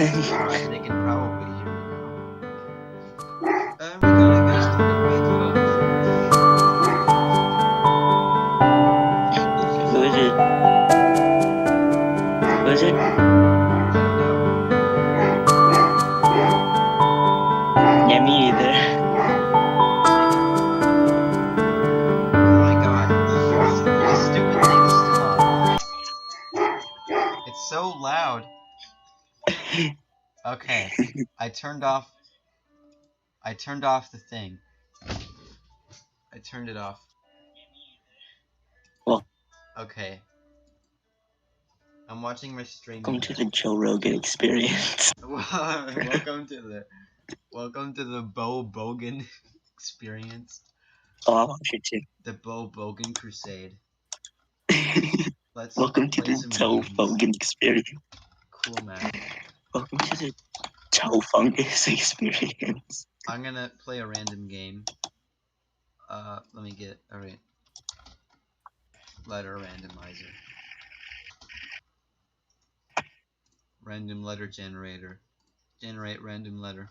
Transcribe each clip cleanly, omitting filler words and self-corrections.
then. Alright, they can probably hear me now. We gotta guys turn the radio off. Who is it? Who is it? I don't know. Yeah, me either. Oh my god. This stupid thing is still on. It's so loud. Okay. I turned off the thing. I turned it off. Well, Okay. I'm watching my stream welcome to again. the Joe Rogan experience. Welcome to the Bo Bogan experience. Oh, I'll watch it too. The Bo Bogan crusade. Let's Welcome to play the some Joe games. Rogan experience. Cool, man. Welcome to the Joe Fungus experience. I'm gonna play a random game. Let me get letter randomizer. Random letter generator. Generate random letter.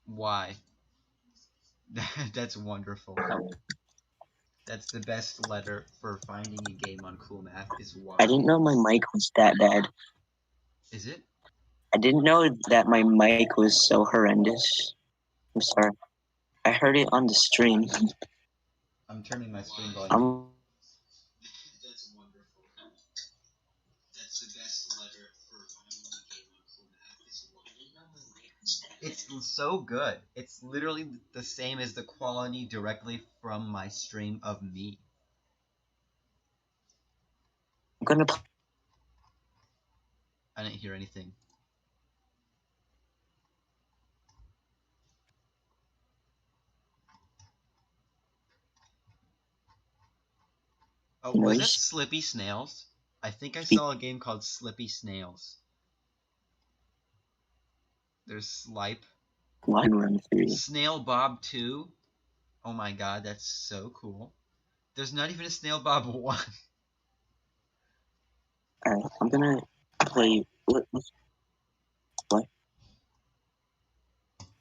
Y. That's wonderful. That's the best letter for finding a game on Cool Math is Y. I didn't know my mic was that bad. Is it? I didn't know that my mic was so horrendous. I'm sorry. I heard it on the stream. I'm turning my screen volume. That's wonderful. That's the best letter for finding a game on Cool Math is Y. It's so good. It's literally the same as the quality directly from my stream of me. I'm gonna. I didn't hear anything. Oh, was that Slippy Snails? I think I saw a game called Slippy Snails. There's Slipe. Snail Bob 2. Oh my god, that's so cool. There's not even a Snail Bob 1. Alright, I'm gonna play. What?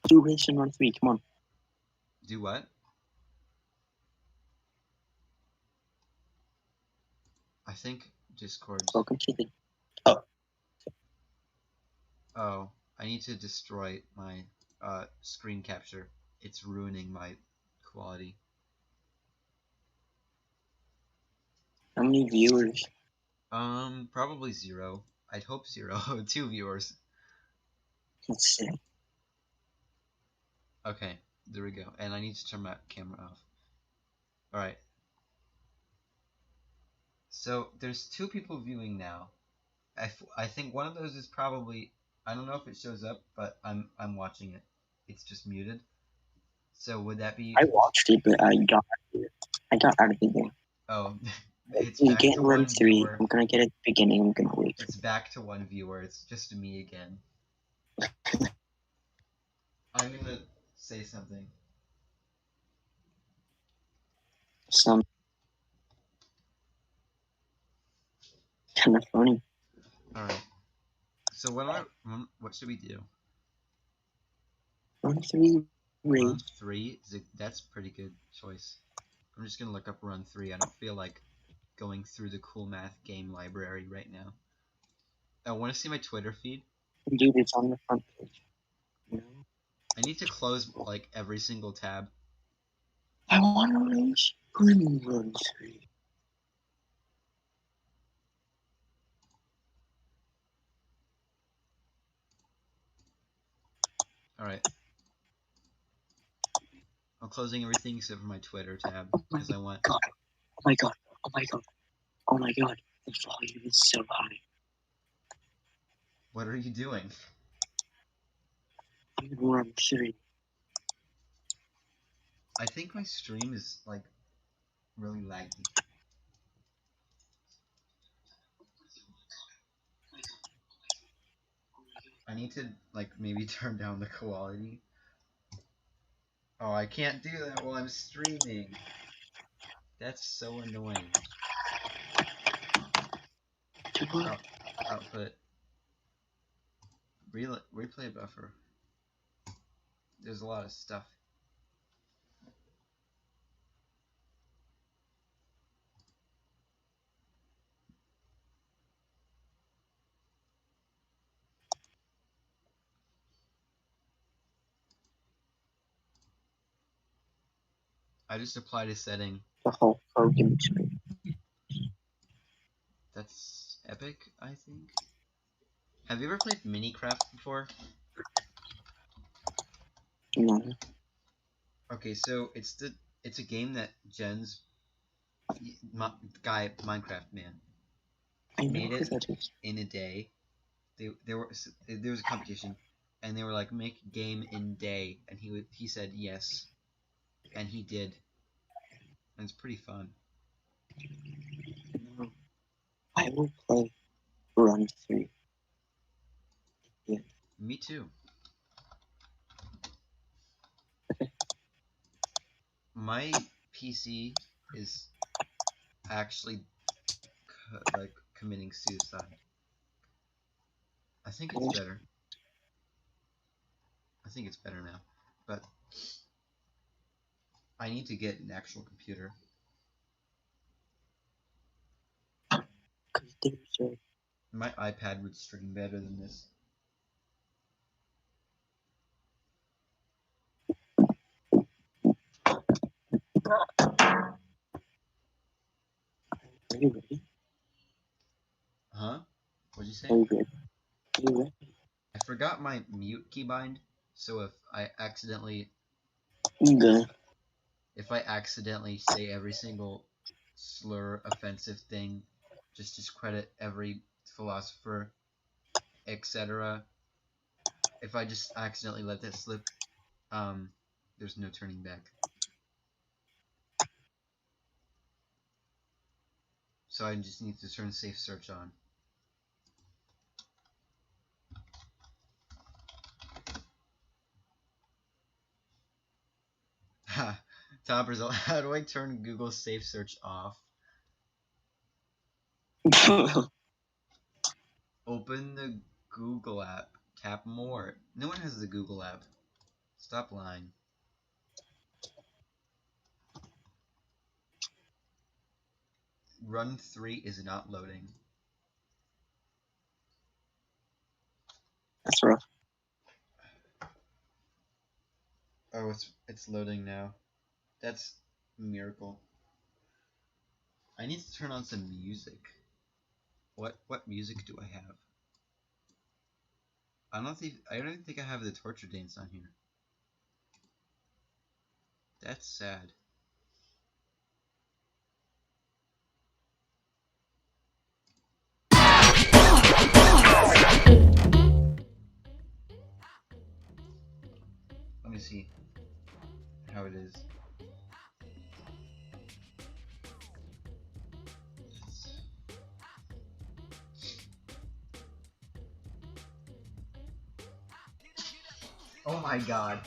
Do race and run 3, come on. Do what? I think Discord. Welcome to the. Oh, I need to destroy my screen capture. It's ruining my quality. How many viewers? Probably 0. I'd hope 0. 2 viewers. Let's see. Okay, there we go. And I need to turn my camera off. Alright. So, there's 2 people viewing now. I think one of those is probably... I don't know if it shows up, but I'm watching it. It's just muted. So, would that be... I watched it, but I got out of the game. Oh, it's You back get to run 1 3. viewer. I'm gonna get it at the beginning. I'm gonna wait. It's back to 1 viewer. It's just me again. I'm gonna say something. Some kind of funny. Alright. So what should we do? Run 3 race. Run 3? That's a pretty good choice. I'm just gonna look up Run 3. I don't feel like going through the Cool Math game library right now. I want to see my Twitter feed. Dude, it's on the front page. No. I need to close like every single tab. I want to race Run 3. Alright. I'm closing everything except for my Twitter tab because I want... God. Oh my god. Oh my god. Oh my god. The volume is so high. What are you doing? I'm in Run 3. I think my stream is like really laggy. I need to like maybe turn down the quality. Oh, I can't do that while I'm streaming. That's so annoying. Output. Replay buffer. There's a lot of stuff. I just applied a setting. The whole program screen. That's epic, I think. Have you ever played Minecraft before? No. Okay, so it's a game that Jen's guy Minecraft man I know made who it that is. in a day. There was a competition, and they were like, make game in day, and he said yes, and he did, and it's pretty fun. No. I will play Run 3. Yeah. Me too. My PC is actually like committing suicide. I think it's better. I think it's better now, but I need to get an actual computer. Because there's a... My iPad would stream better than this. Are you ready? Huh? What'd you say? Are you ready? Are you ready? I forgot my mute keybind, so if I accidentally Good. say every single slur, offensive thing, just discredit every philosopher, etc. If I just accidentally let that slip, there's no turning back. So I just need to turn safe search on. Ha! Top result. How do I turn Google safe search off? Open the Google app. Tap more. No one has the Google app. Stop lying. Run 3 is not loading. That's rough. Oh, it's loading now. That's a miracle. I need to turn on some music. What music do I have? I don't even think I have the torture dance on here. That's sad. Let me see how it is. Oh my god.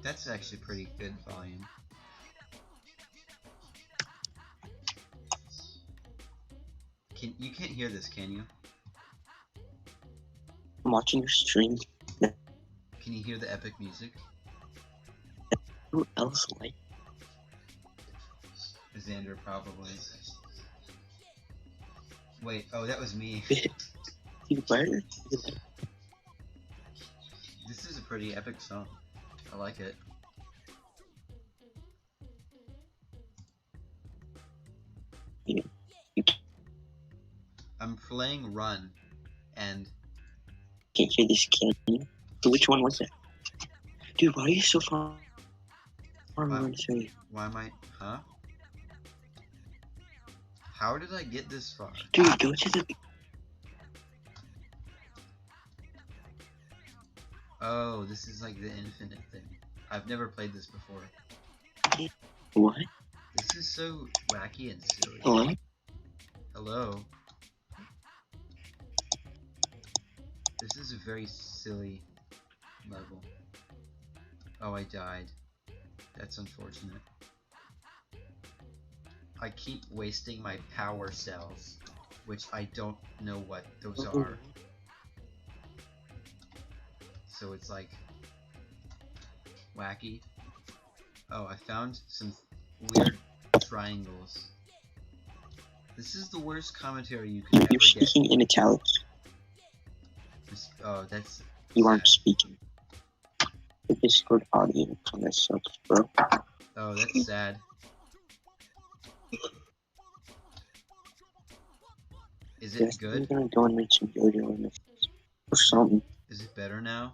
That's actually pretty good volume. You can't hear this, can you? I'm watching your stream. Can you hear the epic music? Who else like? Xander probably. Wait, oh, that was me. You better. This is a pretty epic song. I like it. Yeah. I'm playing Run, and Can't hear this, can you? So which one was it? Dude, why are you so far on Run 3? why am I? Huh? How did I get this far? Dude, go to the... Oh, this is like the infinite thing. I've never played this before. What? This is so wacky and silly. Hello? Hello. This is a very silly level. Oh, I died. That's unfortunate. I keep wasting my power cells, which I don't know what those are. So it's like wacky. Oh, I found some weird triangles. This is the worst commentary you could ever You're get. speaking in italics. Oh, that's You sad. aren't speaking. The Discord audio kind of sucks, bro. Oh, that's sad. Is it good? I'm gonna go and make some video on this or something. Is it better now?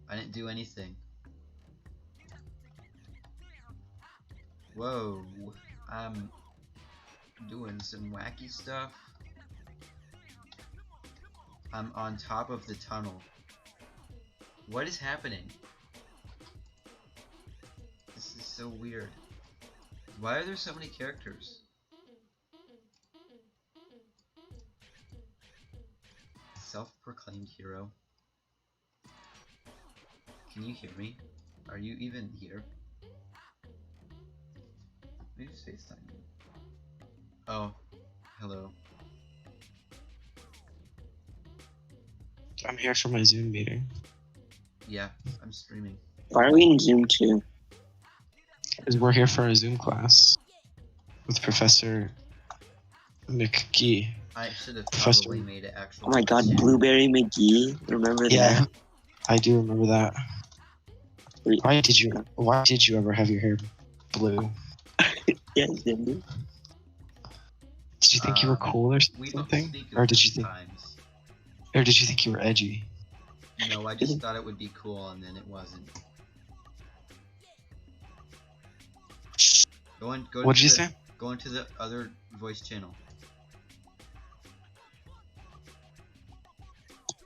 I didn't do anything. Whoa, I'm doing some wacky stuff. I'm on top of the tunnel. What is happening? This is so weird. Why are there so many characters? Self-proclaimed hero. Can you hear me? Are you even here? Let me just FaceTime you. Oh, hello. I'm here for my Zoom meeting. Yeah, I'm streaming. Why are we in Zoom too? Because we're here for a Zoom class with Professor McGee. I should have Professor- probably made it actual. Oh my god, Blueberry McGee. Remember Yeah, that? I do remember that. Wait, Why did you ever have your hair blue? yes, didn't you? Did you think you were cool or We don't something? speak Or of did you those think times. or did you think you were edgy? No, I just thought it would be cool and then it wasn't. What did you say? Go into the other voice channel.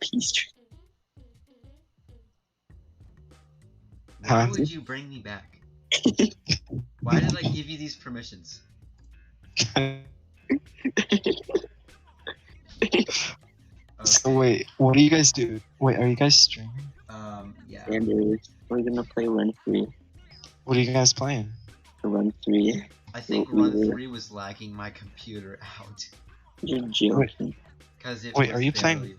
Peace. Why Huh? would you bring me back? Why did I give you these permissions? So wait, what do you guys do? Wait, are you guys streaming? Yeah. And we're gonna play Run 3. What are you guys playing? Run 3. I think Run 3 was lagging my computer out. You're joking. Because it Wait, was are you barely playing- running.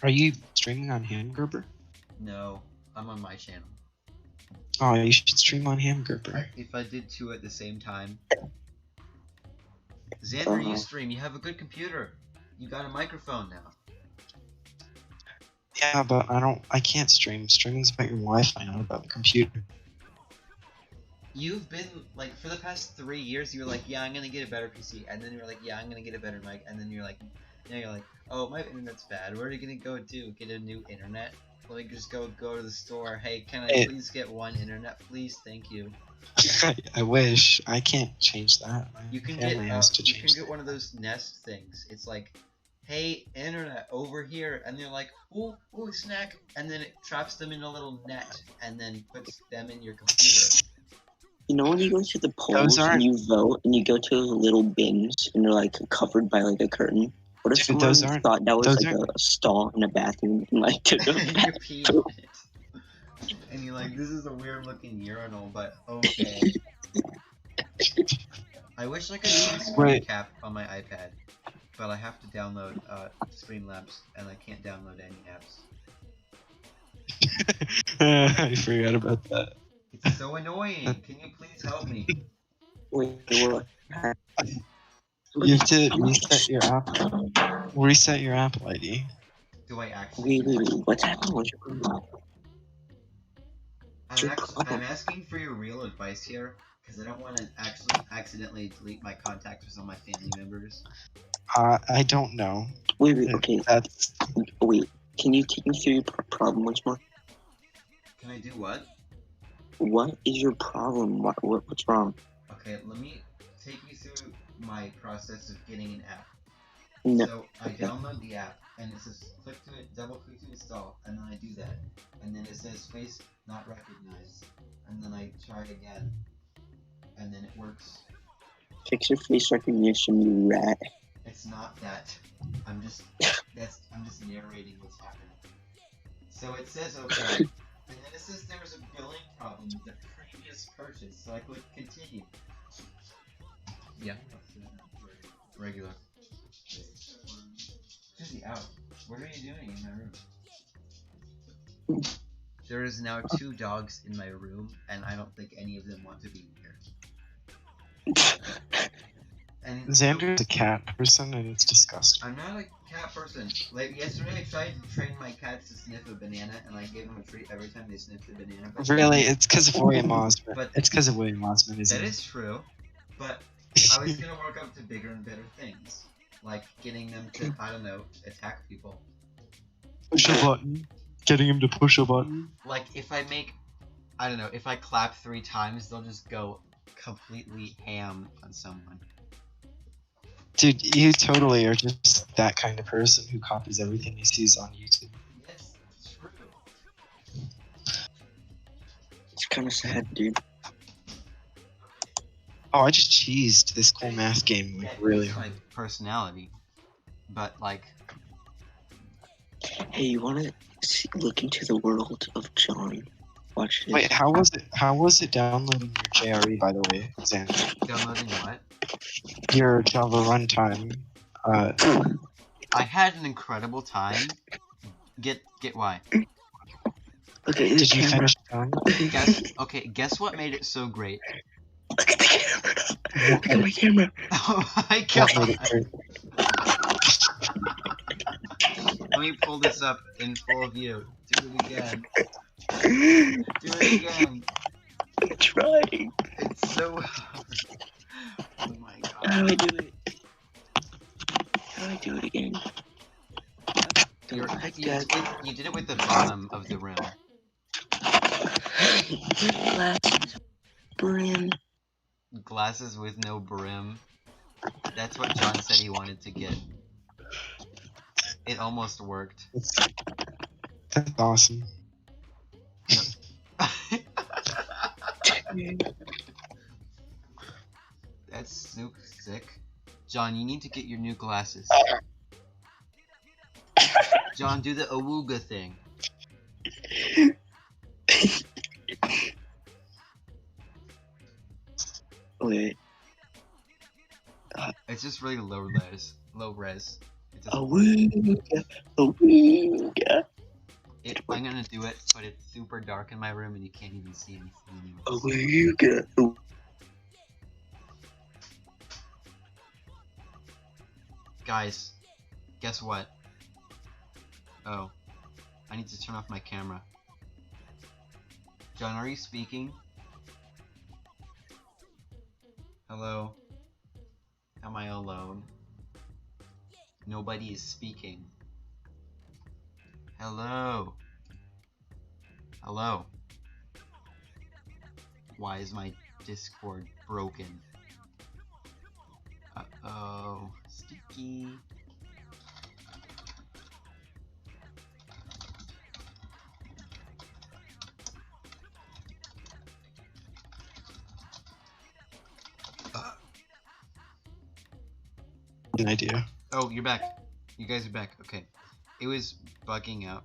Are you streaming on Hamgerber? No, I'm on my channel. Oh, you should stream on Hamgerber. If I did two at the same time. Xander, you stream. You have a good computer. You got a microphone now. Yeah, but I can't stream. Streaming's about your Wi-Fi, not about the computer. You've been, like, for the past 3 years, you were like, yeah, I'm gonna get a better PC. And then you were like, yeah, I'm gonna get a better mic. And then you're like, now you're like, oh, my internet's bad. What are you gonna go do? Get a new internet? Let me just go to the store. Hey, can I please get one internet, please? Thank you. I wish. I can't change that. My You can family has to change that. one of those Nest things. It's like, hey, internet over here, and they're like, ooh, snack, and then it traps them in a little net, and then puts them in your computer. You know when you go to the polls and you vote and you go to those little bins and they're like covered by like a curtain? What if Dude, someone thought that was like a stall in a bathroom and like took a And you pee in it. And you're like, this is a weird looking urinal, but okay. I wish I could use a screen cap on my iPad, but I have to download Streamlabs, and I can't download any apps. I forgot about that. It's so annoying. Can you please help me? Wait, what? You have to reset your app. Reset your Apple ID. Do I actually? Wait, what's happening? What's your problem? I'm asking for your real advice here, because I don't want to actually accidentally delete my contacts with some of my family members. I don't know. Wait, okay. That's... Wait, can you take me through your problem once more? Can I do what? What is your problem? What's wrong? Okay, let me take you through my process of getting an app. No. So I download the app, and it says click to it, double click to install, and then I do that, and then it says face not recognized, and then I try again, and then it works. Fix your face recognition, you rat. It's not that. I'm just narrating what's happening. So it says okay, and then it says there was a billing problem with the previous purchase. so I click continue. Yeah. Regular. Susie, out. What are you doing in my room? There is now 2 dogs in my room, and I don't think any of them want to be here. And Xander's a cat person, and it's disgusting. I'm not a cat person. Like, yesterday I tried to train my cats to sniff a banana, and I gave them a treat every time they sniffed the banana. But Really, it's because of William Osmond. But It's because of William Osmond, isn't that it? is true, but I was gonna work up to bigger and better things. Like getting them to, I don't know, attack people. Push a button. Getting him to push a button. Like, if I make, I don't know, if I clap 3 times, they'll just go completely ham on someone. Dude, you totally are just that kind of person who copies everything he sees on YouTube. Yes, true. It's kind of sad, dude. Oh, I just cheesed this cool math game like really hard. My personality, but like. Hey, you want to look into the world of John? Watch this. Wait, how was it? How was it downloading your JRE, by the way, Xander? Downloading what? Your Java runtime. I had an incredible time. Get why? Okay, Did you finish downloading? Guess what made it so great? Look at the camera. Look at my camera. Oh my What god! made it great? Let me pull this up in full view. Do it again. Do it again. I'm trying. It's so hard. Oh my god. How do I do it? How do I do it again? You did it with the bottom of the rim. Glasses, brim. Glasses with no brim. That's what John said he wanted to get. It almost worked. That's awesome. That's super sick. John, you need to get your new glasses. John, do the awooga thing. Wait. It's just really low res. Low res. Awooga. Awooga. I'm gonna do it, but it's super dark in my room and you can't even see anything. Awooga. Guys, guess what? Oh, I need to turn off my camera. John, are you speaking? Hello? Am I alone? Nobody is speaking. Hello? Hello? Why is my Discord broken? Uh-oh. Sticky. An idea. Oh, you're back. You guys are back. Okay. It was bugging out.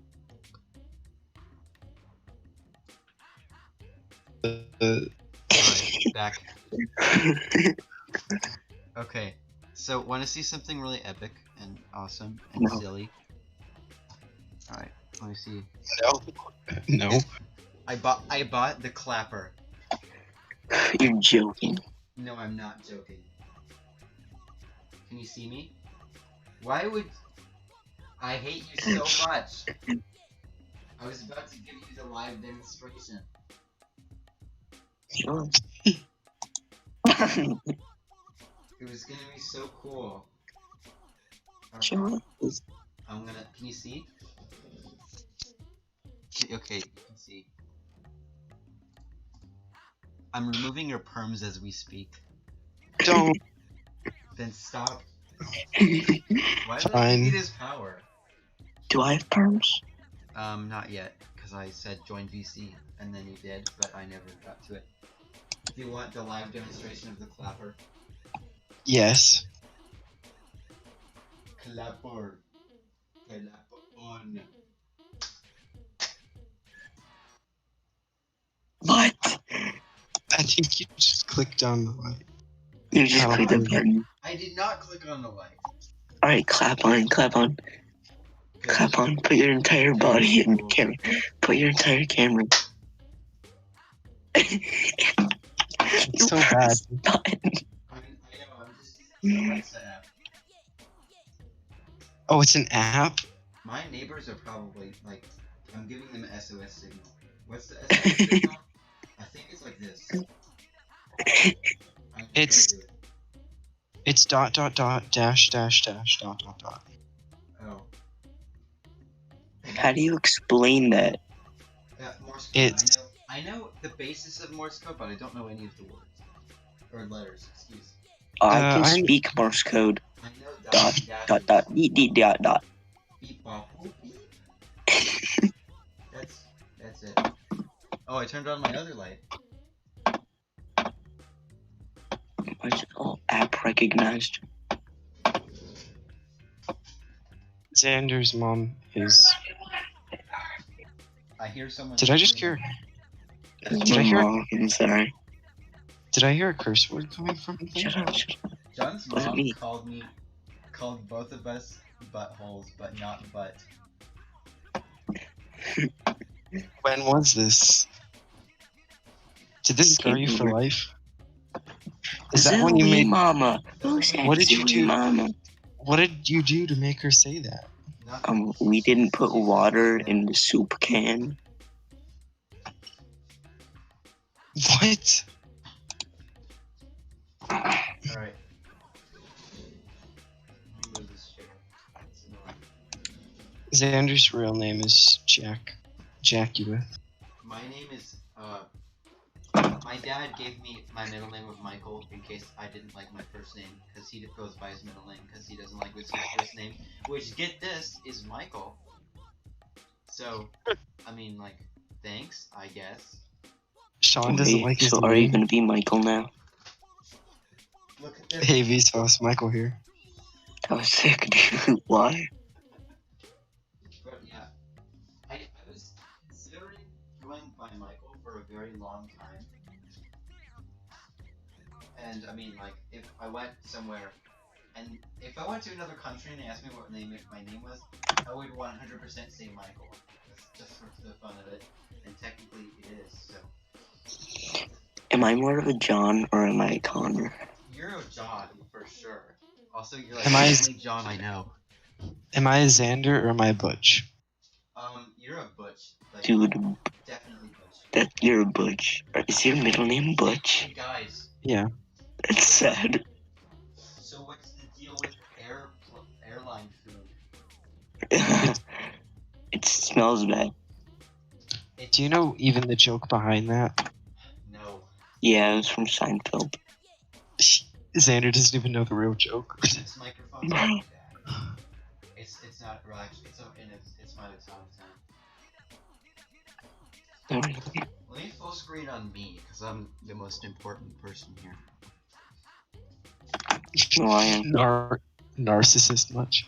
Alright, back. Okay. So, want to see something really epic and awesome and silly? Alright, let me see. No. No. I bought the clapper. You're joking. No, I'm not joking. Can you see me? Why would... I hate you so much. I was about to give you the live demonstration. Sure. It was gonna be so cool. Right. Sure. I'm gonna... Can you see? Okay, you can see. I'm removing your perms as we speak. Don't. Then stop. Why did I give you this power? Do I have perms? Not yet, because I said join VC, and then you did, but I never got to it. Do you want the live demonstration of the clapper? Yes. Clapper. Clapper on. What? I think you just clicked on the light. You just Oh, click the okay. button. I did not click on the light. Alright, clap on. Clap on. Put your entire body in the camera. Put your entire camera. It's so bad. I know, I'm just. What's the app? Oh, it's an app? My neighbors are probably like, I'm giving them an SOS signal. What's the SOS signal? I think it's like this. It's dot dot dot dash dash dash dot dot dot. Oh. How do you explain that? Morse code. It's I know the basis of Morse code, but I don't know any of the words or letters. Excuse. I can I- speak Morse code. I know Dot dashes. dot dot dot dot. Beep bop boop beep. That's it. Oh, I turned on my other light. Why is it all app recognized? Xander's mom is. I hear someone. Did I just hear? Did I hear- I'm sorry. Did I hear a curse word coming from him? Shut up. John's Was it mom me? called both of us buttholes, but not butt. When was this? Did this scar you for life? Is that when you made? Mama? Who said What did you Zooey do? Mama? What did you do to make her say that? We didn't put water in the soup can. What? Alright. Xander's real name is Jack. Jack you with. My name is, my dad gave me my middle name of Michael in case I didn't like my first name, because he goes by his middle name, because he doesn't like his first name, which, get this, is Michael. So, I mean, like, thanks, I guess. Sean doesn't like his so name. are you gonna be Michael now? Look at this. Hey Vsauce, Michael here. That was sick, dude. Why? But yeah, I was considering going by Michael for a very long time. And I mean, like, if I went somewhere, and if I went to another country and they asked me what my name was, I would 100% say Michael. That's just for the fun of it. And technically it is, so. Am I more of a John or am I a Connor? You're a John, for sure. Also, you're like Am I- the only John I know. Am I a Xander or am I a Butch? You're a Butch. Like, Dude, definitely Butch. that you're a Butch. Is your middle name Butch? Hey guys, Yeah. That's sad. so what's the deal with airline food? It smells bad. Do you know even the joke behind that? No. Yeah, it was from Seinfeld. Xander doesn't even know the real joke. This microphone's not bad. It's not right. It's my out of time. Let me full screen on me, because I'm the most important person here. Why? Narcissist much.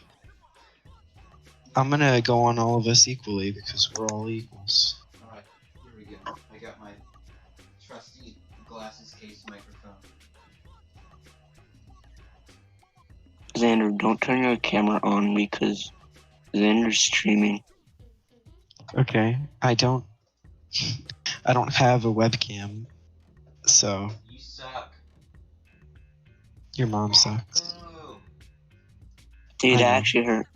I'm gonna go on all of us equally because we're all equals. Alright, here we go. I got my trusty glasses case microphone. Xander, don't turn your camera on because Xander's streaming. Okay. I don't have a webcam, so You suck. your mom sucks. Boo. Dude, I know. that actually hurt.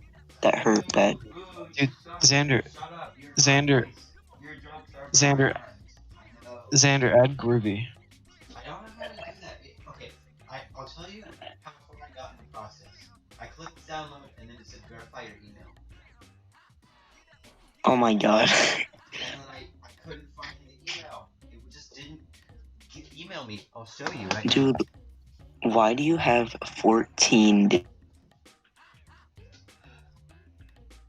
That hurt bad. Boo, you Dude, suck. Xander, Shut up. You're Xander, nice. Your jokes are Xander, bad. I know. Xander, add Groovy. I don't know how to do that. Okay, I'll tell you how far I got in the process. I clicked download and then it said verify your email. Oh my god. And then I couldn't find the email. It just didn't email me. I'll show you right Dude, why do you have 14?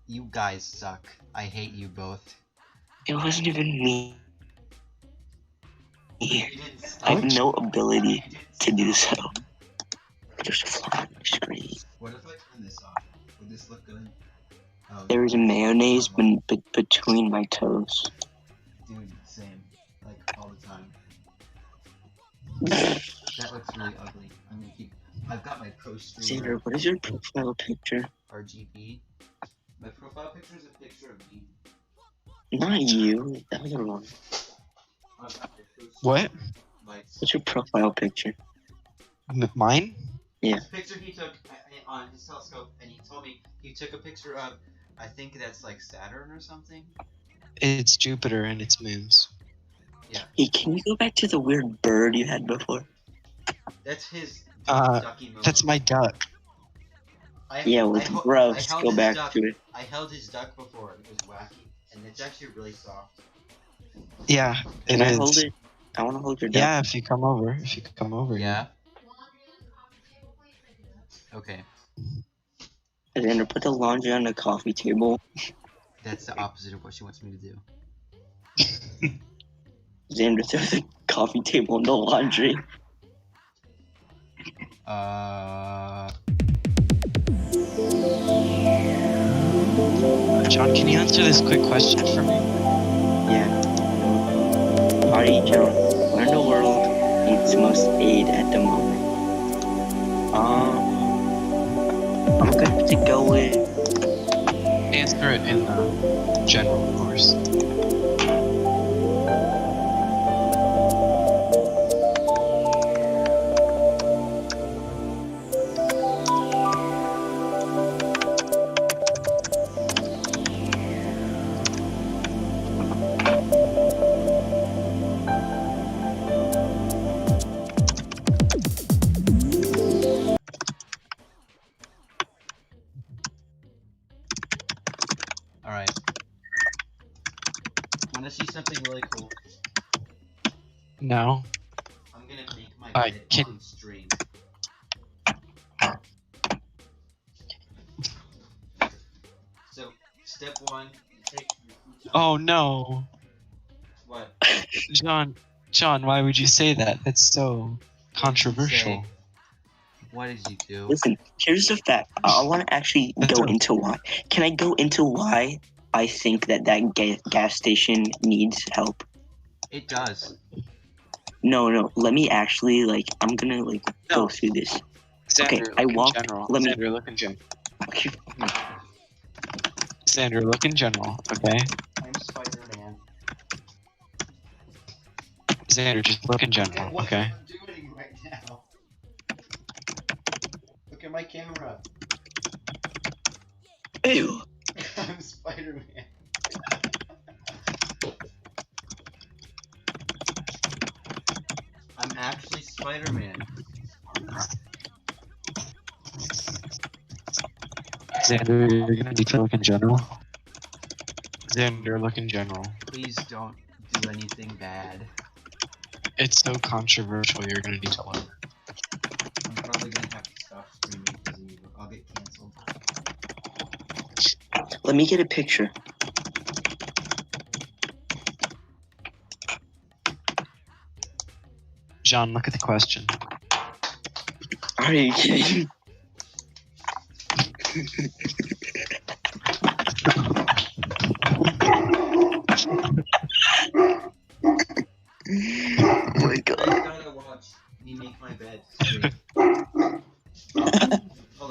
You guys suck. I hate you both. It wasn't even me. You didn't I have stop. no ability You didn't to do stop. so. Just a fly on the screen. What if I turn this off? Would this look good? Oh, There was a mayonnaise between my toes. dude, same. Like all the time. That looks really ugly. I'm gonna keep. I've got my pro streamer Xander, what is your profile picture? RGB. My profile picture is a picture of me. Not you, the other one. I've got my pro What? lights. What's your profile picture? Mine? Yeah. It's a picture he took on his telescope, and he told me he took a picture of. I think that's like Saturn or something. It's Jupiter and its moons. Yeah. Hey, can you go back to the weird bird you had before? That's his Uh, ducky moment. That's my duck. Yeah, well, it's gross. Go back to it. I held his duck before. It was wacky, and it's actually really soft. Yeah, Can it I is. hold it? I want to hold your duck. Yeah, if you come over. If you could come over. Yeah. Okay. Xander, put the laundry on the coffee table. That's the opposite of what she wants me to do. Xander, throw the coffee table on the laundry. John, can you answer this quick question for me? Yeah. Potty John, where in the world needs most aid at the moment? I'm going to go with. Answer it in general, of course. Alright. Wanna see something really cool? No. I'm gonna make my Alright, bed on stream. So, step one, you take your futon. Oh no. What? John, why would you say that? That's so controversial. What did you do? Listen, here's the fact. I want to actually go into why. Can I go into why I think that gas station needs help? It does. No. Let me actually I'm gonna go through this. Xander, Okay, I walk. Let me. Xander, look in general. Xander, look in general, okay? I'm Spider-Man. Xander, just look in general, What okay? am I doing right now? Look at my camera. Ew. I'm Spider-Man. I'm actually Spider-Man. Xander, you're gonna need to look in general. Xander, look in general. Please don't do anything bad. It's so controversial, you're gonna need to look. I'm probably gonna have to stop streaming because of you. I'll get canceled. Let me get a picture. John, look at the question. Are you kidding? Oh my god. You gotta watch me make my bed straight. Hold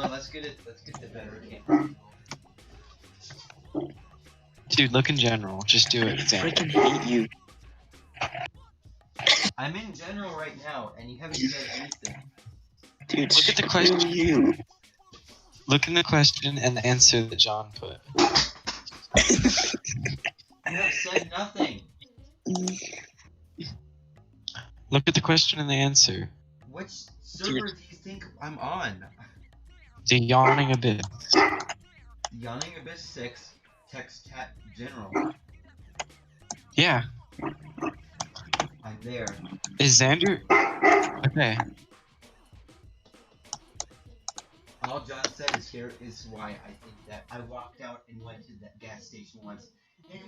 on, let's get the better camera. Dude, look in general. Just do it, I Xander. freaking hate you. I'm in general right now, and you haven't said anything. Dude, Look at the screw question. you. Look in the question and the answer that John put. You have said nothing. Look at the question and the answer. Which server do you think I'm on? The Yawning Abyss. Yawning Abyss 6, Text Cat General. Yeah. I'm there. Is Xander... Okay. All John said is here is why I think that I walked out and went to that gas station once. And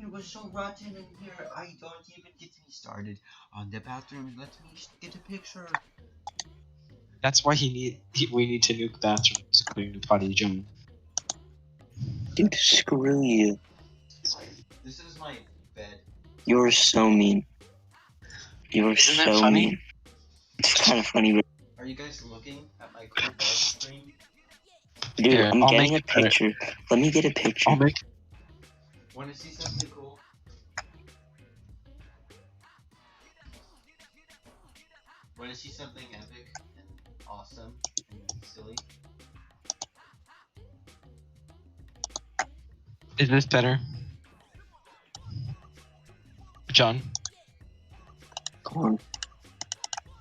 it was so rotten in here. I don't even get me started on the bathroom. Let me get a picture. That's why we need to nuke bathrooms according to Potty John. Dude, screw you. This is my bed. You're so mean. You were Isn't that so funny? mean. It's kind of funny, but Are you guys looking at my cool bed screen? dude, Here, I'm I'll getting a make it better. picture. Let me get a picture. I'll make. Want to see something cool? Want to see something epic and awesome and silly? Is this better, John? Come on.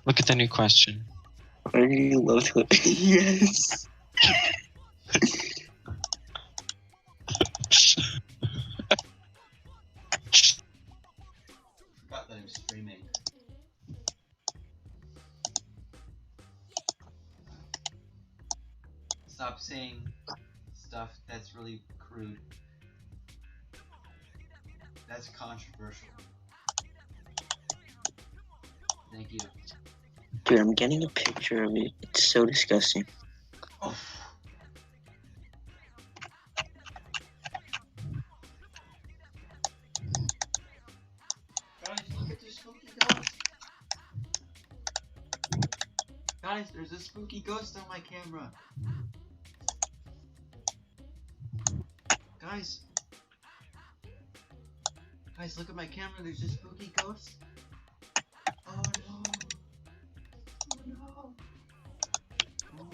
Look at the new question. Why do you love to? Yes. Forgot that I'm streaming. Stop saying stuff that's really crude. That's controversial. Thank you. Dude, I'm getting a picture of it. It's so disgusting. Oh. Guys, look at this spooky ghost. Guys, there's a spooky ghost on my camera. Guys. Guys, look at my camera. There's a spooky ghost. Oh no. Oh no. Oh.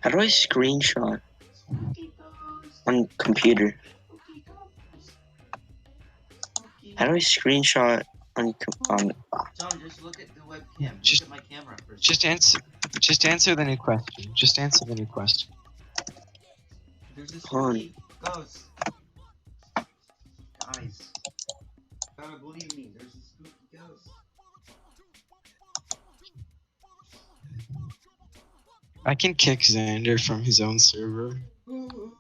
How do I screenshot Spooky ghost. on computer? Spooky ghost. Spooky. How do I screenshot on John, just look at the webcam. Just- Look at my camera first. Just answer the new question. Just answer the new question. There's a Hold on. spooky ghost. Guys. Gotta believe me, there's a spooky ghost. I can kick Xander from his own server. Ooh.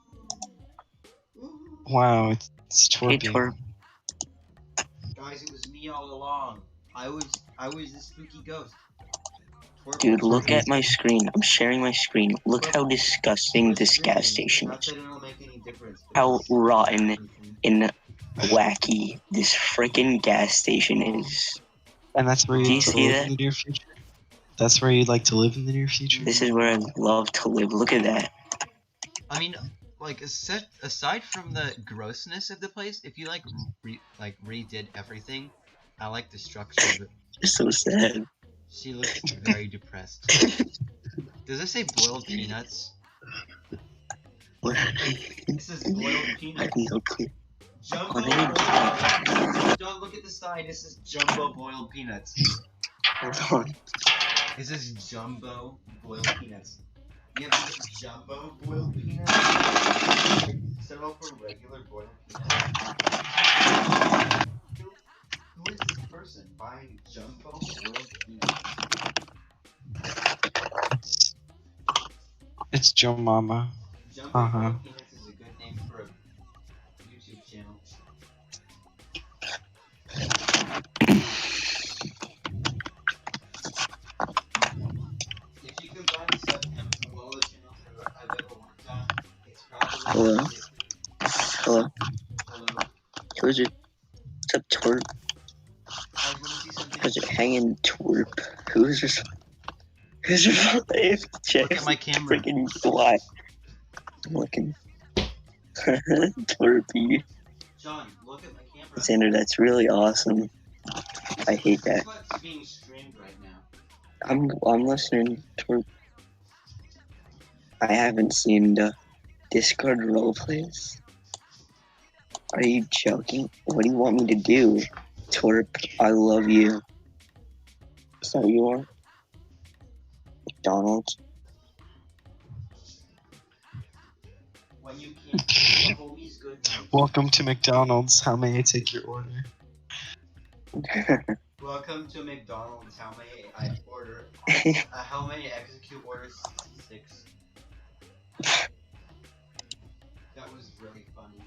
Ooh. Wow, it's Hey, twerping. twerp. Guys, it was me all along. I was the spooky ghost. Twerp Dude, was look streaming. at my screen. I'm sharing my screen. Look how disgusting Was this gas streaming. station Not is. that it'll make any difference. but How it's rotten streaming. and wacky this freaking gas station is. And that's where Do you'd you see live that? in the near future? That's where you'd like to live in the near future? This is where I love to live. Look at that. I mean, like aside from the grossness of the place, if you like redid everything, I like the structure of it. It's so sad. She looks very depressed. Does it say boiled peanuts? It says boiled I peanuts. have no clue. Jumbo Oh, they boiled need- peanuts. Don't look at the sign. It says jumbo boiled peanuts. Hold on. It says jumbo boiled peanuts. You have jumbo boiled peanuts? Settle for regular boiled peanuts? Who is this person buying jumbo boiled peanuts? It's Joe Mama. Jumbo Uh-huh. boiled peanuts is a good name for a YouTube channel. If you combine the subject of all the channels I've ever worked on, it's probably... Hello? Hello? Hello? Who's it? What's up, twerp? I was gonna see something... How's it hanging, twerp? Who's this? Who's your Look at my camera. Freaking why? I'm looking. Twerpy. John, look at my camera. Xander, that's really awesome. I hate This that. is what's being streamed right now. I'm listening to. I haven't seen the Discord roleplays. Are you joking? What do you want me to do? Twerp, I love you. Is that what you want? McDonald's? When you can't the homies good night. Welcome to McDonald's. How may I take your order? Welcome to McDonald's. How may I order? How may I execute order 66? That was really funny.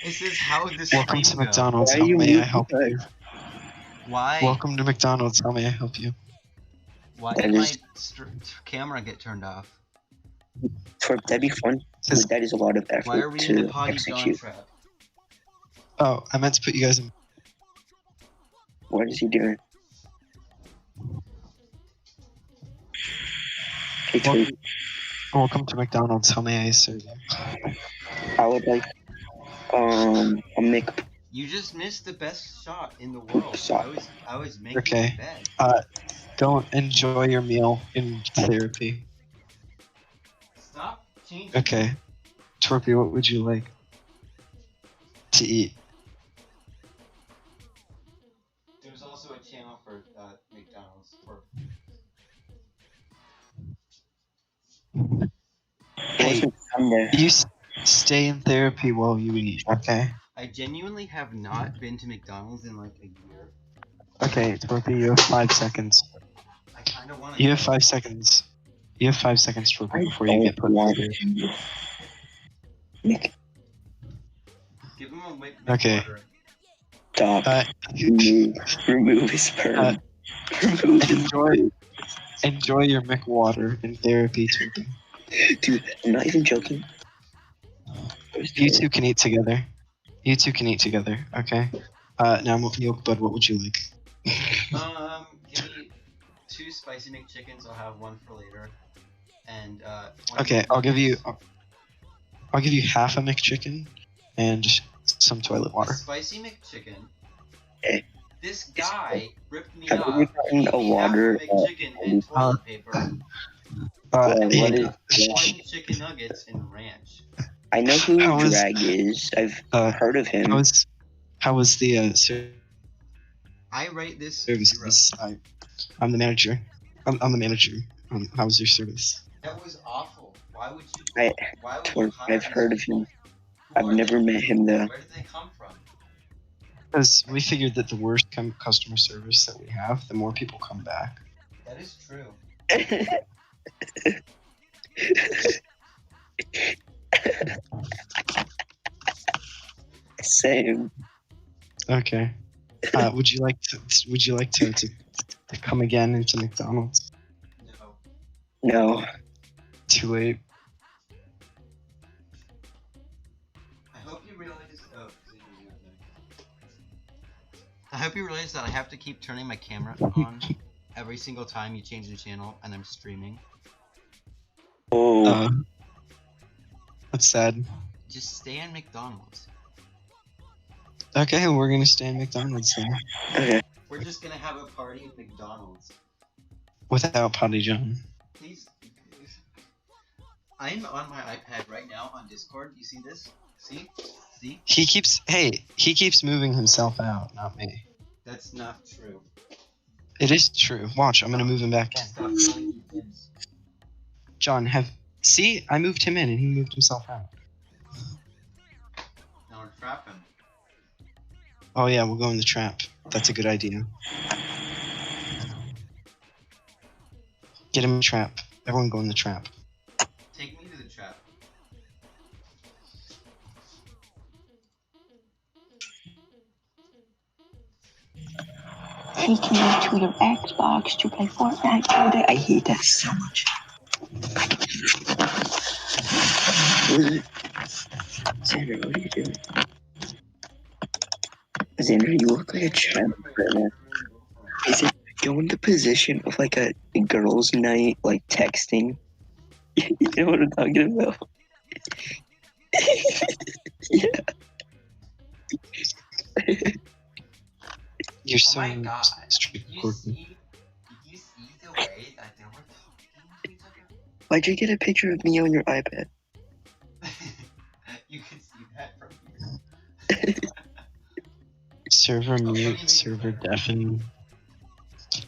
It says how the Welcome to stream go. McDonald's. Why How are you may I muting help us? you? Why? Welcome to McDonald's. How may I help you? Why That did my is- camera get turned off? Twerp, that'd be fun. Says- But that is a lot of Why are effort we in the to potty John execute. trap? Oh, I meant to put you guys in. What is he doing? Hey, Tori, Welcome to McDonald's. How may I serve you? I would like a Mc You just missed the best shot in the world. shot. I was making Okay. the bed. Don't enjoy your meal in therapy. Stop changing. Okay. Torpy, what would you like to eat? There's also a channel for McDonald's. It wasn't Sunday. You stay in therapy while you eat, okay? I genuinely have not been to McDonald's in like a year. Okay, Torpy, you have 5 seconds. I kind of want to. You have 5 seconds. You have 5 seconds, Torpy, before you get put in want therapy. to. Mc, Give him a Okay. water. stop. Remove his sperm. Remove his enjoy your McWater in therapy, Torpy. Dude, I'm not even joking. You two can eat together. You two can eat together, okay? Now, Milk Bud, what would you like? Give me 2 spicy McChickens. I'll have 1 for later. And Okay, I'll give you half a McChicken and just some toilet water. A spicy McChicken. Hey. This guy ripped me Have off. you gotten a water? McChicken and toilet paper. Hey, Plain chicken nuggets and ranch. I know who How was- Drag is. I've heard of him. how was the I rate this service? I'm the manager. I'm the manager. How was your service? That was awful. Why would you? I've heard of him. I've never met him though. Where did they come from? Because we figured that the worse customer service that we have, the more people come back. That is true. Same. Okay. Would you like to come again into McDonald's? No. No. Too late. I hope you realize. I hope you realize that I have to keep turning my camera on every single time you change the channel, and I'm streaming. Oh. That's sad. Just stay in McDonald's. Okay, we're gonna stay in McDonald's then. Okay. We're just gonna have a party at McDonald's. Without Potty John. Please. I'm on my iPad right now on Discord. You see this? See? He keeps moving himself out, not me. That's not true. It is true. Watch, I'm gonna move him back in. Stop telling me things. John, see? I moved him in and he moved himself out. Now trap him. Oh yeah, we'll go in the trap. That's a good idea. Get him in the trap. Everyone go in the trap. Take me to the trap. Take me to your Xbox to play Fortnite today. I hate that so much. Xander, what are you doing? Xander, you look like a champ right now. Is it go into position of like a girls' night, like texting? You know what I'm talking about? Yeah. You're so Oh my god. strict, Did you Courtney. see the way that they were talking to each other? Why'd you get a picture of me on your iPad? You can see that from here. Server Okay, mute, maybe server better. deafen.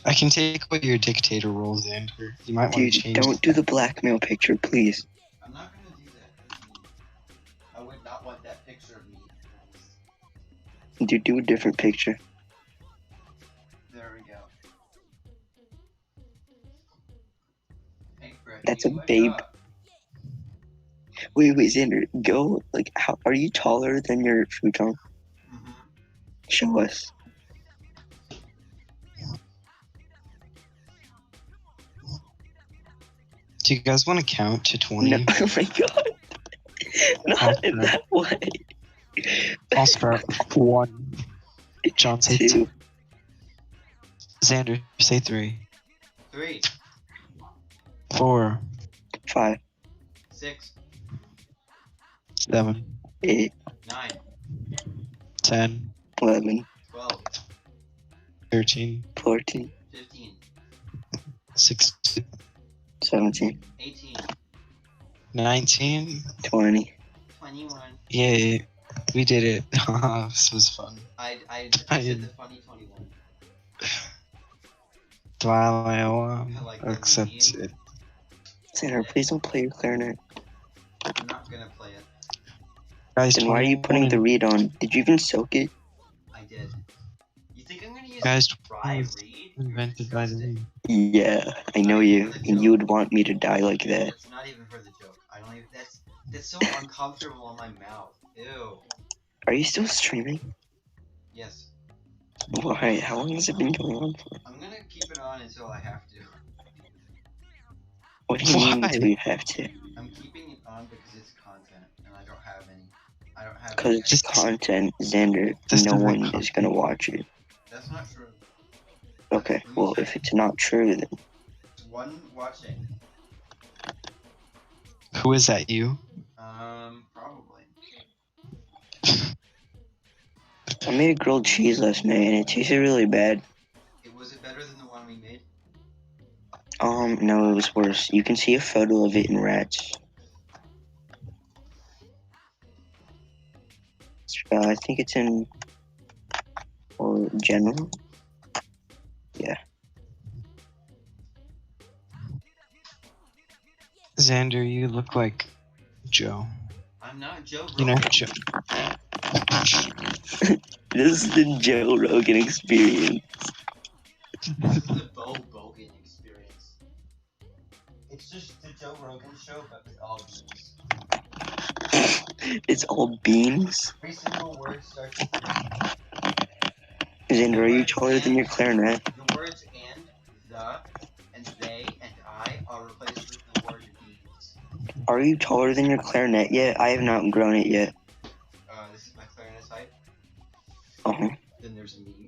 I can take away your dictator role, Xander. You might want to Dude, change. don't do the blackmail picture, please. I'm not gonna do that. I would not want that picture of me. Dude, do a different picture. There we go. Hey, Brett, That's you a wake babe. up. Wait, Xander, go, like, how, are you taller than your futon? Mm-hmm. Show us. Do you guys want to count to 20? No, oh my god. Not in that way. I'll start. 1. John, say 2. Xander, say 3. 3, 4, 5, 6, 7, 8, 9, 10, 11, 12, 13, 14, 15, 16, 17, 18, 19. 20. 21. Yay. We did it. This was fun. I said the funny 21. I like the Accept meme. it. Xander, please don't play your clarinet. I'm not gonna play it. Guys, Then why are you 21 putting the and reed on? Did you even soak it? I did. You think I'm gonna use guys, dry 21 was reed? You're invented by the disgusting. me. Yeah, I know you. And you would want me to die like that. That's not even for the joke. I don't even. That's so uncomfortable on my mouth. Ew. Are you still streaming? Yes. Why? How long has it been going on for? I'm gonna keep it on until I have to. What do you mean Why? until you have to? I'm keeping it on because it's content, and I don't have any. I don't have Because any. it's Just- content, Xander. This No isn't one is content. gonna watch it. That's not true. Okay, Let me well, check. if it's not true, then One watching. Who is that, you? Probably. I made a grilled cheese last night and it tasted really bad. Was it better than the one we made? No, it was worse. You can see a photo of it in Rats. I think it's in or general. Yeah. Xander, you look like Joe. I'm not Joe You know, Rogan. Joe. This is the Joe Rogan experience. This is the Bo Bogan experience. It's just the Joe Rogan show, but with all beans. It's all beans. Every single word starts with Xander, are you taller than your clarinet? the words and, the, and they, and I are replaced with the word beans. Are you taller than your clarinet yet? I have not grown it yet. This is my clarinet height. Uh-huh. Then there's me.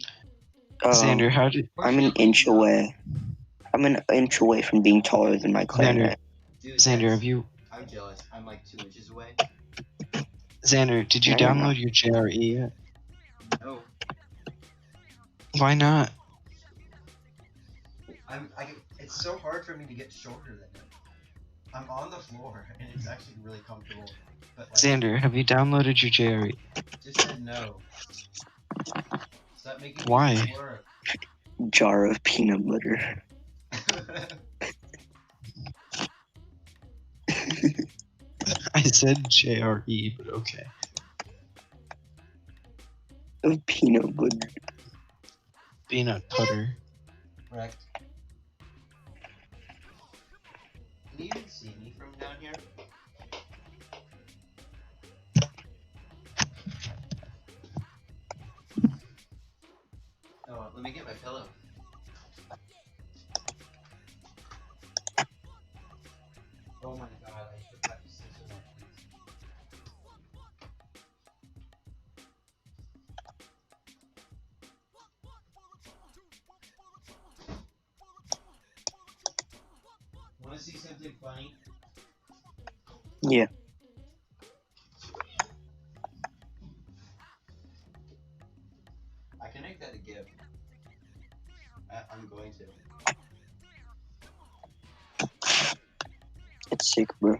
Xander, how did I'm an inch away. I'm an inch away from being taller than my clarinet. Dude, Xander, have you I'm jealous. I'm like 2 inches away. Xander, did you No, you're download not. your JRE yet? No. Why not? It's so hard for me to get shorter than him. I'm on the floor and it's actually really comfortable. But like, Xander, have you downloaded your JRE? just said no. Stop making me Why? do work. Jar of peanut butter. I said JRE, but okay. Of peanut butter. Peanut butter. Correct. Can you even see me from down here? Oh, let me get my pillow. Oh my god, I forgot to sit in my feet. Wanna see something funny? Yeah. I can make that a gift. I'm going to. It's sick, bro.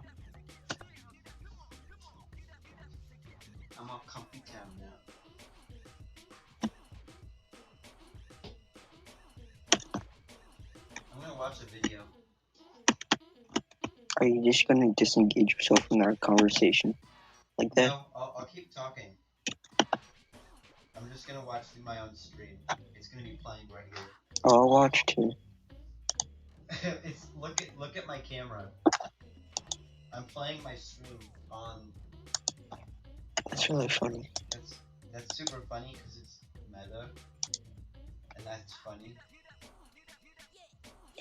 I'm all comfy town now. I'm gonna watch a video. Are you just gonna disengage yourself from our conversation like that? No, I'll keep talking. I'm just gonna watch my own stream. It's gonna be playing right here. Oh, I'll watch too. It's look at my camera. I'm playing my stream on. That's really funny. That's super funny because it's meta, and that's funny.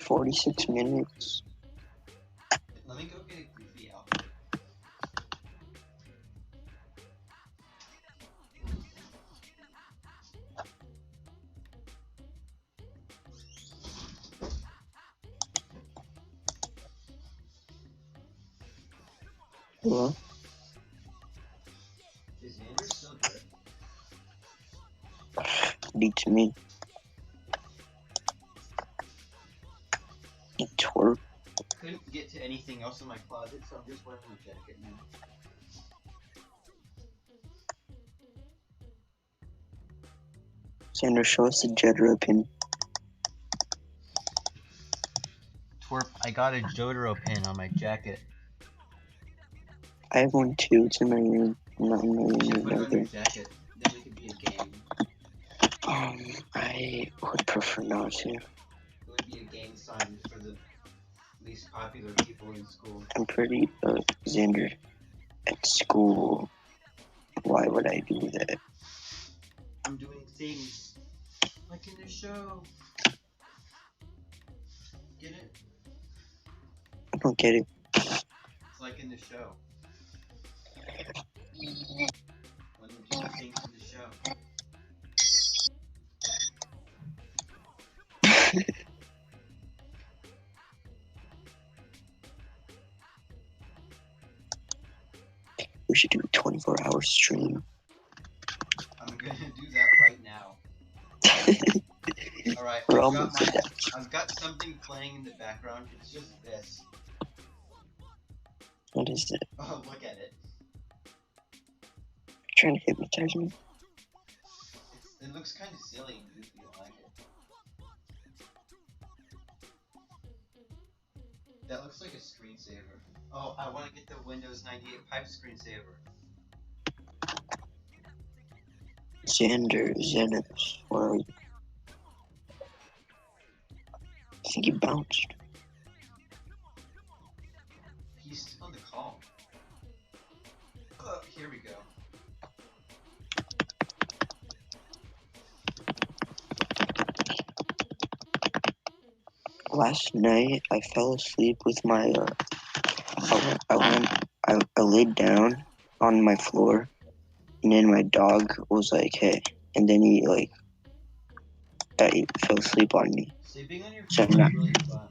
46 minutes. Let me go get a goofy outfit. Hello? Is Xander still good? Beats me. Twerp. Couldn't get to anything else in my closet, so I'm just wearing my jacket now. Xander, show us the Jedra pin. Twerp, I got a Jotaro pin on my jacket. I have one too. It's in my room. Not in my You should room. put it on your Either. jacket. Then we could be a gang. I would prefer not to. It would be a gang sign for the least popular people in school. I'm pretty, Xander, at school. Why would I do that? I'm doing things like in the show. Get it? I don't get it. It's like in the show. When we do things in the show. We should do a 24-hour stream. I'm gonna do that right now. Alright, I've got something playing in the background. It's just this. What is it? Oh, look at it. Trying to hypnotize me? It looks kind of silly and goofy. I like it. That looks like a screensaver. Oh, I want to get the Windows 98 pipe screensaver. Xander, Xenos, where are you? I think he bounced. He's on the call. Here we go. Last night, I fell asleep with my, I laid down on my floor, and then my dog was like, hey, and then he fell asleep on me. Sleeping on your floor is really fun.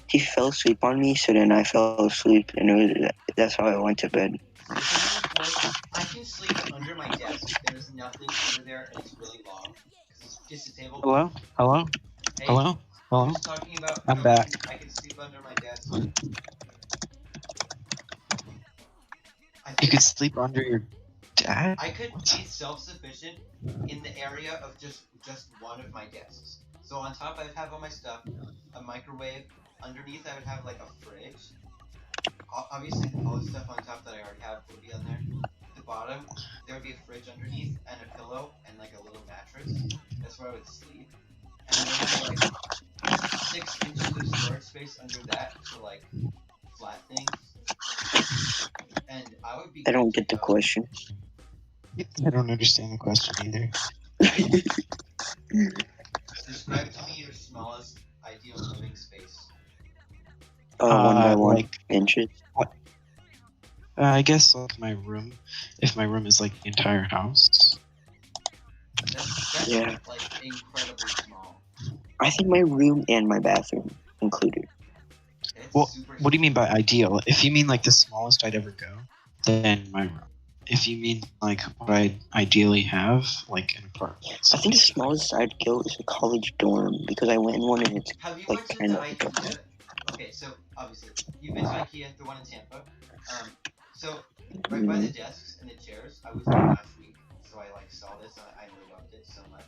He fell asleep on me, so then I fell asleep, and that's how I went to bed. I can sleep under my desk. There's nothing under there, and it's really long. It's just a table. Hello? Hello? Hey, Hello? Hello? I'm just talking about. I'm back. I can sleep under my desk. You could sleep under your dad? I could be self-sufficient in the area of just one of my desks. So on top I'd have all my stuff, a microwave. Underneath I would have like a fridge. Obviously all the stuff on top that I already have would be on there. At the bottom there would be a fridge underneath and a pillow and like a little mattress. That's where I would sleep. And then like 6 inches of storage space under that for like flat things. And I would be. I don't get the question. I don't understand the question either. Describe to me your smallest ideal living space. 1 by 1 like, inches. I guess like my room. If my room is like the entire house. That's Yeah. like incredibly small. I think my room and my bathroom included. It's Well, super what do you mean by ideal? If you mean like the smallest I'd ever go, then my room. If you mean like what I ideally have, like an apartment. I think the smallest I'd go is a college dorm because I went in one and it's Have you like went to kind the of IKEA? Okay, so obviously you've been to IKEA, the one in Tampa. So right by the desks and the chairs, I was there last week, so I like saw this and I really loved it so much.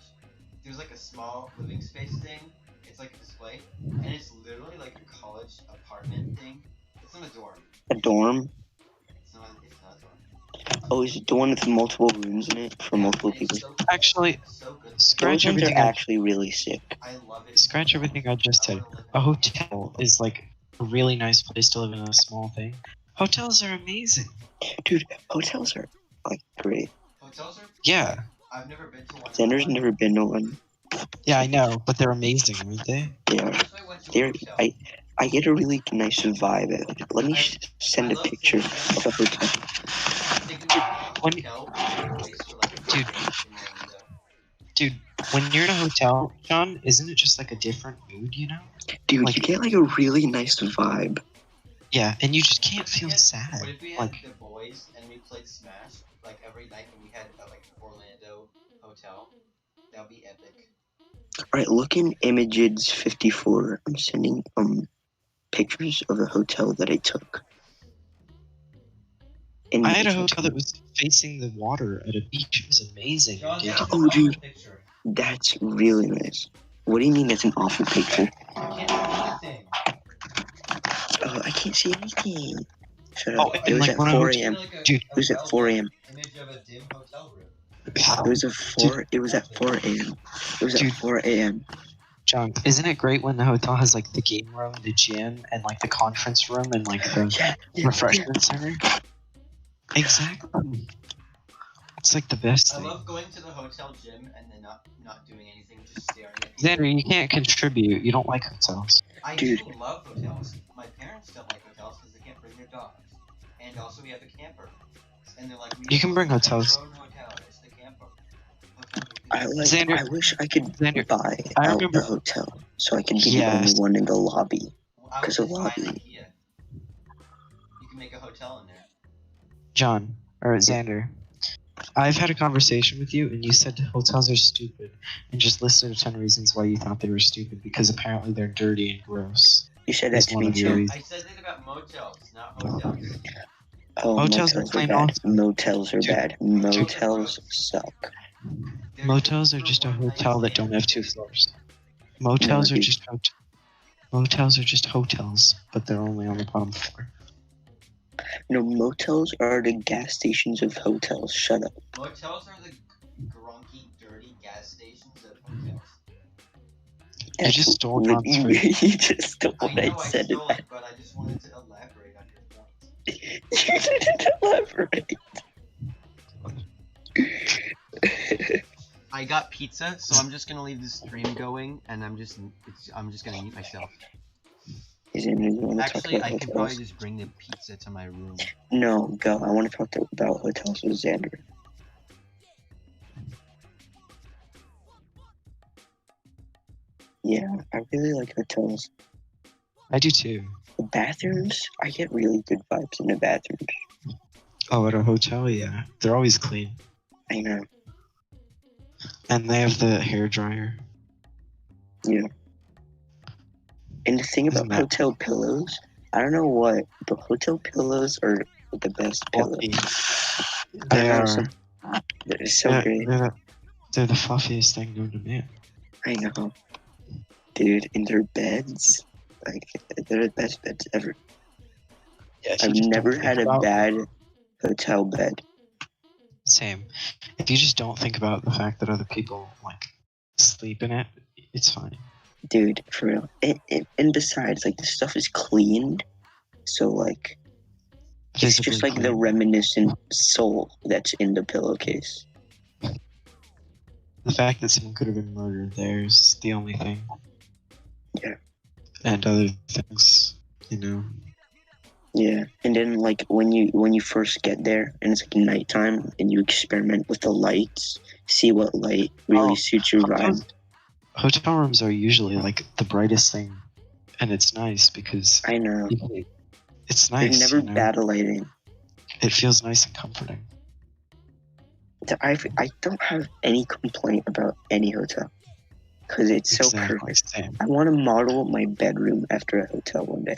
There's like a small living space thing. It's like a display, and it's literally like a college apartment thing. It's not a dorm. a dorm. It's not a dorm. Oh, is it the one with multiple rooms in it for multiple people? So, Actually, so good. Those scratch ones are everything. actually really sick. I love it. Scratch everything I just said. A hotel is like a really nice place to live in a small thing. Hotels are amazing. Dude, hotels are like great. Hotels are. Yeah. I've never been to one. Xander's never been to one. Yeah, I know, but they're amazing, aren't they? Yeah. I get a really nice vibe out of it. Let me send a picture of a hotel. Dude, when you're in a hotel, John, isn't it just like a different mood, you know? Dude, like, you get like a really nice vibe. Yeah, and you just can't feel sad. What if we had Like, the boys and we played Smash like every night and we had like Orlando hotel? That would be epic. Alright, look in Images 54. I'm sending pictures of a hotel that I took. In I my had a hotel. hotel that was facing the water at a beach. It was amazing. John, Dude. that's Oh, an awful dude. picture. That's really nice. What do you mean that's an awful picture? You can't see anything. Oh, I can't see anything. Shut Oh, up. It and was like at when I 4 went a.m. Like a, Dude. It was at 4 a.m. image of a dim hotel room. It was at 4. It was at 4 a.m. It was at Dude. 4 a.m. John, isn't it great when the hotel has like the game room, the gym, and like the conference room and like the refreshment center? Exactly. It's like the best I thing. love going to the hotel gym and then not doing anything, just staring at people. Xander, you can't contribute. You don't like hotels. I Dude. do love hotels. My parents don't like hotels because they can't bring their dogs. And also we have a camper. And they're like, You can bring hotels. Your own hotel. It's the camper. I Xander, wish I could Xander, buy I out remember- the hotel so I could be the Yes. only one in the lobby. I would 'Cause the just buy an lobby- IKEA. You can make a hotel in there. John, or Xander, I've had a conversation with you, and you said hotels are stupid, and just listed 10 reasons why you thought they were stupid, because apparently they're dirty and gross. You said that Is to one me of your too. reasons. I said it about motels, not hotels. Oh, Motels are motels are clean bad. also. Motels are Dude. bad. Motels suck. Motels are just a hotel that don't have 2 floors. Motels No, are dude. just Motels are just hotels, but they're only on the bottom floor. No, motels are the gas stations of hotels. Shut up. Motels are the grunky, dirty gas stations of hotels. You just stole what John's you, phrase. you just stole I what know I I said. stole it, but I just wanted to elaborate on your point. You didn't elaborate. I got pizza, so I'm just gonna leave the stream going, and I'm just gonna eat myself. Xander, you want to talk Actually, about I can hotels? probably just bring the pizza to my room. No, go. I want to talk about hotels with Xander. Yeah, I really like hotels. I do too. The bathrooms, I get really good vibes in the bathrooms. Oh, at a hotel, yeah. They're always clean. I know. And they have the hair dryer. Yeah. And the thing about Isn't that hotel pillows, I don't know what, but hotel pillows are the best pillows. I They don't know, are. they're so great. They're the fluffiest thing known to man. I know. Dude, in their beds, like, they're the best beds ever. Yeah, if you I've just never don't had think a about- bad hotel bed. Same. If you just don't think about the fact that other people like sleep in it, it's fine. Dude, for real. And besides, like, the stuff is cleaned, so, like, it's Visibly just like the clean. reminiscent soul that's in the pillowcase. The fact that someone could have been murdered there is the only thing. Yeah. And other things, you know. Yeah, and then like when you first get there and it's like nighttime and you experiment with the lights, see what light really Oh, suits your vibe. Hotel rooms are usually like the brightest thing, and it's nice because I know. it's They're nice. never You know? bad lighting. It feels nice and comforting. I don't have any complaint about any hotel because it's so Exactly. perfect. Same. I want to model my bedroom after a hotel one day.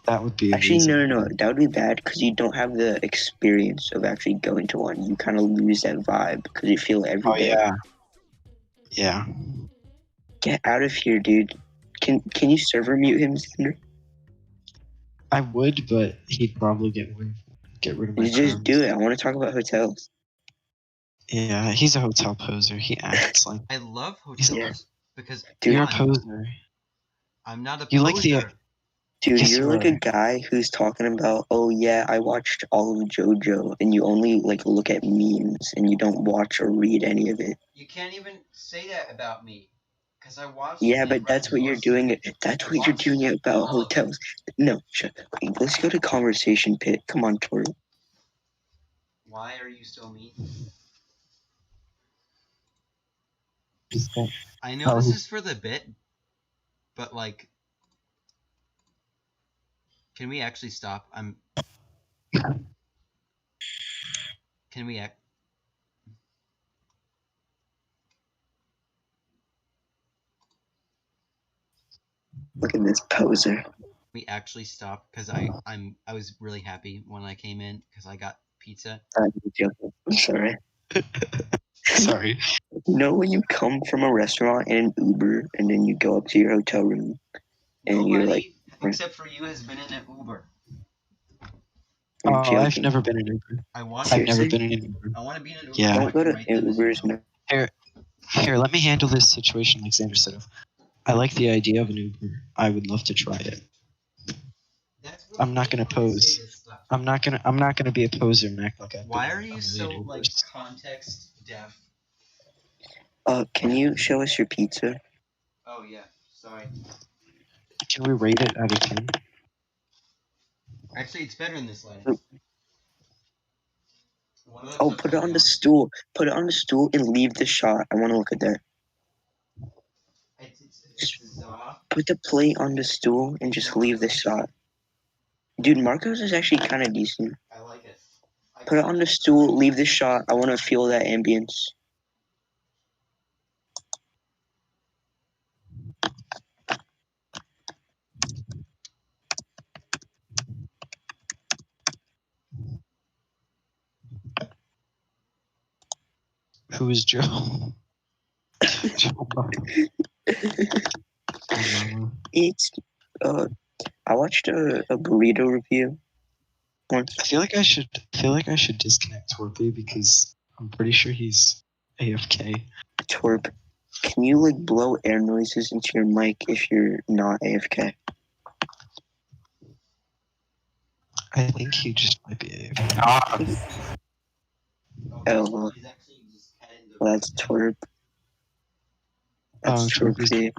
That would be Actually, amazing. no, that would be bad because you don't have the experience of actually going to one. You kind of lose that vibe because you feel it every Oh day. yeah. Yeah. Get out of here, dude. Can you server mute him, Xander? I would, but he'd probably get rid of my You just crumbs. do it. I want to talk about hotels. Yeah, he's a hotel poser. He acts like I love hotels because Dude, you're a one, poser. I'm not a You poser. like the Dude, Yes, you're you like are. a guy who's talking about, oh yeah, I watched all of JoJo, and you only like look at memes and you don't watch or read any of it. You can't even say that about me, because I watched. Yeah, and but read that's what you're most of doing. it. That's what you're doing about all of it. hotels. No, shut. Let's go to conversation pit. Come on, Tori. Why are you so mean? I know Oh, this he's- is for the bit, but like, Can we actually stop? Can we Look at this poser. actually stop? Because I was really happy when I came in because I got pizza. I'm joking. I'm sorry. Sorry. You know when you come from a restaurant in an Uber and then you go up to your hotel room and you're like, except for you has been in an Uber. I'm Oh, I've joking. never been in Uber. I want. I've never Seriously? been in an Uber. I want to be in an Uber. Yeah. So I Don't go can to write them as Ubers. you No. Here, let me handle this situation like Xander said. I like the idea of an Uber. I would love to try it. That's what I'm not gonna pose. I'm not gonna be a poser and act like I've Why been are in you a so million like Ubers. context deaf? Can you show us your pizza? Oh yeah, sorry. Can we rate it out of 10? Actually, it's better in this light. Oh, put it on the stool. Put it on the stool and leave the shot. I want to look at that. Put the plate on the stool and just leave the shot. Dude, Marco's is actually kind of decent. I like it. Put it on the stool, leave the shot. I want to feel that ambience. Who is Joe? Joe Mama. It's I watched a burrito review once. I feel like I should disconnect Torpy because I'm pretty sure he's AFK. Torp, can you like blow air noises into your mic if you're not AFK? I think he just might be AFK. Oh, that's Torp. That's Torpy's. Torpy.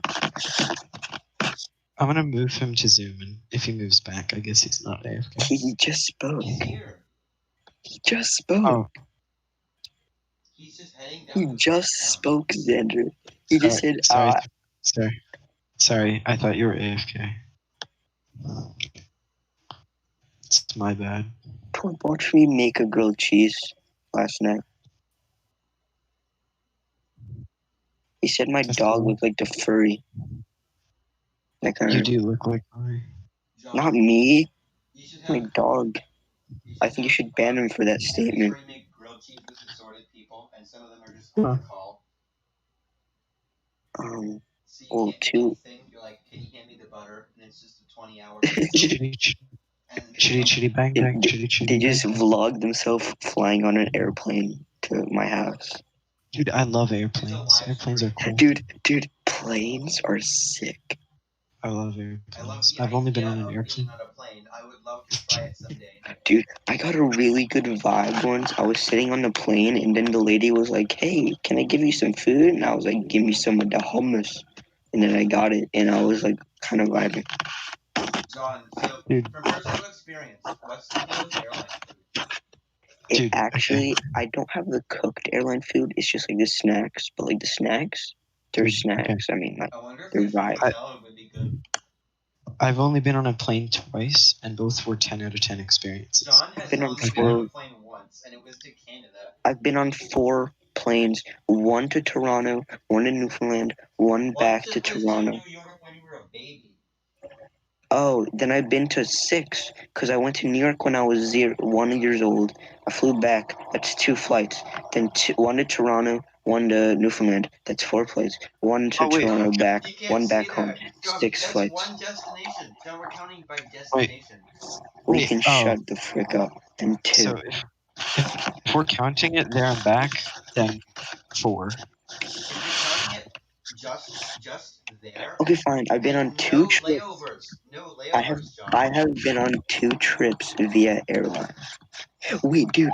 I'm gonna move him to Zoom, and if he moves back, I guess he's not AFK. He just spoke. He just spoke. Oh, He's just heading down. He just spoke, Xander. He just said, Sorry, I thought you were AFK. It's my bad. Torp watched me make a grilled cheese last night. He said my That's dog cool. looked like the furry. That kind You of. do look like Murray. Not me. My dog. I think you should ban him for that statement. Make grilled cheese with assorted people, and some of them are just Huh. on the call. So you Well, can't do two. anything. You're like, can you hand me the butter? And it's just a 20-hour. Chitty bang bang. They just vlog themselves flying on an airplane to my house. Dude, I love airplanes. Airplanes are cool. Dude, planes are sick. I love airplanes. I've only been on an airplane. I would love to try it someday. Dude, I got a really good vibe once. I was sitting on the plane, and then the lady was like, "Hey, can I give you some food?" And I was like, "Give me some of the hummus." And then I got it, and I was like, kind of vibing. John, so Dude. from personal experience, what's the deal with airline food? It actually, I don't have the cooked airline food. It's just like the snacks, but like the snacks, they're snacks. Okay. I mean, like I wonder if they're there's a vibe. hotel would be good. I've only been on a plane twice, and both were 10 out of 10 experiences. John has been on only been on a plane once, and it was to Canada. I've been on 4 planes, one to Toronto, one to Newfoundland, one back to Toronto. New York when you were a baby. Oh, then I've been to 6, because I went to New York when I was 1 years old. I flew back. That's 2 flights. Then one to Toronto, one to Newfoundland. That's 4 flights. One to Toronto back, one back home. John, 6 that's flights. one destination. John, we're counting by destination. We can shut the frick up. Then 2. So if we're counting it there and back, then 4. If you're counting it just there. Okay, fine. I've been on 2 trips. No layovers, John. I have been on 2 trips via airline. Wait, dude,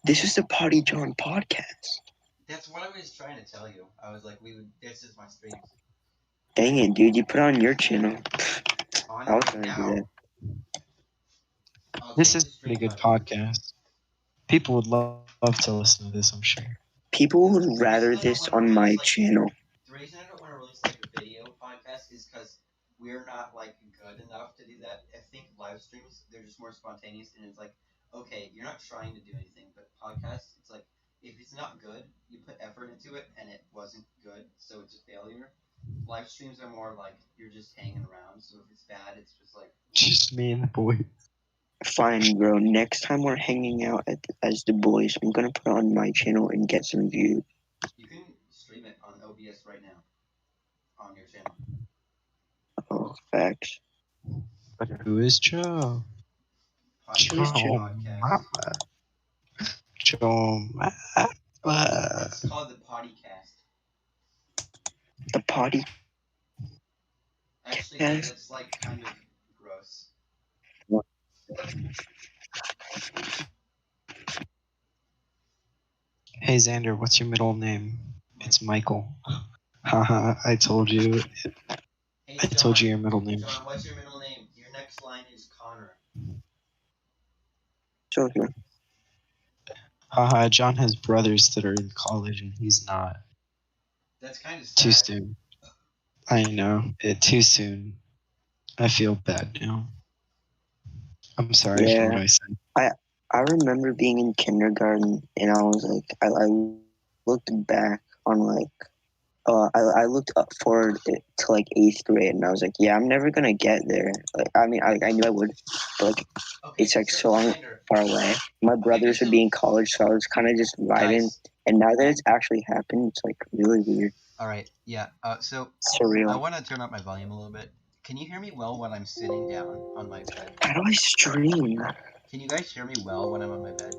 this is the Potty John podcast. That's what I was trying to tell you. I was like, this is my streams. Dang it, dude, you put it on your channel. On I was gonna do that. This is a pretty good podcast. People would love to listen to this, I'm sure. People would rather this on my channel. The reason I don't want to release like a video podcast is because we're not like good enough to do that. I think live streams they're just more spontaneous, and it's like, okay, you're not trying to do anything. But podcasts, it's like if it's not good, you put effort into it, and it wasn't good, so it's a failure. Live streams are more like you're just hanging around. So if it's bad, it's just like Just me and the boy. Fine, bro. Next time we're hanging out as the boys, I'm gonna put it on my channel and get some views. you can stream it on OBS right now on your channel. Oh, facts. But who is Joe? Potty Who's Joe Joe? podcast. Joe. It's called the Potty Cast. The potty Actually, yeah, cast? that's like kind of gross. Hey Xander, what's your middle name? It's Michael. Michael. Haha, I told you. Hey, I told John. you your middle name. John, what's your middle name? Your next line is Connor. So here. Haha, John has brothers that are in college and he's not. That's kind of Too sad. soon. I know. Too soon. I feel bad now. I'm sorry for Yeah. what I said. I remember being in kindergarten and I was like, I looked back on like, I looked up forward to like 8th grade and I was like, yeah, I'm never gonna get there. Like, I mean, I knew I would, but like, Okay, it's like so Xander. far away. My brothers would be in college, so I was kind of just vibing. Guys. And now that it's actually happened, it's like really weird, All right, yeah. So I surreal. want to turn up my volume a little bit. Can you hear me well when I'm sitting down on my bed? How do I stream? Can you guys hear me well when I'm on my bed?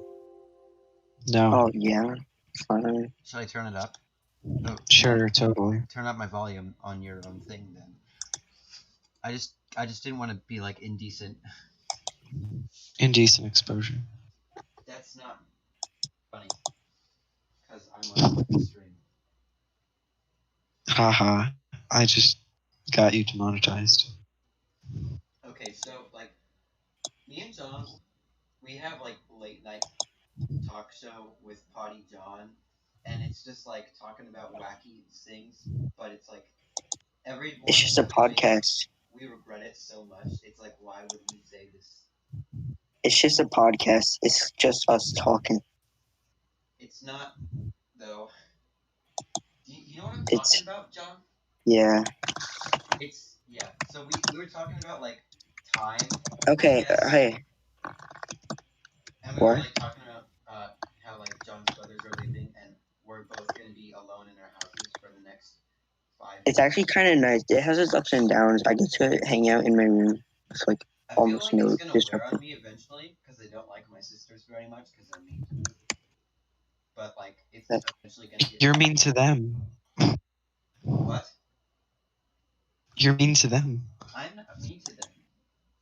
No. Oh yeah, fine. Should I turn it up? Oh, Sure, totally. turn up my volume on your own thing then. I just didn't want to be like indecent. Indecent exposure. That's not funny because I'm on a public stream. Haha, I just got you demonetized. Okay, so like me and John, we have like late night talk show with Potty John, and it's just like talking about wacky things, but it's like every It's one just a we're doing, podcast. we regret it so much. It's like, why would we say this? It's just a podcast. It's just us talking. It's not though. You know what I'm It's talking about, John? yeah. It's yeah. So we were talking about like time. Okay. I guess. Hey. And we were What? like talking about how like John's brothers are leaving, and we're both gonna be alone in our houses for the next 5 It's years. actually kind of nice. It has its ups and downs. I get to hang out in my room. It's like I feel almost like no it's gonna wear on disruption. me eventually because I don't like my sisters very much because they're mean to me. But like, it's That- eventually gonna get. You're mean to them. What? You're mean to them. I'm not mean to them.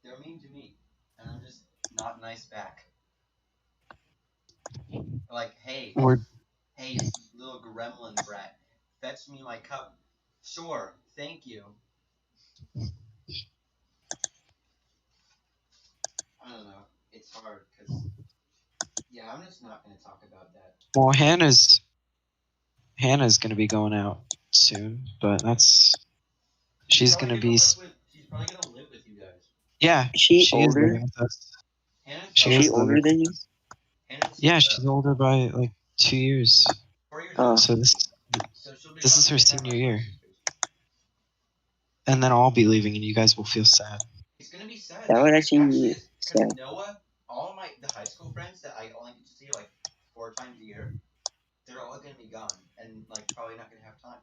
They're mean to me, and I'm just not nice back. Like, hey, We're hey, little gremlin brat, fetch me my cup. Sure, thank you. I don't know. It's hard because, yeah, I'm just not gonna talk about that. well, Hannah's gonna be going out soon, but she's gonna be She's probably gonna live with you guys. yeah. Is she Is older? living with us. Hannah's She Is is she older living than with you? us. Hannah's Yeah, she's older by like 2 years. 4 years Oh. older So than this me. So she'll be this is about her the same time senior as my year. sisters. And then I'll be leaving, and you guys will feel sad. It's gonna be sad. That would It actually actually be is because sad. Noah, all of the high school friends that I only get to see like 4 times a year, they're all gonna be gone and like probably not gonna have time.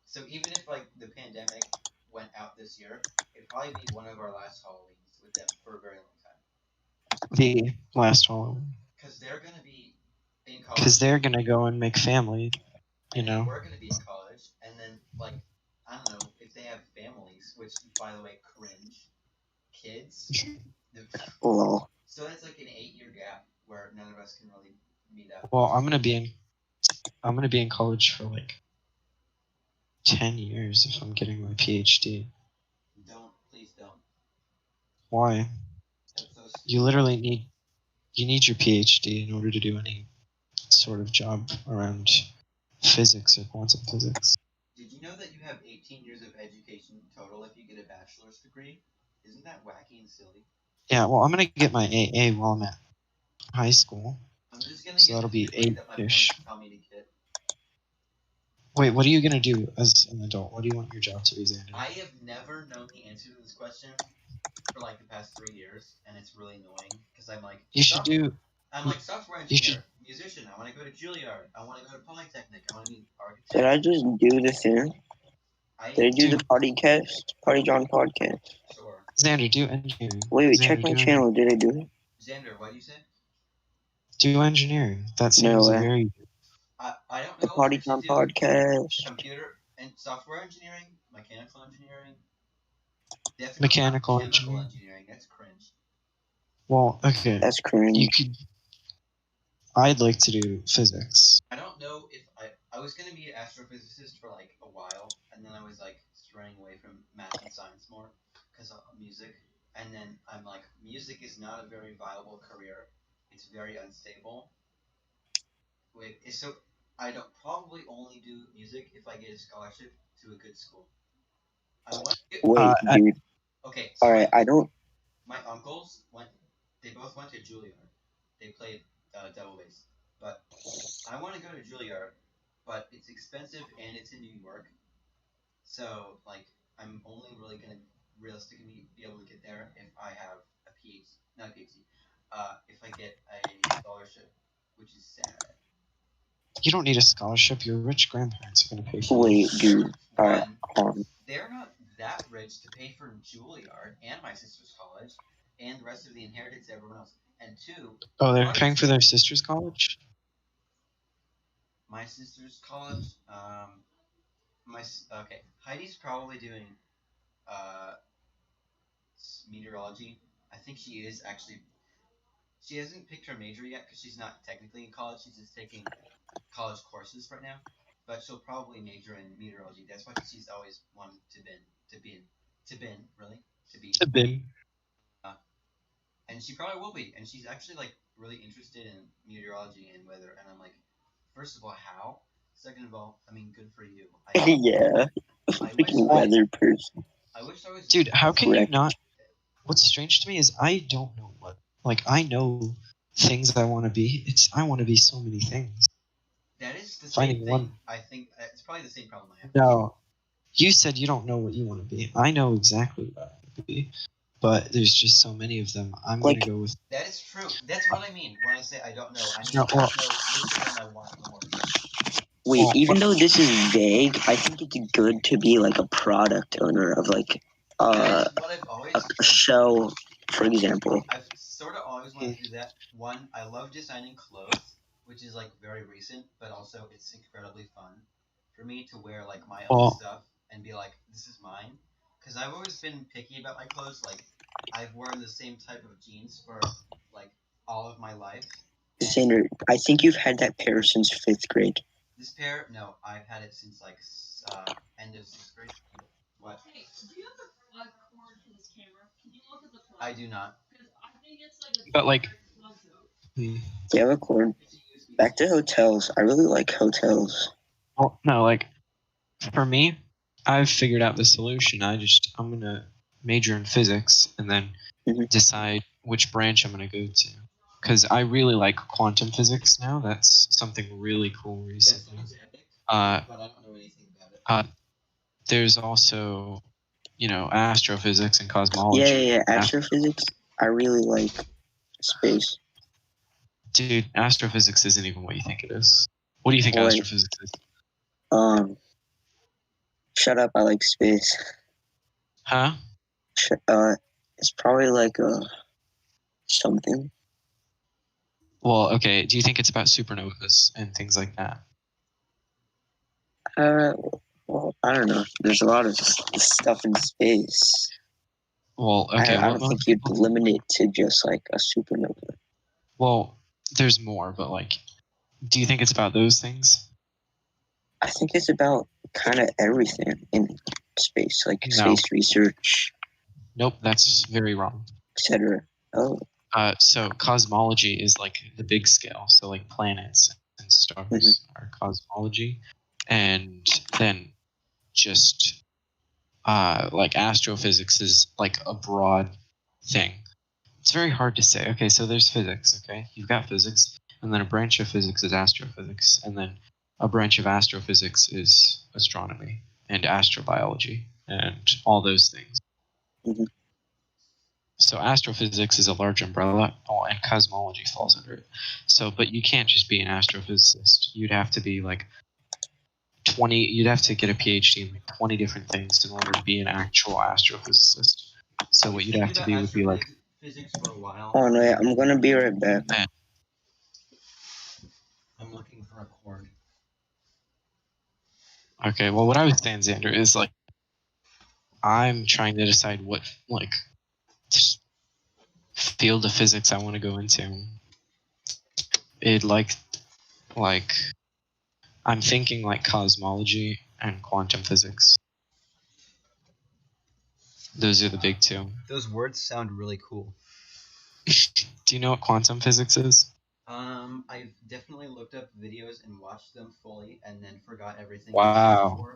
So even if like the pandemic went out this year, it'd probably be one of our last Halloweens with them for a very long time. The last Halloween. Because they're gonna be in Because college. they're gonna go and make family. You And then know. we're gonna be in college, and then like I don't know if they have families, which by the way, cringe. Kids. Lol. So that's like an 8-year gap where none of us can really meet up. Well, I'm gonna be in college for like 10 years if I'm getting my PhD. Please don't. Why? That's so stupid. You literally need your PhD in order to do any sort of job around physics or quantum physics. Did you you know that you have 18 years of education total if you get a bachelor's degree? Isn't that wacky and silly? Yeah, well, I'm gonna get my AA while I'm at high school, I'm just gonna so get that'll the be degree that my parents 8-ish. tell me to get. Wait, what are you gonna do as an adult? What do you want your job to be, Xander? I have never known the answer to this question for like the past 3 years, and it's really annoying because I'm like, You should do. I'm like software You should. engineer, musician. I want to go to Juilliard. I want to go to Polytechnic. I want to be an Did architect. I just do the thing? Did I do the Dude. podcast? Potty John podcast? Sure. Xander, do engineering. Wait, Xander, check my do channel. Did I do it? Xander, what do you say? Do engineering. That No seems way. very. I don't The know if Potty I should John do podcast. computer and software engineering, mechanical engineering, definitely Mechanical not chemical engineering. engineering. That's cringe. Well, okay. That's cringe. You could. I'd like to do physics. I don't know if I was gonna be an astrophysicist for like a while, and then I was like straying away from math and science more because of music. And then I'm like, music is not a very viable career. It's very unstable. Wait, so I don't probably only do music if I get a scholarship to a good school. I want to get, Wait, dude. okay. So Alright, I don't. my uncles went. They both went to Juilliard. They played double bass, but I want to go to Juilliard, but it's expensive and it's in New York. So like I'm only really gonna realistically be able to get there if I have a PhD, not a PhD. If I get a scholarship, which is sad. You don't need a scholarship. Your rich grandparents are gonna pay for Wait, it. dude. Alright, One, they're not that rich to pay for Juilliard and my sister's college and the rest of the inheritance to everyone else. And two, Oh, they're paying for their sister's college. my sister's college. Okay. Heidi's probably doing uh, meteorology. I think she is actually. She hasn't picked her major yet because she's not technically in college. She's just taking college courses right now. But she'll probably major in meteorology. That's what she's always wanted to be. To be. And she probably will be. And she's actually like really interested in meteorology and weather. And I'm like, first of all, how? Second of all, I mean, good for you. yeah. Freaking weather person. I wish I was. Dude, how can you Correct. not? What's strange to me is I don't know what. Like, I know things I want to be. I want to be so many things. That is the Finding same one. thing. I think it's probably the same problem I have. No, you said you don't know what you want to be. I know exactly what I want to be, but there's just so many of them. I'm Like- gonna go with. That is true. That's what I mean when I say I don't know. I mean No, I don't know which of them I want more. Wait, Well, even though this is vague, I think it's good to be like a product owner of like That is what I've always. a show, for example. I've sort of always wanted to do that. One, I love designing clothes, which is like very recent, but also it's incredibly fun for me to wear like my own stuff and be like, this is mine. Because I've always been picky about my clothes. Like, I've worn the same type of jeans for like all of my life. Xander, I think you've had that pair since 5th grade. This pair, no, I've had it since like end of 6th grade. What? Hey, do you have a cord for this camera? Can you look at the plug? I do not. Because I think it's like a But, like- plug though. Do you have a cord? Back to hotels. I really like hotels. Well, no, like for me, I've figured out the solution. I'm gonna major in physics and then Mhm. decide which branch I'm gonna go to. Because I really like quantum physics now. That's something really cool recently. But I don't know anything about it. There's also, astrophysics and cosmology. Yeah. Astrophysics. I really like space. Dude, astrophysics isn't even what you think it is. What do you think What? astrophysics is? Shut up. I like space. Huh? It's probably like something. Well, okay. Do you think it's about supernovas and things like that? Well, I don't know. There's a lot of stuff in space. Well, okay. I don't think you'd limit it to just like a supernova. Well, there's more, but like, do you think it's about those things? I think it's about kind of everything in space, like No. space research, Nope, that's very wrong. etc. Oh, So cosmology is like the big scale. So like planets and stars are cosmology, and then just like astrophysics is like a broad thing. It's very hard to say. Okay, so there's physics, okay? You've got physics, and then a branch of physics is astrophysics, and then a branch of astrophysics is astronomy and astrobiology and all those things. Mhm. So astrophysics is a large umbrella, and cosmology falls under it. So, but you can't just be an astrophysicist. You'd have to be like 20, you'd have to get a PhD in like 20 different things in order to be an actual astrophysicist. So what you'd have to be would be like, physics for a while. Oh no, yeah, I'm gonna be right back. I'm looking for a cord. okay, well, what I was saying, Xander, is like, I'm trying to decide what like field of physics I want to go into. It like I'm thinking like cosmology and quantum physics. Those are the big two. Those words sound really cool. Do you know what quantum physics is? I've definitely looked up videos and watched them fully, and then forgot everything. Wow.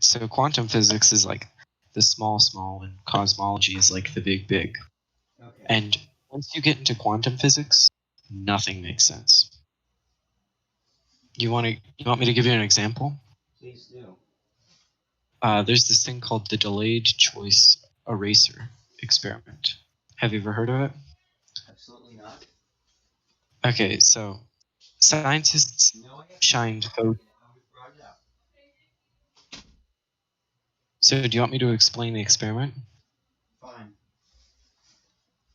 So quantum physics is like the small, and cosmology is like the big. Okay. And once you get into quantum physics, nothing makes sense. You want me to give you an example? Please do. There's this thing called the delayed choice eraser experiment. Have you ever heard of it? Absolutely not. Okay, so scientists shined photon. So do you want me to explain the experiment? Fine.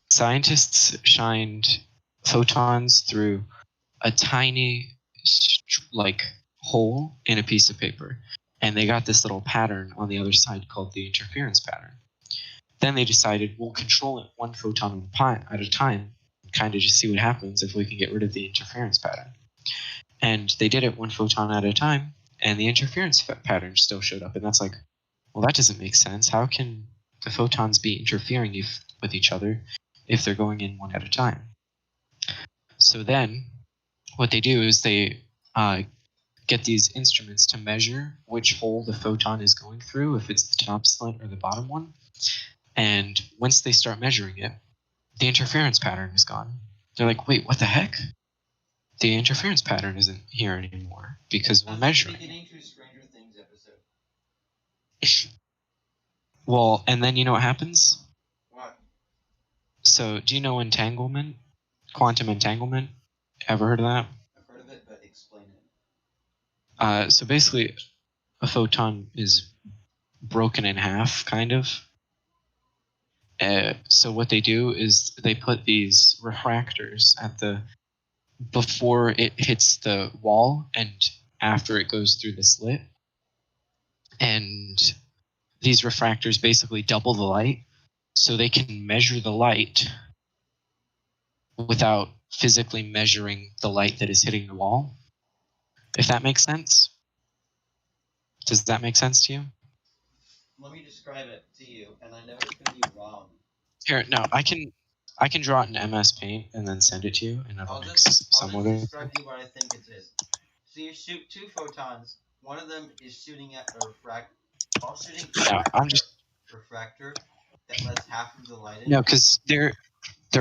Scientists shined photons through a tiny like hole in a piece of paper, and they got this little pattern on the other side called the interference pattern. Then they decided we'll control it one photon at a time, kind of just see what happens if we can get rid of the interference pattern. And they did it one photon at a time, and the interference pattern still showed up. And that's like, well, that doesn't make sense. How can the photons be interfering with each other if they're going in one at a time? So then what they do is they get these instruments to measure which hole the photon is going through, if it's the top slit or the bottom one. And once they start measuring it, the interference pattern is gone. They're like, wait, what the heck? The interference pattern isn't here anymore because we're measuring. Beginning to Stranger Things episode. Well, and then you know what happens? What? So, do you know entanglement? Quantum entanglement? Ever heard of that? I've heard of it, but explain it. So basically, a photon is broken in half, kind of. So what they do is they put these refractors at the before it hits the wall and after it goes through the slit, and these refractors basically double the light, so they can measure the light without physically measuring the light that is hitting the wall. If that makes sense. Does that make sense to you? Let me describe it to you, and I know it's going to be wrong. Here, no, I can draw it in MS Paint and then send it to you, and I'll it'll make just somewhat describe to you what I think it is. So you shoot two photons. One of them is shooting at a No, I'm just refractor that lets half of the light in. no, because they're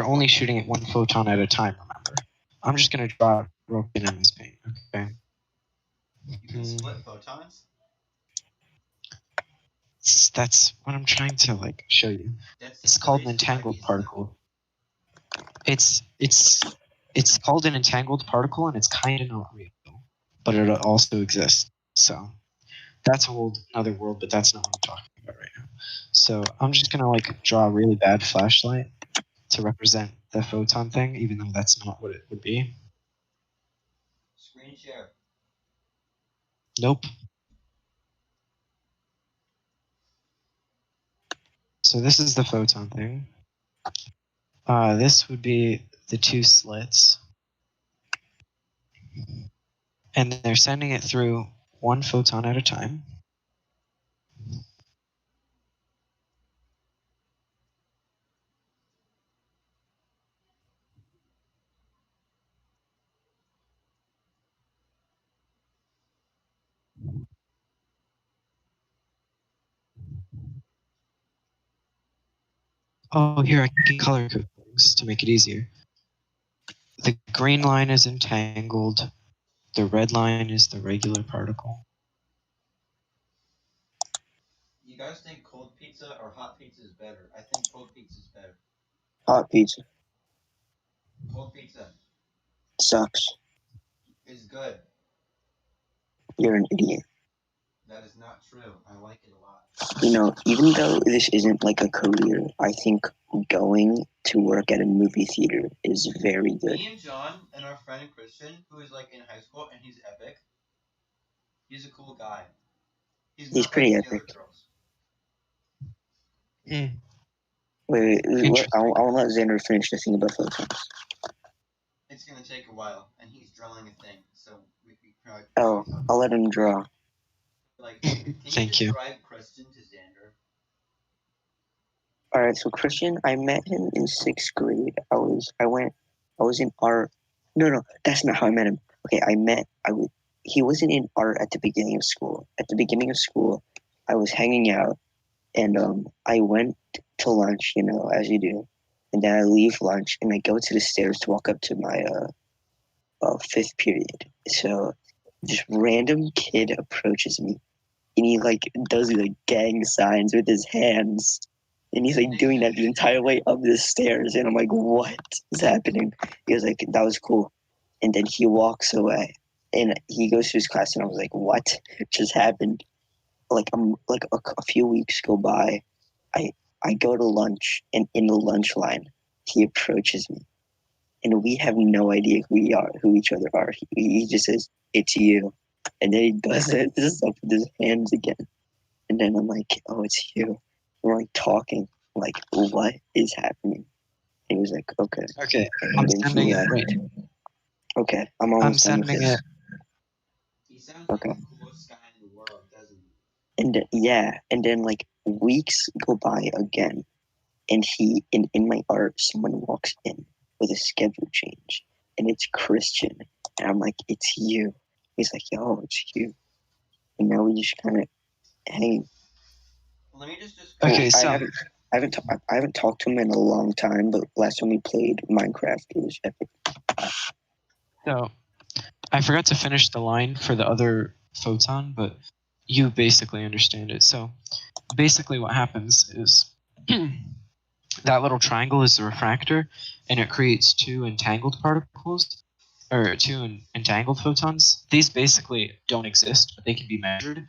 only shooting at one photon at a time. Remember, I'm just gonna draw it real quick in MS Paint. Okay. You can split photons. That's what I'm trying to like show you. It's called an entangled particle. It's called an entangled particle, and it's kind of not real, but it also exists. So that's a whole another world, but that's not what I'm talking about right now. So I'm just gonna like draw a really bad flashlight to represent the photon thing, even though that's not what it would be. Screen share. Nope. So this is the photon thing. This would be the two slits. And they're sending it through one photon at a time. Oh, here I can color code things to make it easier. The green line is entangled. The red line is the regular particle. You guys think cold pizza or hot pizza is better? I think cold pizza is better. Hot pizza Cold pizza sucks. is good. You're an idiot. That is not true. I like it a lot. You know, even though this isn't like a career, I think going to work at a movie theater is very good. Me and John and our friend Christian, who is like in high school and he's epic. He's a cool guy. He's He's not like pretty the epic. other girls. Wait, Interesting. I want to let Xander finish the thing about photons. It's gonna take a while, and he's drawing a thing, so we probably Oh, talk. I'll let him draw. Like, can Thank you. describe Christian to Xander? All right, so Christian, I met him in 6th grade. I was in art. No, that's not how I met him. Okay, he wasn't in art at the beginning of school. At the beginning of school, I was hanging out, and I went to lunch, you know, as you do, and then I leave lunch and I go to the stairs to walk up to my 5th period. So this random kid approaches me, and he like does like gang signs with his hands. And he's like doing that the entire way up the stairs. And I'm like, what is happening? He was like, that was cool. And then he walks away. And he goes to his class and I was like, what just happened? Like a few weeks go by. I go to lunch and in the lunch line, he approaches me. And we have no idea who each other are. He just says, it's you. And then he does it stuff with his hands again. And then I'm like, oh, it's you. We're like talking, like, what is happening? And he was like, okay. Okay, And I'm then sending he, it. Wait, okay, I'm I'm almost done with sending this. it. He sounds Okay. like the coolest guy in the world, doesn't he? And then like weeks go by again, and in my art, someone walks in with a schedule change, and it's Christian, and I'm like, it's you. He's like, yo, it's you. And now we just kind of hang. Let me just describe. Okay, so I haven't talked to him in a long time, but last time we played Minecraft, it was epic. So, I forgot to finish the line for the other photon, but you basically understand it. So, basically what happens is that little triangle is the refractor, and it creates two entangled particles, or two entangled photons. These basically don't exist, but they can be measured.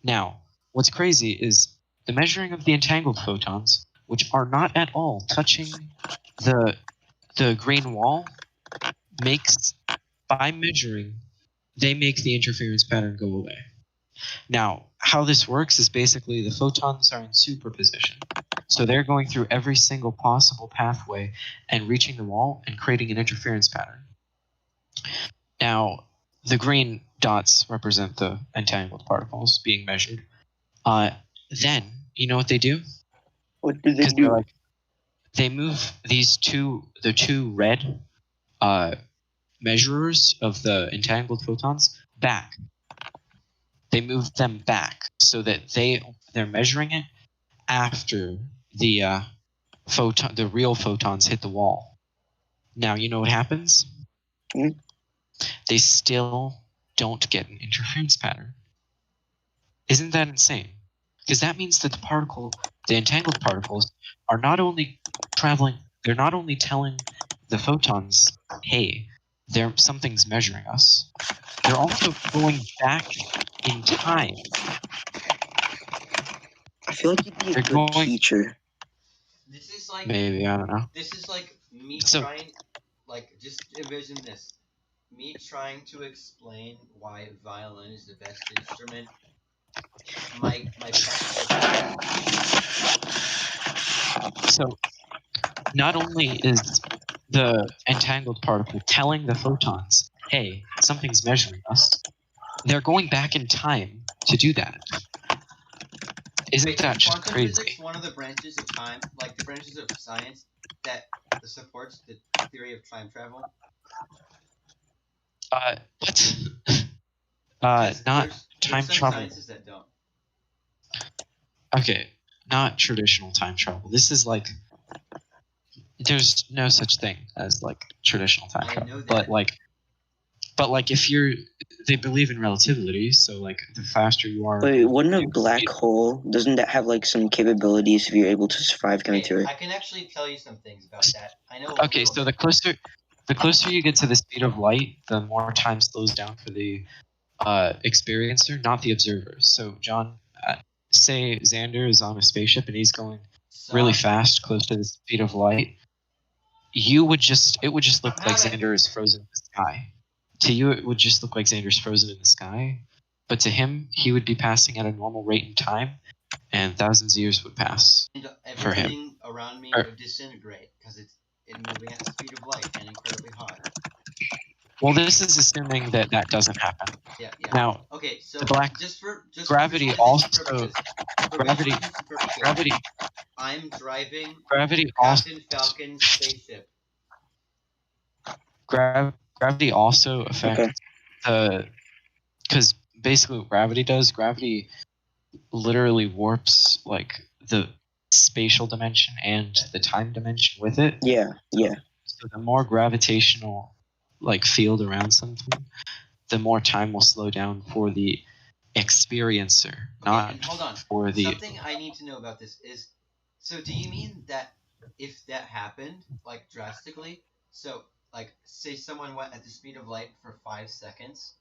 Now, what's crazy is the measuring of the entangled photons, which are not at all touching the green wall, makes, by measuring, they make the interference pattern go away. Now, how this works is basically the photons are in superposition. So they're going through every single possible pathway and reaching the wall and creating an interference pattern. Now, the green dots represent the entangled particles being measured. Then, you know what they do? What do they Because they're do? like, they move the two red measurers of the entangled photons back. They move them back so that they're measuring it after the the real photons hit the wall. Now you know what happens? Hmm? They still don't get an interference pattern. Isn't that insane? Because that means that the entangled particles, are not only traveling, they're not only telling the photons, hey, something's measuring us. They're also going back in time. I feel like you'd be a They're good going, teacher. This is like maybe, I don't know. this is like me So- trying. Like, just envision this: me trying to explain why violin is the best instrument. My practical teacher. So not only is the entangled particle telling the photons, hey, something's measuring us, they're going back in time to do that. Isn't Wait, that is just quantum crazy? physics one of the branches of time, like the branches of science that supports the theory of time travel? What? 'Cause Not there's time some travel. sciences that don't. Okay, not traditional time travel. This is like There's no such thing as like traditional time I travel. know that. But like if they believe in relativity, so like the faster you are. Wait, wouldn't a black hole, doesn't that have like some capabilities if you're able to survive going through it? I can actually tell you some things about that. I know. Okay, so the closer you get to the speed of light, the more time slows down for the experiencer, not the observer. So John, say Xander is on a spaceship and he's going really fast, close to the speed of light. It would just look like Xander is frozen in the sky. To you, it would just look like Xander's frozen in the sky. But to him, he would be passing at a normal rate in time, and thousands of years would pass for him. Everything around me would disintegrate because it's moving at the speed of light and incredibly hot. Well, this is assuming that doesn't happen. Yeah. Now, okay, so the black gravity also gravity. Gravity. I'm driving Gravity Captain Falcon's spaceship. Gravity also affects because basically what gravity does, gravity literally warps like the spatial dimension and the time dimension with it. Yeah. So the more gravitational like field around something, the more time will slow down for the experiencer, not and hold on. for the. Something I need to know about this is, so do you mean that if that happened, like drastically, so like say someone went at the speed of light for 5 seconds,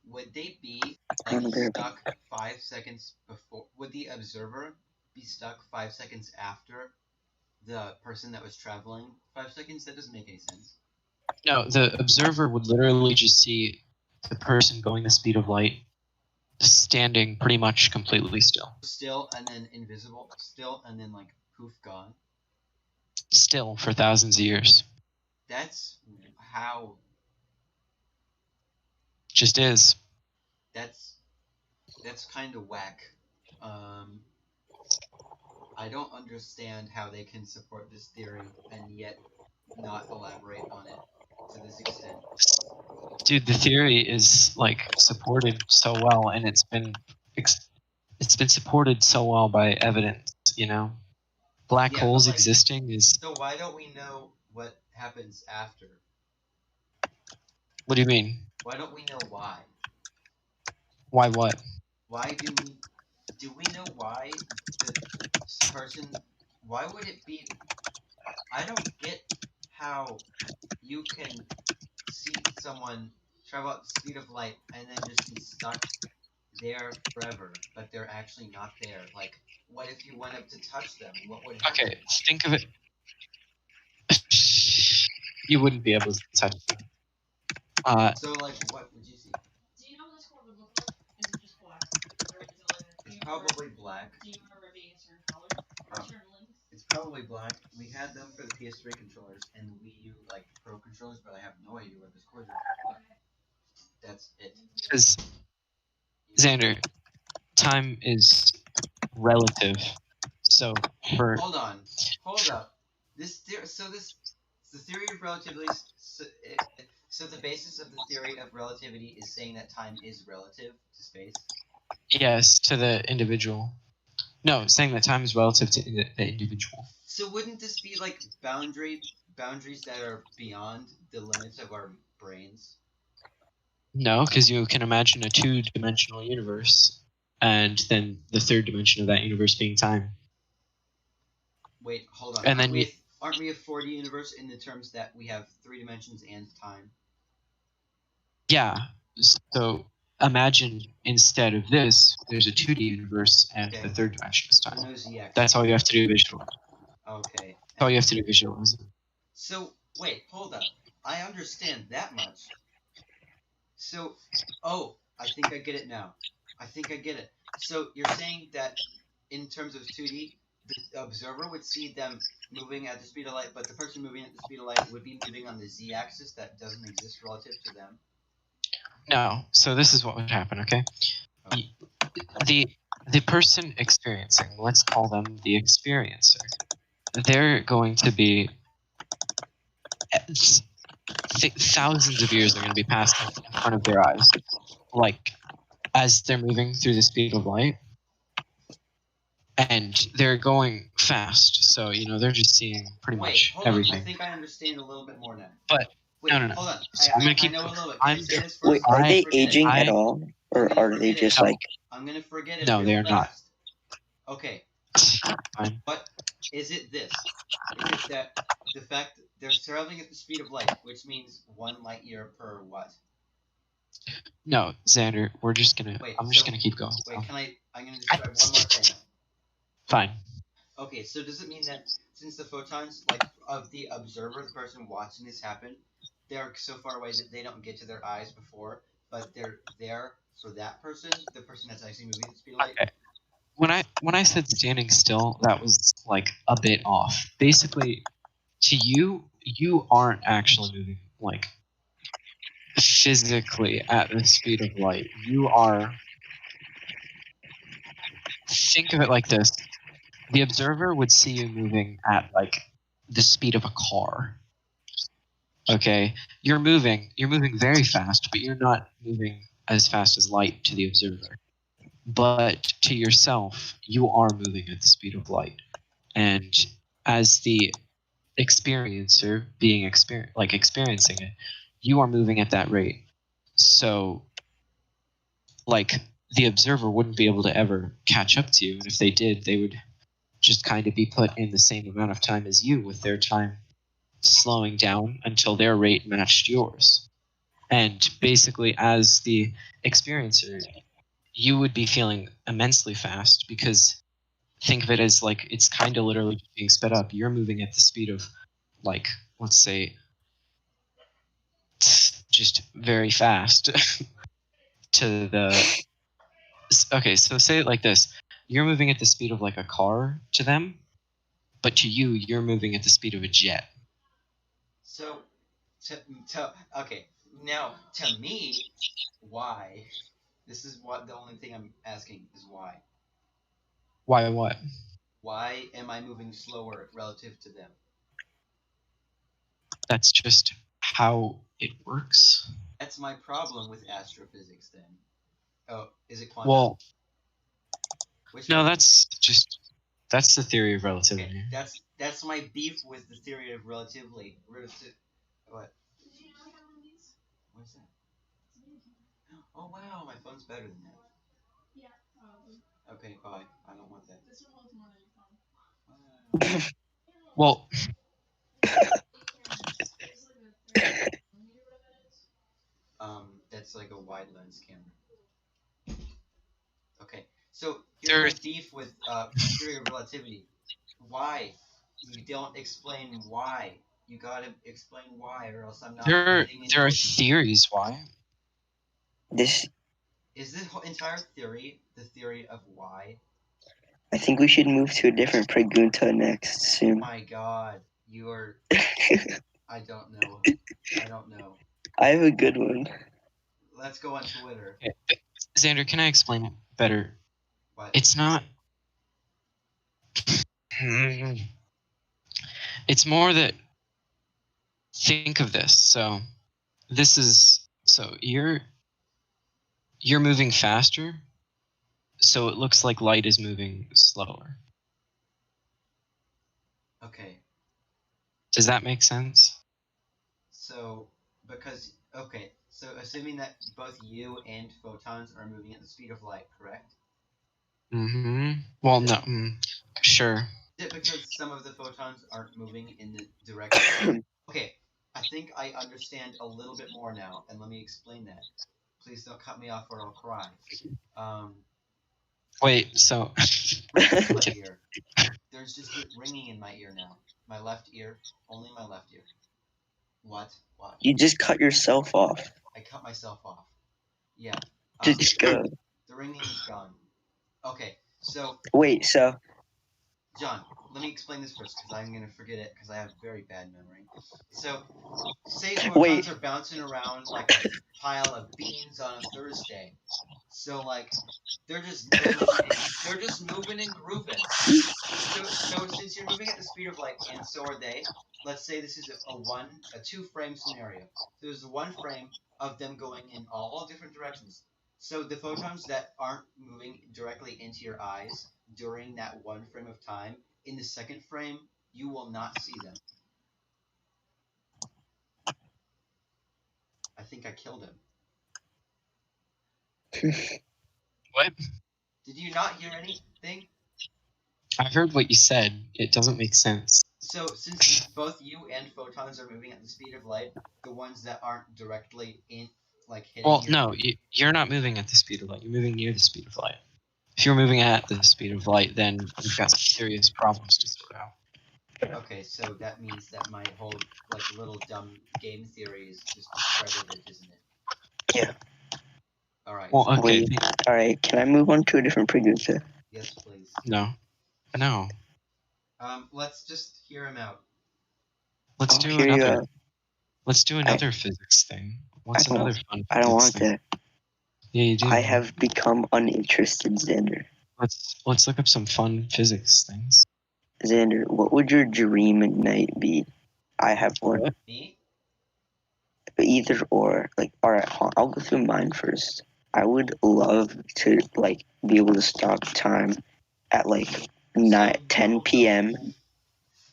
would they be like stuck 5 seconds before? Would the observer be stuck 5 seconds after the person that was traveling 5 seconds? That doesn't make any sense. No, the observer would literally just see the person going the speed of light standing pretty much completely still. Still and then invisible. Still and then like poof, gone. Still for thousands of years. That's how. Just is. That's kind of whack. I don't understand how they can support this theory and yet not elaborate on it to this extent. Dude, the theory is like supported so well, and it's been supported so well by evidence. You know, black holes existing is. So why don't we know what happens after? What do you mean? Why don't we know why? Why what? Why do we know why the person? Why would it be? I don't get how you can see someone travel at the speed of light and then just be stuck there forever, but they're actually not there. Like, what if you went up to touch them? What would happen? Okay, think of it. You wouldn't be able to touch them. So, like, what would you see? Do you know what this cord would look like? Is it just black? Or is it like it's probably black. Do you remember it being a certain color? Or a certain length? It's probably black. We had them for the PS3 controllers and the Wii U, like, Pro controllers, but I have no idea what this cord is. Okay. That's it. Because, Xander, time is relative. So, for... Hold up. The theory of relativity... So the basis of the theory of relativity is saying that time is relative to space? Yes, to the individual. No, saying that time is relative to the individual. So wouldn't this be like boundaries that are beyond the limits of our brains? No, because you can imagine a two-dimensional universe, and then the third dimension of that universe being time. Wait, hold on. And aren't we a 4D universe in the terms that we have 3 dimensions and time? Yeah. So imagine instead of this, there's a 2D universe, and the third dimension is time. So no ZX. That's all you have to do visually. Okay. That's all you have to do visualize. So wait, hold up. I understand that much. So, I think I get it now. So you're saying that in terms of 2D, the observer would see them moving at the speed of light, but the person moving at the speed of light would be moving on the z-axis that doesn't exist relative to them? No. So this is what would happen, okay? The person experiencing, let's call them the experiencer, they're going to be... thousands of years are going to be passing in front of their eyes, like as they're moving through the speed of light, and they're going fast, so they're just seeing pretty Wait, much hold on. I everything. think I understand a little bit more now. But Wait, no. hold on. So I'm gonna I keep. know a little bit. Can I I'm. say this Wait, first? are I'm gonna they forget it. aging at I all, I'm or gonna are they forget it. just no. like? I'm gonna forget it No, they real are not. fast. Okay, Fine. but is it this? Is it that the fact that they're traveling at the speed of light, which means 1 light year per what? No, Xander, we're just gonna. Wait, I'm just so gonna keep going. wait, So. I'm gonna describe one more thing. Fine. Okay, so does it mean that since the photons, like of the observer, the person watching this happen, they're so far away that they don't get to their eyes before, but they're there for that person, the person that's actually moving at the speed of light? Okay. When I said standing still, that was like a bit off. Basically, to you aren't actually moving like physically at the speed of light. You are. Think of it like this: the observer would see you moving at like the speed of a car. Okay, you're moving very fast, but you're not moving as fast as light to the observer. But to yourself, you are moving at the speed of light, and as the experiencer experiencing it, you are moving at that rate. So like the observer wouldn't be able to ever catch up to you, and if they did, they would just kind of be put in the same amount of time as you, with their time slowing down until their rate matched yours. And basically, as the experiencer, you would be feeling immensely fast, because think of it as like it's kind of literally just being sped up. You're moving at the speed of, like, let's say, just very fast to the. Okay, so say it like this: you're moving at the speed of like a car to them, but to you, you're moving at the speed of a jet. So, okay, now to me, why? This is what the only thing I'm asking is why. Why what? Why am I moving slower relative to them? That's just how it works. That's my problem with astrophysics then. Oh, is it quantum? Well, Which no, one? that's the theory of Okay, relativity. that's my beef with the theory of relativity. What? Did you know I got one of these? What's that? Oh wow, my phone's better than that. Yeah, probably. Okay, bye. I don't want that. This one holds more than your phone. Wow. Well, It's like a 30 millimeter, what that is. That's like a wide lens camera. Okay, so here's there my beef with the theory of relativity. Why? You don't explain why. You gotta explain why, or else I'm not there getting there into are it. theories why. This, Is this entire theory the theory of why? I think we should move to a different pregunta next soon. My God, you are. I don't know. I don't know. I have a good one. Let's go on Twitter. Okay, Xander, can I explain it better? What? It's not. It's more that, think of this. So you're moving faster, so it looks like light is moving slower. Okay. Does that make sense? So so assuming that both you and photons are moving at the speed of light, correct? Mm-hmm. Well, no. Sure. Is it because some of the photons aren't moving in the direction? Okay, I think I understand a little bit more now, and let me explain that. Please don't cut me off or I'll cry. Wait, so My ear. There's just a ringing in my ear now. My left ear, only my left ear. What? What? You just cut yourself off. I cut myself off. Yeah. Just go. The ringing is gone. Okay, so Wait, so John, let me explain this first because I'm gonna forget it because I have very bad memory. So, say photons wait. are bouncing around like a pile of beans on a Thursday. So like they're just moving and grooving. So since you're moving at the speed of light and so are they, let's say this is a two frame scenario. There's one frame of them going in all different directions. So the photons that aren't moving directly into your eyes during that one frame of time, in the second frame, you will not see them. I think I killed him. What? Did you not hear anything? I heard what you said. It doesn't make sense. So, since both you and photons are moving at the speed of light, the ones that aren't directly in, like, hitting Well, your... no, you're not moving at the speed of light. You're moving near the speed of light. If you're moving at the speed of light, then you've got some serious problems to sort out. Okay, so that means that my whole, like, little dumb game theory is just discredited, isn't it? Yeah. Alright. Well, okay. Wait, alright, can I move on to a different producer? Yes, please. No. No. Let's just hear him out. Let's I'll do hear you another. out. Let's do another physics thing. What's I don't- another fun I don't want physics thing? that. Yeah, you do. I have become uninterested, Xander. Let's look up some fun physics things. Xander, what would your dream night be? I have one. What? Me? Either or. Like, alright, I'll go through mine first. I would love to, like, be able to stop time at, like, 10 p.m.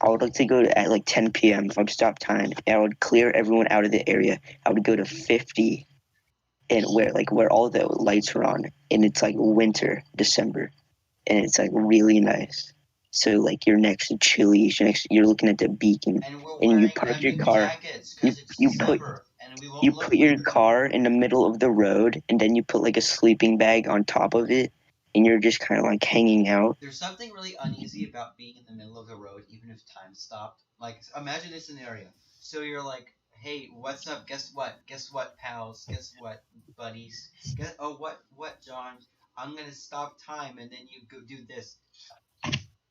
I would like to go to, at, like, 10 p.m. If I'd stop time. I would clear everyone out of the area. I would go to 50 and where all the lights are on. And it's, like, winter, December. And it's, like, really nice. So, like, you're next to Chili's, you're looking at the beacon, And we're and you wearing park your epic car. jackets because it's You put December, and we won't you look put your weird. car in the middle of the road, and then you put like a sleeping bag on top of it, and you're just kind of like hanging out. There's something really uneasy about being in the middle of the road, even if time stopped. Like, imagine this scenario. So you're like, hey, what's up? Guess what? Guess what, pals? Guess what, buddies? What, John? I'm gonna stop time, and then you go do this.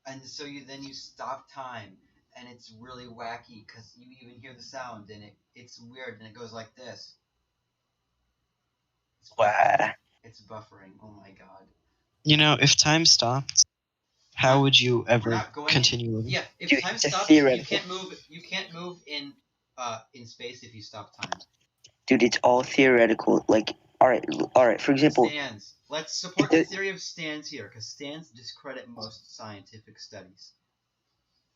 And so then you stop time, and it's really wacky because you even hear the sound, and it's weird, and it goes like this. Wow. It's buffering. Oh my god. You know, if time stopped, how would you We're ever not going continue living? Yeah, if Dude, time it's a stops, theoretical. you can't move in space if you stop time. Dude, it's all theoretical. Like, all right. For example, Stands. Let's support the theory of stands here, because stands discredit most scientific studies.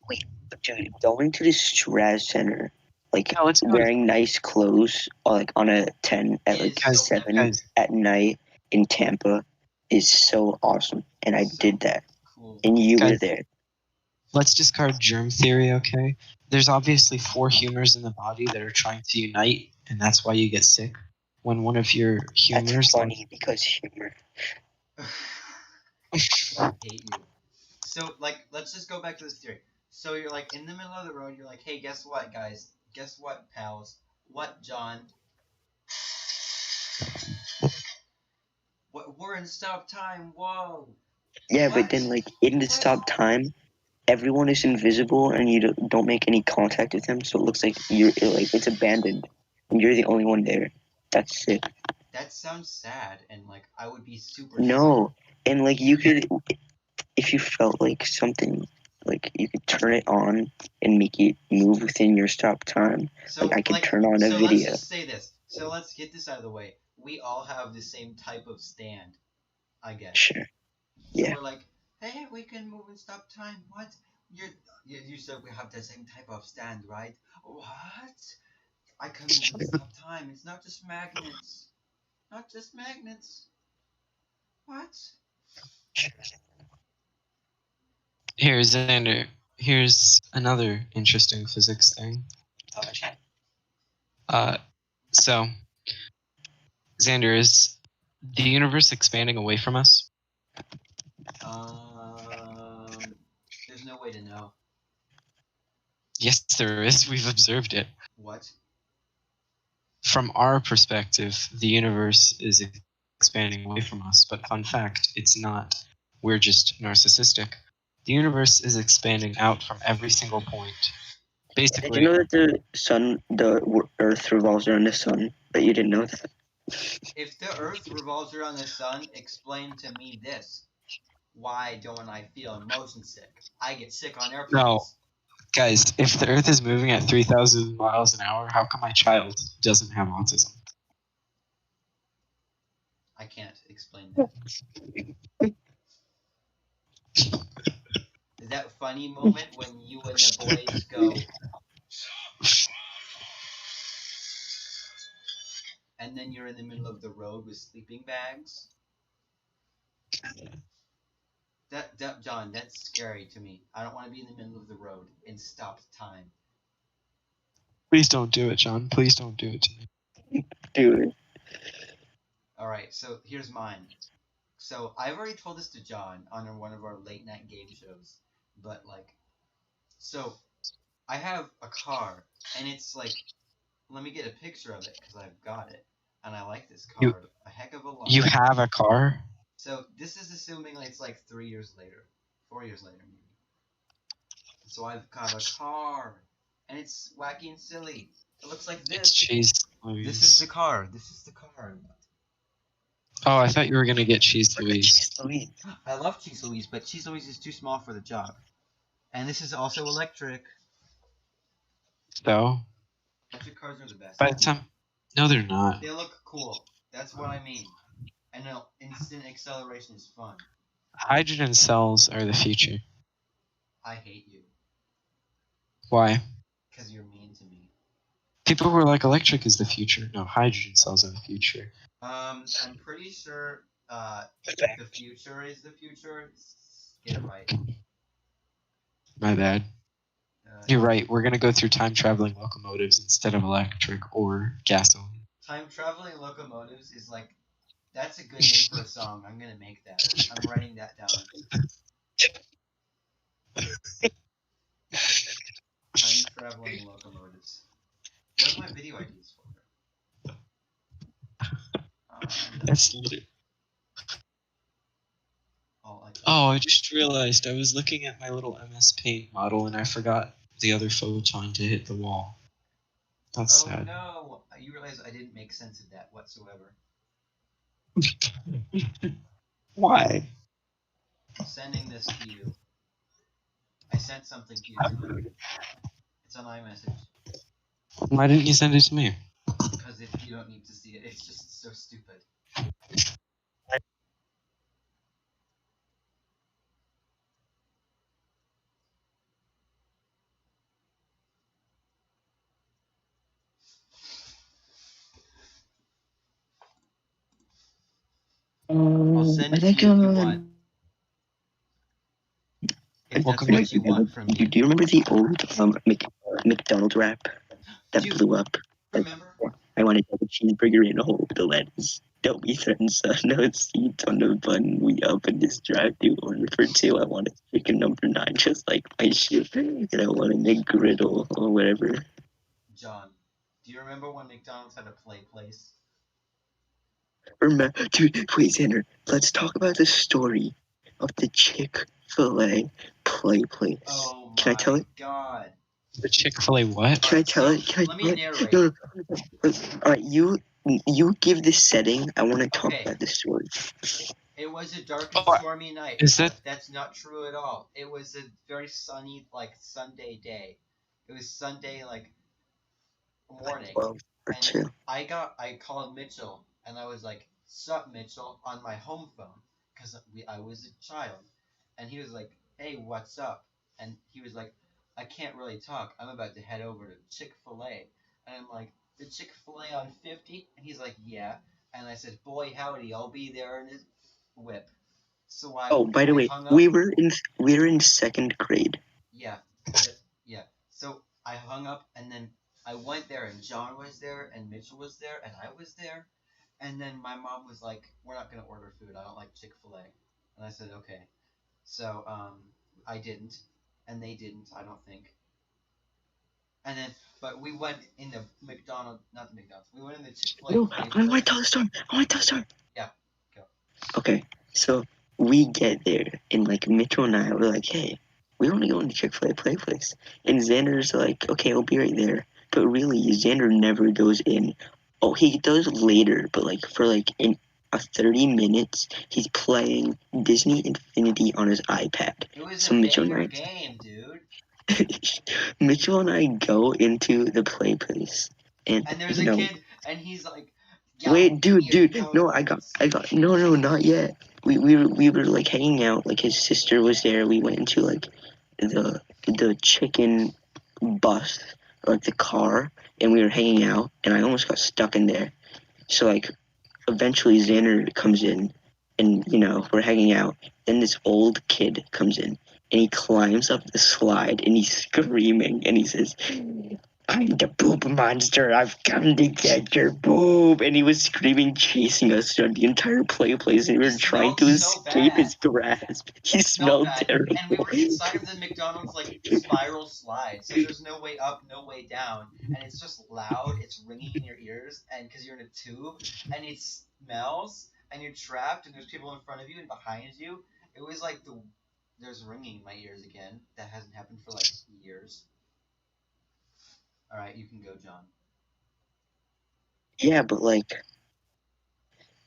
wait, dude, going to the Straz Center, like Yeah, let's go. wearing nice clothes, like on a 10 at like Is so 7 guys. at night in Tampa, is so awesome. And I So did that, cool. and you were Guys. there. Let's discard germ theory, okay? There's obviously 4 humors in the body that are trying to unite, and that's why you get sick. When one of your humors, That's funny because humor. I hate you. So, like, let's just go back to this theory. So you're like in the middle of the road. You're like, hey, guess what, guys? Guess what, pals? What, John? What? We're in stop time. Whoa. Yeah, What? but then like in the stop time, everyone is invisible and you don't make any contact with them, so it looks like it's abandoned, and you're the only one there. That's sick. That sounds sad, and like I would be super. No, and like you could, if you felt like something, like you could turn it on and make it move within your stop time. So Like I could turn on a video. Let's just say this. So let's get this out of the way. We all have the same type of stand, I guess. Sure. So Yeah. we're like, hey, we can move and stop time. What? You said we have the same type of stand, right? What? I can move and stop time. It's not just magnets. Not just magnets. What? Here, Xander, here's another interesting physics thing. So, Xander, is the universe expanding away from us? There's no way to know. Yes, there is. We've observed it. What? From our perspective, the universe is expanding away from us, but fun fact, it's not. We're just narcissistic. The universe is expanding out from every single point. Basically, Did you know that the Earth revolves around the sun? But you didn't know that. If the Earth revolves around the sun, explain to me this. Why don't I feel motion sick? I get sick on airplanes. No. Guys, if the Earth is moving at 3,000 miles an hour, how come my child doesn't have autism? I can't explain that. that funny moment when you and the boys go, and then you're in the middle of the road with sleeping bags. That John, that's scary to me. I don't want to be in the middle of the road and stop time. Please don't do it, John. Please don't do it to me. Dude. All right, so here's mine. So I've already told this to John on one of our late night game shows, but like, so I have a car, and it's like, let me get a picture of it because I've got it, and I like this car a heck of a lot. You have a car? So this is assuming it's like 3 years later, 4 years later maybe. So I've got a car, and it's wacky and silly. It looks like this. It's Cheese Louise. This is the car. This is the car. Oh, I thought you were gonna get Cheese Louise. Cheese Louise. I love Cheese Louise, but Cheese Louise is too small for the job. And this is also electric. So? Electric cars are the best. By the time... No, they're not. They look cool. That's what I mean. I know instant acceleration is fun. Hydrogen cells are the future. I hate you. Why? Because you're mean to me. People were like, electric is the future. No, hydrogen cells are the future. I'm pretty sure the future is the future. Get it right. My bad. You're right. We're gonna go through time-traveling locomotives instead of electric or gasoline. Time-traveling locomotives is like, that's a good name for a song. I'm gonna make that. I'm writing that down. Time-traveling locomotives. What are my video ideas for? That's literally... Oh, I just realized I was looking at my little MS Paint model and I forgot the other photon to hit the wall. That's sad. No! You realize I didn't make sense of that whatsoever. Why? Sending this to you. I sent something to you today. It's on iMessage. Why didn't you send it to me? Because if you don't need to see it, it's just so stupid. I'll send it to you if you want. If that's what you want from me. Do you remember the old McDonald's wrap that blew up? Remember? I wanted to have a cheeseburger in a hole with the lettuce. Don't be threatened, son. No, it's seats on the bun. We opened this drive-thru order for two. I wanted chicken number 9, just like my shit. And I wanted McGriddle or whatever. John, do you remember when McDonald's had a play place? Remember, dude, wait, Xander, let's talk about the story of the Chick-fil-A play place. Oh Can I tell it? God. The Chick-fil-A what? Can I tell it? Can I Let tell me it? narrate. No. Alright, you give this setting. I want to talk Okay. about this story. It was a dark and stormy night. Is that... That's not true at all. It was a very sunny, like, Sunday day. It was Sunday, like, morning. 12 or 2. I called Mitchell, and I was like, "Sup, Mitchell," on my home phone, because I was a child. And he was like, "Hey, what's up?" And he was like, "I can't really talk. I'm about to head over to Chick-fil-A." And I'm like, "The Chick-fil-A on 50?" And he's like, "Yeah." And I said, "Boy, howdy, I'll be there in his whip." So by the way, we were in 2nd grade. Yeah. So I hung up, and then I went there, and John was there, and Mitchell was there, and I was there. And then my mom was like, "We're not going to order food. I don't like Chick-fil-A." And I said, "Okay." So I didn't, and they didn't, I don't think. And then, but we went in the McDonald's, not the McDonald's, we went in the Chick-fil-A. No, I want to tell the story. Yeah, go. Okay, so we get there, and like Mitchell and I were like, "Hey, we want to go into Chick-fil-A play place." And Xander's like, "Okay, I'll be right there." But really, Xander never goes in. Oh, he does later, but like for like in 30 minutes, he's playing Disney Infinity on his iPad. It was So a Mitchell banger and I, game, dude. Mitchell and I go into the play place, and there's a kid, and he's like, wait, dude, no, I got, no, not yet. We were like hanging out, like his sister was there. We went into like the chicken bus, like the car, and we were hanging out, and I almost got stuck in there. So like eventually Xander comes in, and we're hanging out. Then this old kid comes in, and he climbs up the slide, and he's screaming, and he says, "I'm the poop monster. I've come to get your poop." And he was screaming, chasing us throughout the entire place, and we were trying to smelled so escape bad. his grasp. He It smelled smelled bad, terrible. and we were inside of the McDonald's like spiral slide, so there's no way up, no way down, and it's just loud. It's ringing in your ears, and because you're in a tube, and it smells, and you're trapped, and there's people in front of you and behind you. It was like there's ringing in my ears again. That hasn't happened for like years. All right, you can go, John. Yeah, but like,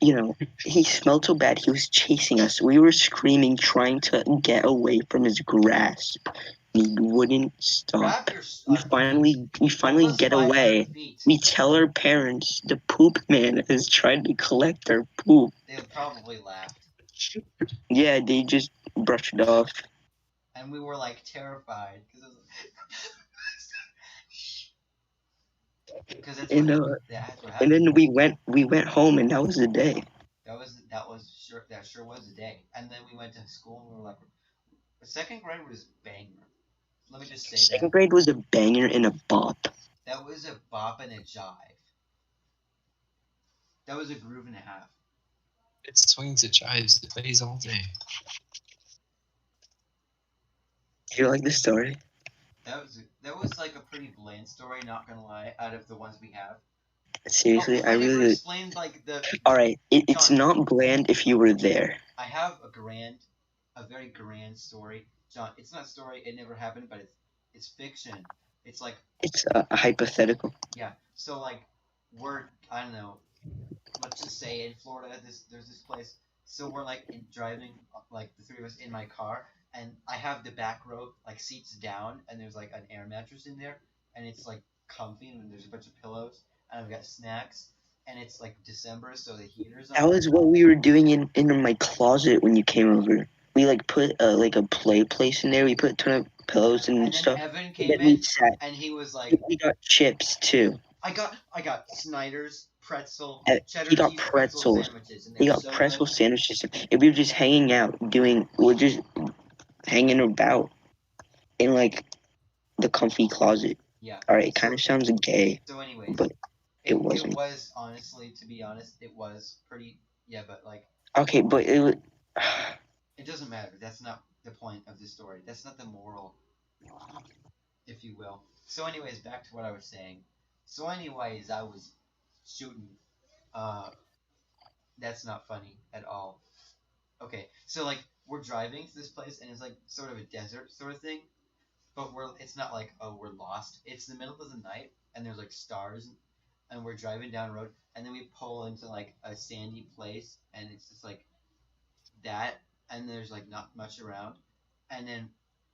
he smelled so bad. He was chasing us. We were screaming, trying to get away from his grasp. He wouldn't Grab stop. your We feet. finally Hold us get by our away. feet. We tell our parents the poop man is trying to collect our poop. They probably laughed, Yeah, they just brushed it off. and we were like terrified because And that's what and happened. then we went home, and that was the day. That sure was a day. And then we went to school and we were like, the second grade was banger. Let me just say Second that. grade was a banger and a bop. That was a bop and a jive. That was a groove and a half. It swings, it chives, it plays all day. Do you like the story? That was like a pretty bland story, not gonna lie, out of the ones we have. Seriously, Oh, I never really. explained like All right, it's John, not bland if you were there. I have a very grand story. John, it's not a story, it never happened, but it's fiction. It's like It's a hypothetical. yeah. So like I don't know, let's just say in Florida, there's this place. So we're like driving, like the three of us in my car, and I have the back row like seats down, and there's like an air mattress in there, and it's like comfy, and there's a bunch of pillows, and I've got snacks, and it's like December, so the heater's That on. was what we were doing in my closet when you came over. We like put like a play place in there. We put a ton of pillows and And then stuff. Evan And came then we in, sat. and he was like, We got chips too. I got Snyder's pretzel, He cheddar got cheese pretzel pretzels. sandwiches, and He they're got so pretzel good. sandwiches. And we were just hanging out, we're just hanging about in like the comfy closet. Yeah. All right, it kind of sounds gay, So, anyways, but it it wasn't. was honestly, to be honest, it was pretty. Yeah, but like Okay, but it was. it doesn't matter. That's not the point of the story. That's not the moral, if you will. So, anyways, back to what I was saying. So, anyways, I was shooting. Uh, that's not funny at all. Okay, so like we're driving to this place, and it's like sort of a desert sort of thing, but it's not like, oh, we're lost. It's the middle of the night, and there's like stars, and we're driving down a road, and then we pull into like a sandy place, and it's just like that, and there's like not much around, and then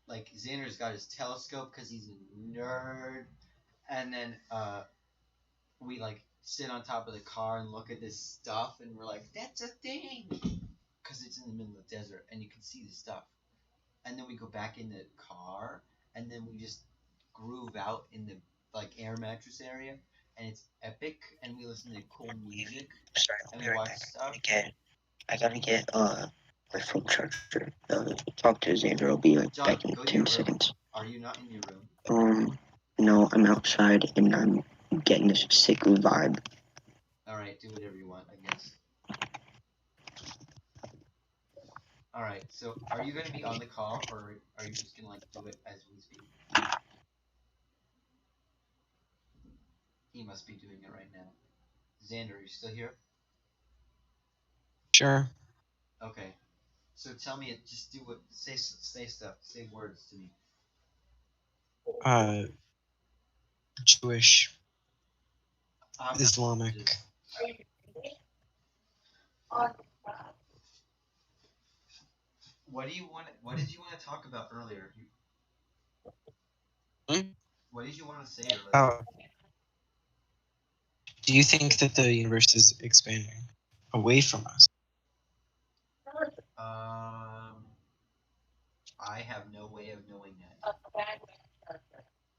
like Xander's got his telescope because he's a nerd, and then we like sit on top of the car and look at this stuff, and we're like, that's a thing, because it's in the middle of the desert, and you can see the stuff, and then we go back in the car, and then we just groove out in the like air mattress area, and it's epic, and we listen to cool music, Sorry, I'll and be we right watch back. stuff. I gotta get my phone charger. Talk to Xander. I'll be like John, back in go to 10 your room. seconds. Are you not in your room? No, I'm outside and I'm getting this sick vibe. All right, do whatever you want, I guess. All right, so are you gonna be on the call, or are you just gonna like do it as we speak? He must be doing it right now. Xander, are you still here? Sure. Okay. So tell me, just do what, say stuff, say words to me. Uh, Jewish, I'm not Islamic. religious. What do you want? What did you want to talk about earlier? Hmm? What did you want to say earlier? Uh, do you think that the universe is expanding away from us? Um, I have no way of knowing that.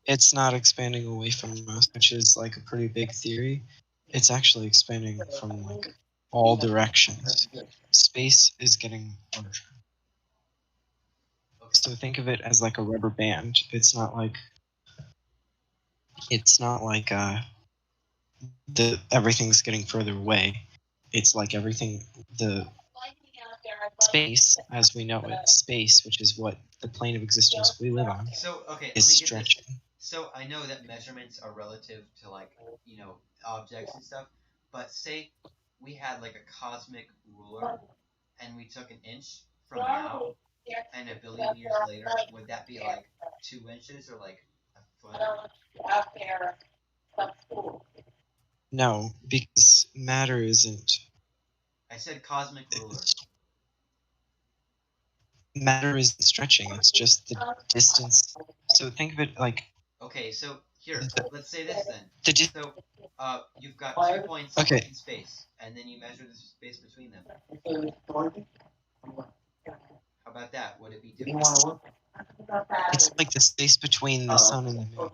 It's not expanding away from us, which is like a pretty big theory. It's actually expanding from like all directions. Space is getting larger. Okay. So think of it as like a rubber band. It's not like the everything's getting further away. It's like everything the space as we know it, space, which is what the plane of existence we live on, So okay, is let me get this. stretching. So I know that measurements are relative to like objects and stuff, but say we had like a cosmic ruler and we took an inch from now and a billion years later, would that be like 2 inches or like a foot? No, because matter isn't I said cosmic ruler. matter isn't stretching. It's just the distance. So think of it like Okay, so here, let's say this then. the di- So you've got 2 points okay. in space, and then you measure the space between them. How about that? Would it be different? It's like the space between the sun and the moon,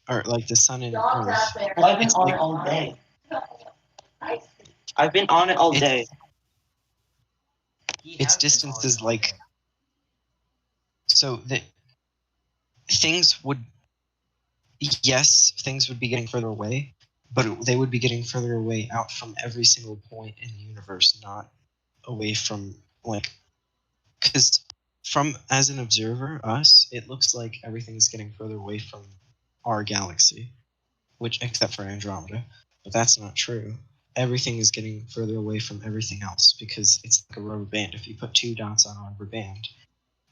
or like the sun and Earth. Well, I've been It's on like it all day. I've been on it all day. He its has been distance on it is all like day. so that things would yes, things would be getting further away, but they would be getting further away out from every single point in the universe, not away from like because from as an observer, us, it looks like everything's getting further away from our galaxy, which except for Andromeda, but that's not true. Everything is getting further away from everything else because it's like a rubber band. If you put 2 dots on a rubber band,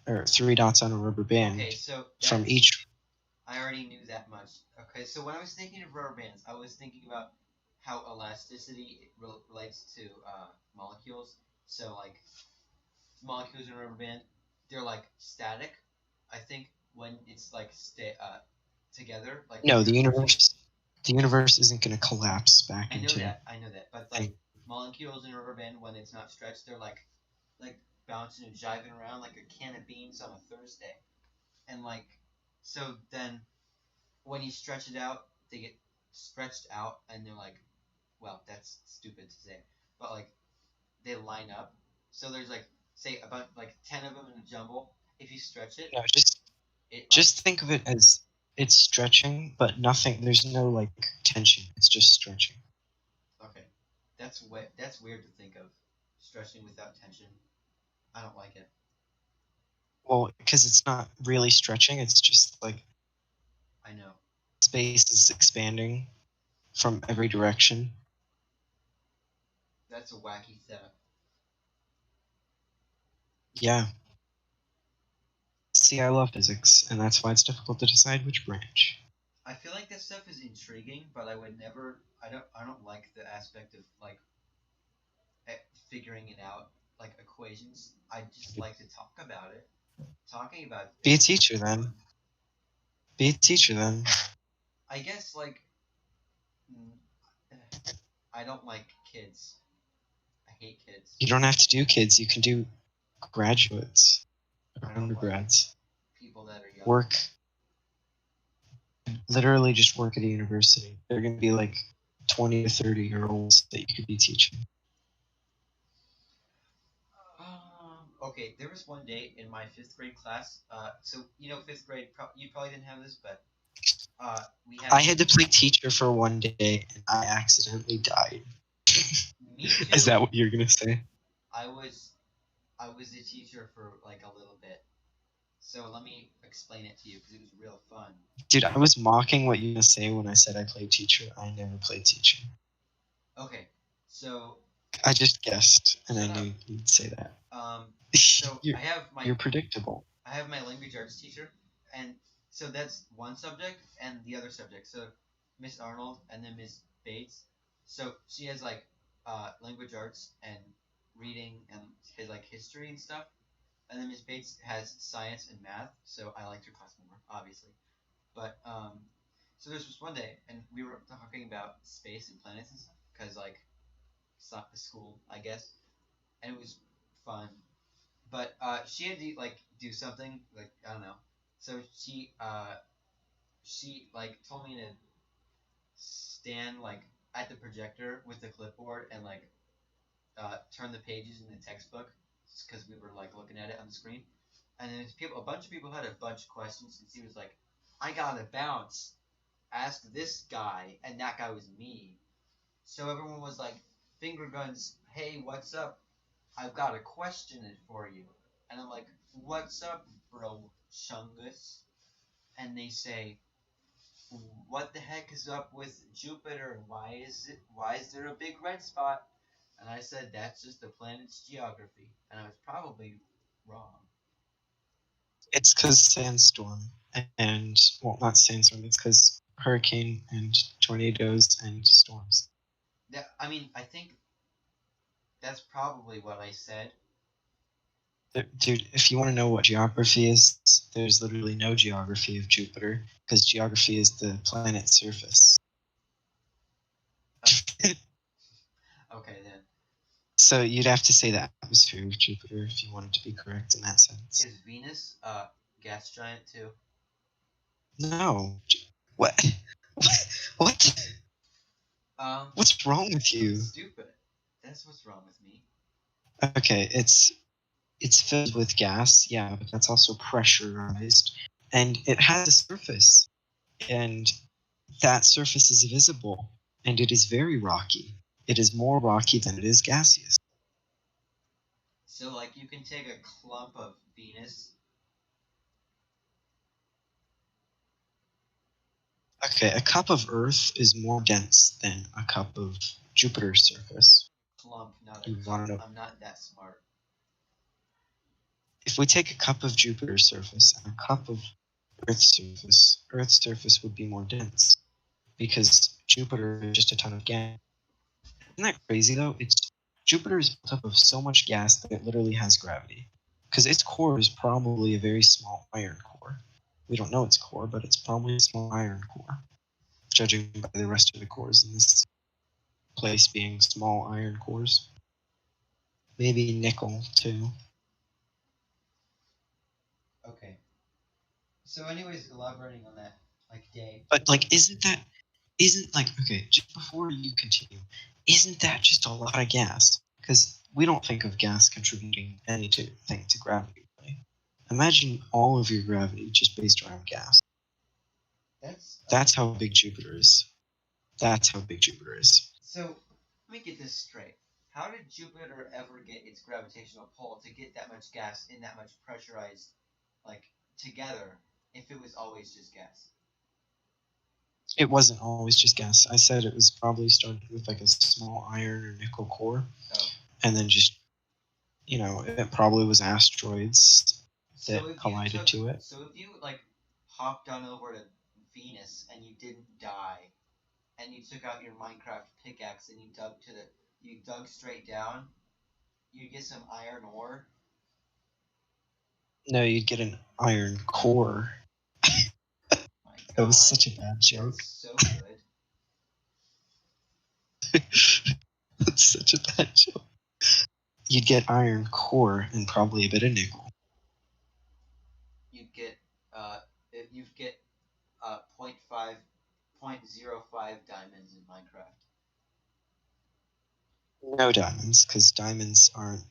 or 3 dots on a rubber band, Okay, so from that's each I already knew that much. Okay, so when I was thinking of rubber bands, I was thinking about how elasticity relates to molecules. So like molecules in a rubber band, they're like static. I think when it's like together, like when no, they're pushing. the universe isn't going to collapse back I know into that. I know that. But like thing. molecules in a rubber band, when it's not stretched, they're like bouncing and jiving around like a can of beans on a Thursday. And like so then when you stretch it out, they get stretched out and they're like, well, that's stupid to say, but like they line up. So there's like say about like 10 of them in a jumble. If you stretch it, No, it like just think of it as it's stretching, but nothing. There's no like tension. It's just stretching. okay. That's weird to think of stretching without tension. I don't like it. Well, because it's not really stretching. It's just like I know. space is expanding from every direction. That's a wacky thought. Yeah. See, I love physics, and that's why it's difficult to decide which branch. I feel like that stuff is intriguing, but I would never. I don't like the aspect of like figuring it out, like equations. I just like to talk about it. Talking about Be a it is teacher then. fun. Be a teacher then. I guess like mm, I don't like kids. I hate kids. You don't have to do kids. You can do graduates or I don't like undergrads. people that are young. Work. Literally just work at a university. They're going to be like 20 to 30-year-olds that you could be teaching. Okay, there was one day in my fifth grade class. So fifth grade. You probably didn't have this, but we had. I had to play teacher for one day, and I accidentally died. Me too. Is that what you're going to say? I was a teacher for like a little bit. So let me explain it to you because it was real fun. Dude, I was mocking what you were going to say when I said I played teacher. I never played teacher. Okay, so I just guessed, and shut I up. knew you'd say that. So you're, I have you're predictable. I have my language arts teacher, and so that's one subject, and the other subject. So Miss Arnold and then Miss Bates. So she has like language arts and reading and like history and stuff, and then Miss Bates has science and math. So I liked her class more, obviously. But so there's this one day, and we were talking about space and planets and stuff, because like it's not the school, I guess, and it was fun. But But she had to like do something like I don't know. So she like told me to stand like at the projector with the clipboard and like turn the pages in the textbook because we were like looking at it on the screen. And then a bunch of people had a bunch of questions, and she was like, "I gotta bounce. Ask this guy," and that guy was me. So everyone was like, "Finger guns. Hey, what's up? I've got a question for you." And I'm like, "What's up, bro, Chungus?" And they say, "What the heck is up with Jupiter? Why is there a big red spot?" And I said, "That's just the planet's geography." And I was probably wrong. It's because sandstorm and well, not sandstorm. It's because hurricane and tornadoes and storms. I mean, I think that's probably what I said. Dude, if you want to know what geography is, there's literally no geography of Jupiter because geography is the planet's surface. Okay, then. So you'd have to say the atmosphere of Jupiter if you wanted to be correct in that sense. Is Venus a gas giant too? No. What? What? What's wrong with you? Stupid. That's what's wrong with me. Okay, it's filled with gas, yeah, but that's also pressurized, and it has a surface, and that surface is visible, and it is very rocky. It is more rocky than it is gaseous. So, like, you can take a clump of Venus. Okay, a cup of Earth is more dense than a cup of Jupiter's surface. Clump, not a You cup. wanna know? I'm not that smart. If we take a cup of Jupiter's surface and a cup of Earth's surface would be more dense because Jupiter is just a ton of gas. Isn't that crazy though? Jupiter is built up of so much gas that it literally has gravity. Because its core is probably a very small iron core. We don't know its core, but it's probably a small iron core, judging by the rest of the cores in this place being small iron cores. Maybe nickel too. Okay. So, anyways, elaborating on that, like, day. But like, isn't like okay? Just before you continue, isn't that just a lot of gas? Because we don't think of gas contributing anything to gravity. Right? Imagine all of your gravity just based around gas. That's how big Jupiter is. That's how big Jupiter is. So, let me get this straight. How did Jupiter ever get its gravitational pull to get that much gas in that much pressurized, like, together, if it was always just gas? It wasn't always just gas. I said it was probably started with like a small iron or nickel core, and then just it probably was asteroids that collided to it. So if you like hopped on over to Venus and you didn't die, and you took out your Minecraft pickaxe and you dug straight down, you'd get some iron ore. No, you'd get an iron core. My God, that was such a bad joke. That's so good. That's such a bad joke. You'd get iron core and probably a bit of nickel. You'd get 0.05 diamonds in Minecraft. No diamonds, because diamonds aren't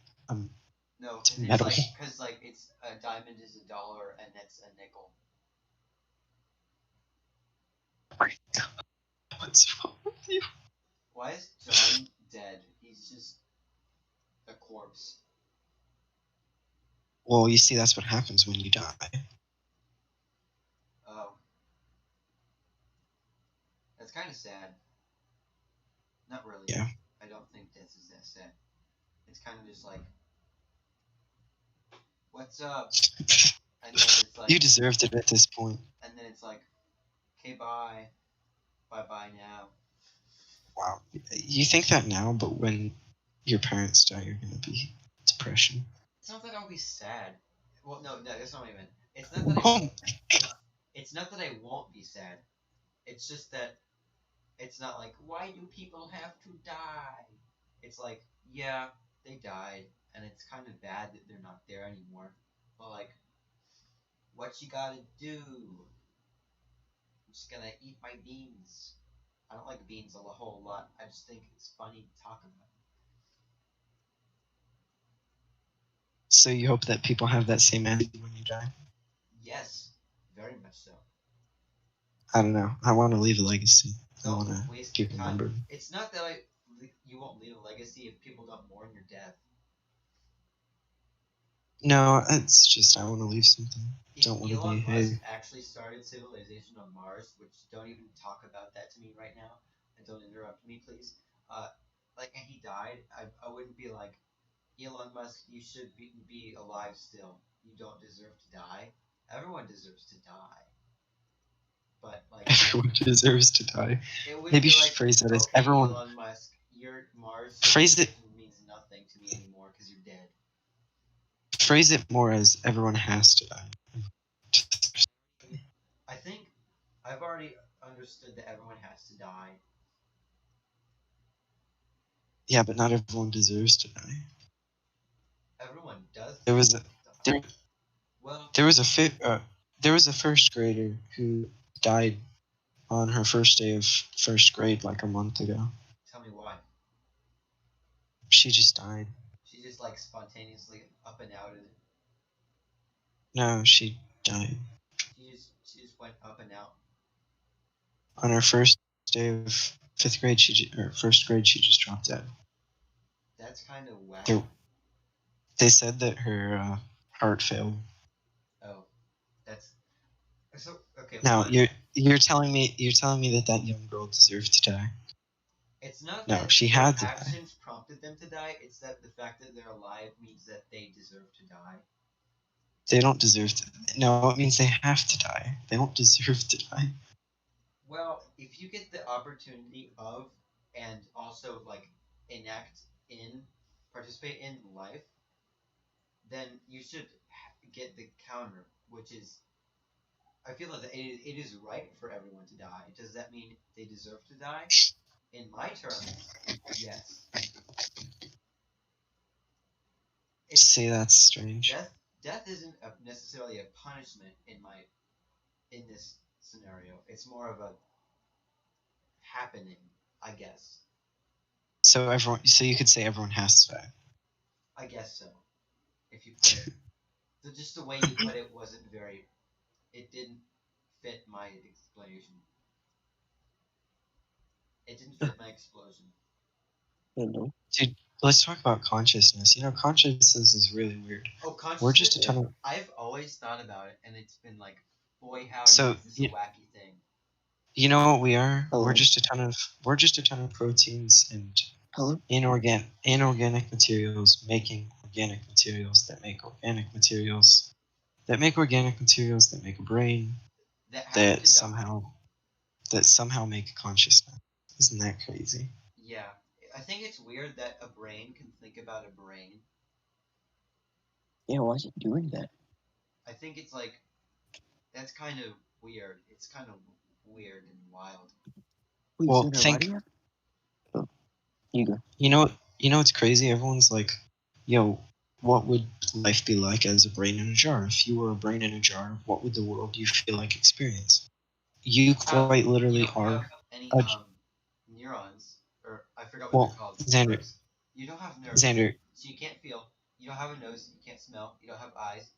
No, metal. Because it's a diamond is $1 and that's a nickel. What's wrong with you? Why is John dead? He's just a corpse. Well, you see, that's what happens when you die. Oh. That's kind of sad. Not really. Yeah. I don't think this is that sad. It's kind of just like, what's up? And then it's like, you deserved it at this point. And then it's like, okay, bye. Bye now. Wow. You think that now, but when your parents die, you're going to be depression. It's not that I'll be sad. Well, no, that's not what I meant. It's not that it's not that I won't be sad. It's just that it's not like, why do people have to die? It's like, yeah, they died. and it's kind of bad that they're not there anymore. But like, what you gotta do? I'm just gonna eat my beans. I don't like beans a whole lot. I just think it's funny to talk about. So you hope that people have that same attitude when you die? Yes, very much so. I don't know. I want to leave a legacy. I Don't want to waste be your time. remembered. It's not that you won't leave a legacy if people don't mourn your death. No, it's just I want to leave something. If Don't want to Elon be, Musk hey, actually started civilization on Mars, which don't even talk about that to me right now, and don't interrupt me, please. Like, and he died, I wouldn't be like, Elon Musk, you should be alive still. You don't deserve to die. Everyone deserves to die. But like, everyone deserves to die. it would Maybe be you should like, phrase it as okay, everyone. Elon Musk, your Mars Phrase it. civilization means nothing to me anymore because you're dead. Phrase it more as everyone has to die. I think I've already understood that everyone has to die. Yeah, but not everyone deserves to die. Everyone does There was deserve a to there, die. Well, there was a there was a first grader who died on her first day of first grade like a month ago. tell me why. She just died. She just like spontaneously up and outed. No, she died She just went up and out. on her first day of fifth grade. Or first grade. She just dropped dead. That's kind of wacky. They, they said that her heart failed. Oh, that's so okay. Now One, you're telling me that young girl deserved to die. it's not No, that she their had to die. actions prompted them to die. It's that the fact that they're alive means that they deserve to die. They don't deserve to. No, it means they have to die. They don't deserve to die. Well, if you get the opportunity of and also like enact in participate in life, then you should get the counter, which is I feel that it is right for everyone to die. Does that mean they deserve to die? In my terms, yes. It's See, that's strange. death isn't necessarily a punishment in this scenario. It's more of a happening, I guess. So you could say everyone has to die. I guess so. If you put it, just the way you put it wasn't very. It didn't fit my explanation. It didn't fit my explosion. Hello. Dude, let's talk about consciousness. You know, consciousness is really weird. Oh, We're just a consciousness. ton of. I've always thought about it, and it's been like, boy, howdy, So is this a wacky thing? you know what we are? Hello. We're just a ton of proteins and Hello. inorganic materials making organic materials that make organic materials that make organic materials that make a brain That have that to die. somehow make consciousness. Isn't that crazy? Yeah, I think it's weird that a brain can think about a brain. Yeah, why is it doing that? I think it's like that's kind of weird. It's kind of weird and wild. Wait, Well, Sandra, why think do you have? Oh, you go. you know it's crazy. Everyone's like, "Yo, what would life be like as a brain in a jar? If you were a brain in a jar, what would the world you feel like experience?" You quite You literally don't are have any a neurons, or I forgot what they're well, called. Xander. Nerves. You don't have nerves, Xander, so you can't feel. You don't have a nose. You can't smell. You don't have eyes.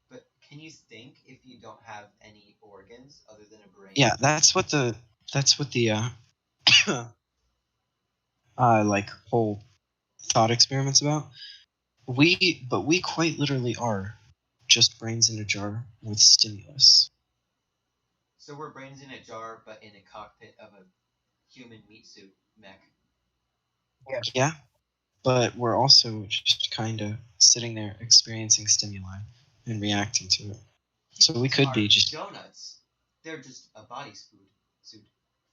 But can you think if you don't have any organs other than a brain? yeah, that's what the like whole thought experiment's about. We quite literally are just brains in a jar with stimulus. So we're brains in a jar, but in a cockpit of a human meat suit mech. Yeah, but we're also just kind of sitting there experiencing stimuli and reacting to it. So we Humans could are be just donuts. They're just a body suit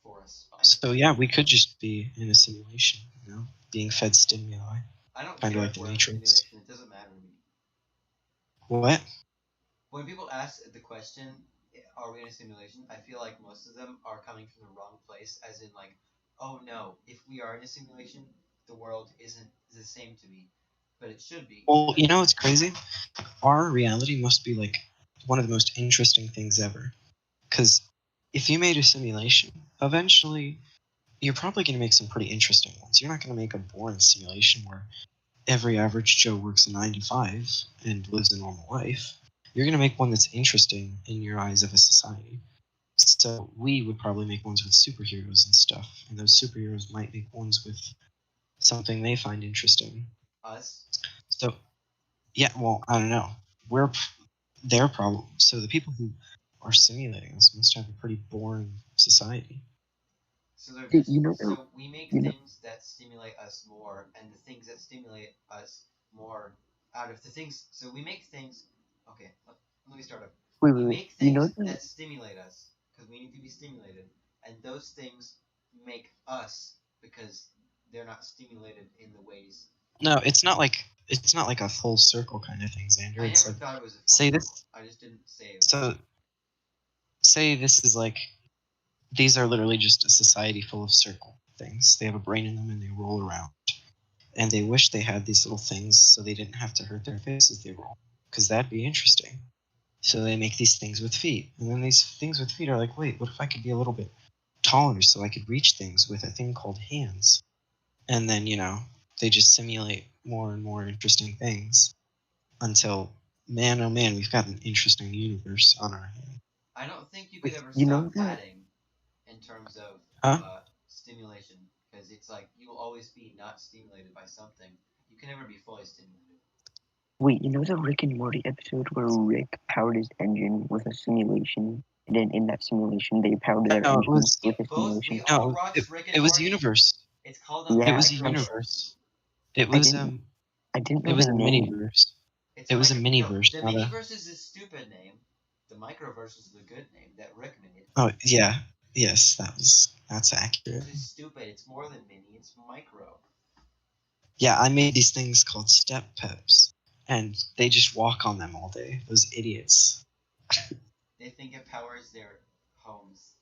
for us. so yeah, we could just be in a simulation, you know, being fed stimuli, I don't kind of care like if the we're in a Matrix. simulation. It doesn't matter to me. What? When people ask the question, "Are we in a simulation?" I feel like most of them are coming from the wrong place, as in like, "Oh no, if we are in a simulation, the world isn't the same to me." but it should be. Well, because- you know what's crazy? Our reality must be like one of the most interesting things ever. Because if you made a simulation, eventually you're probably going to make some pretty interesting ones. You're not going to make a boring simulation where every average Joe works a 9 to 5 and lives a normal life. You're going to make one that's interesting in your eyes of a society. So we would probably make ones with superheroes and stuff, and those superheroes might make ones with something they find interesting. Us. So, yeah, well, I don't know. We're their problem. So the people who are simulating us must have a pretty boring society. So they're Hey, just, so we make you know- things that stimulate us more, and the things that stimulate us more out of the things. So we make things. Okay, let me start up. Wait, We wait, make wait. You things know that stimulate us because we need to be stimulated, and those things make us because they're not stimulated in the ways. No, it's not like a full circle kind of thing, Xander. I It's never like thought it was a full say circle. this. I just didn't say it. So say this is like these are literally just a society full of circle things. They have a brain in them and they roll around. And they wish they had these little things so they didn't have to hurt their face as they roll. Because that'd be interesting. So they make these things with feet. And then these things with feet are like, wait, what if I could be a little bit taller so I could reach things with a thing called hands? And then, they just simulate more and more interesting things until, man, oh man, we've got an interesting universe on our hands. I don't think you could ever you know stop that- adding in terms of Huh? stimulation because it's like you will always be not stimulated by something. You can never be fully stimulated. Wait, you know the Rick and Morty episode where Rick powered his engine with a simulation, and then in that simulation they powered their No, it engine was with a Both simulation? we all no, watched Rick and it was Morty. universe. It's called Yeah, It was a microverse. universe. It was I didn't know it was the a name. miniverse. It's It was a No, miniverse, the not a. miniverse is a stupid name. The microverse is the good name that Rick made. Oh yeah, yes, that's accurate. It's stupid. It's more than mini. It's micro. Yeah, I made these things called step peps, and they just walk on them all day. Those idiots. They think it powers their homes,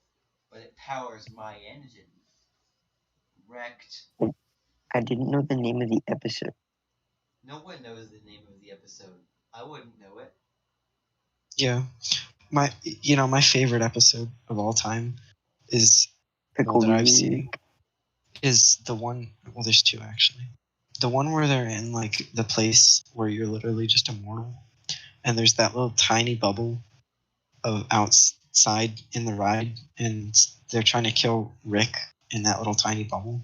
but it powers my engine. Wrecked. I didn't know the name of the episode. No one knows the name of the episode. I wouldn't know it. Yeah, my favorite episode of all time is Pickle that I've Rick. seen is the one. Well, there's two actually. The one where they're in like the place where you're literally just immortal, and there's that little tiny bubble of outside in the ride, and they're trying to kill Rick in that little tiny bubble.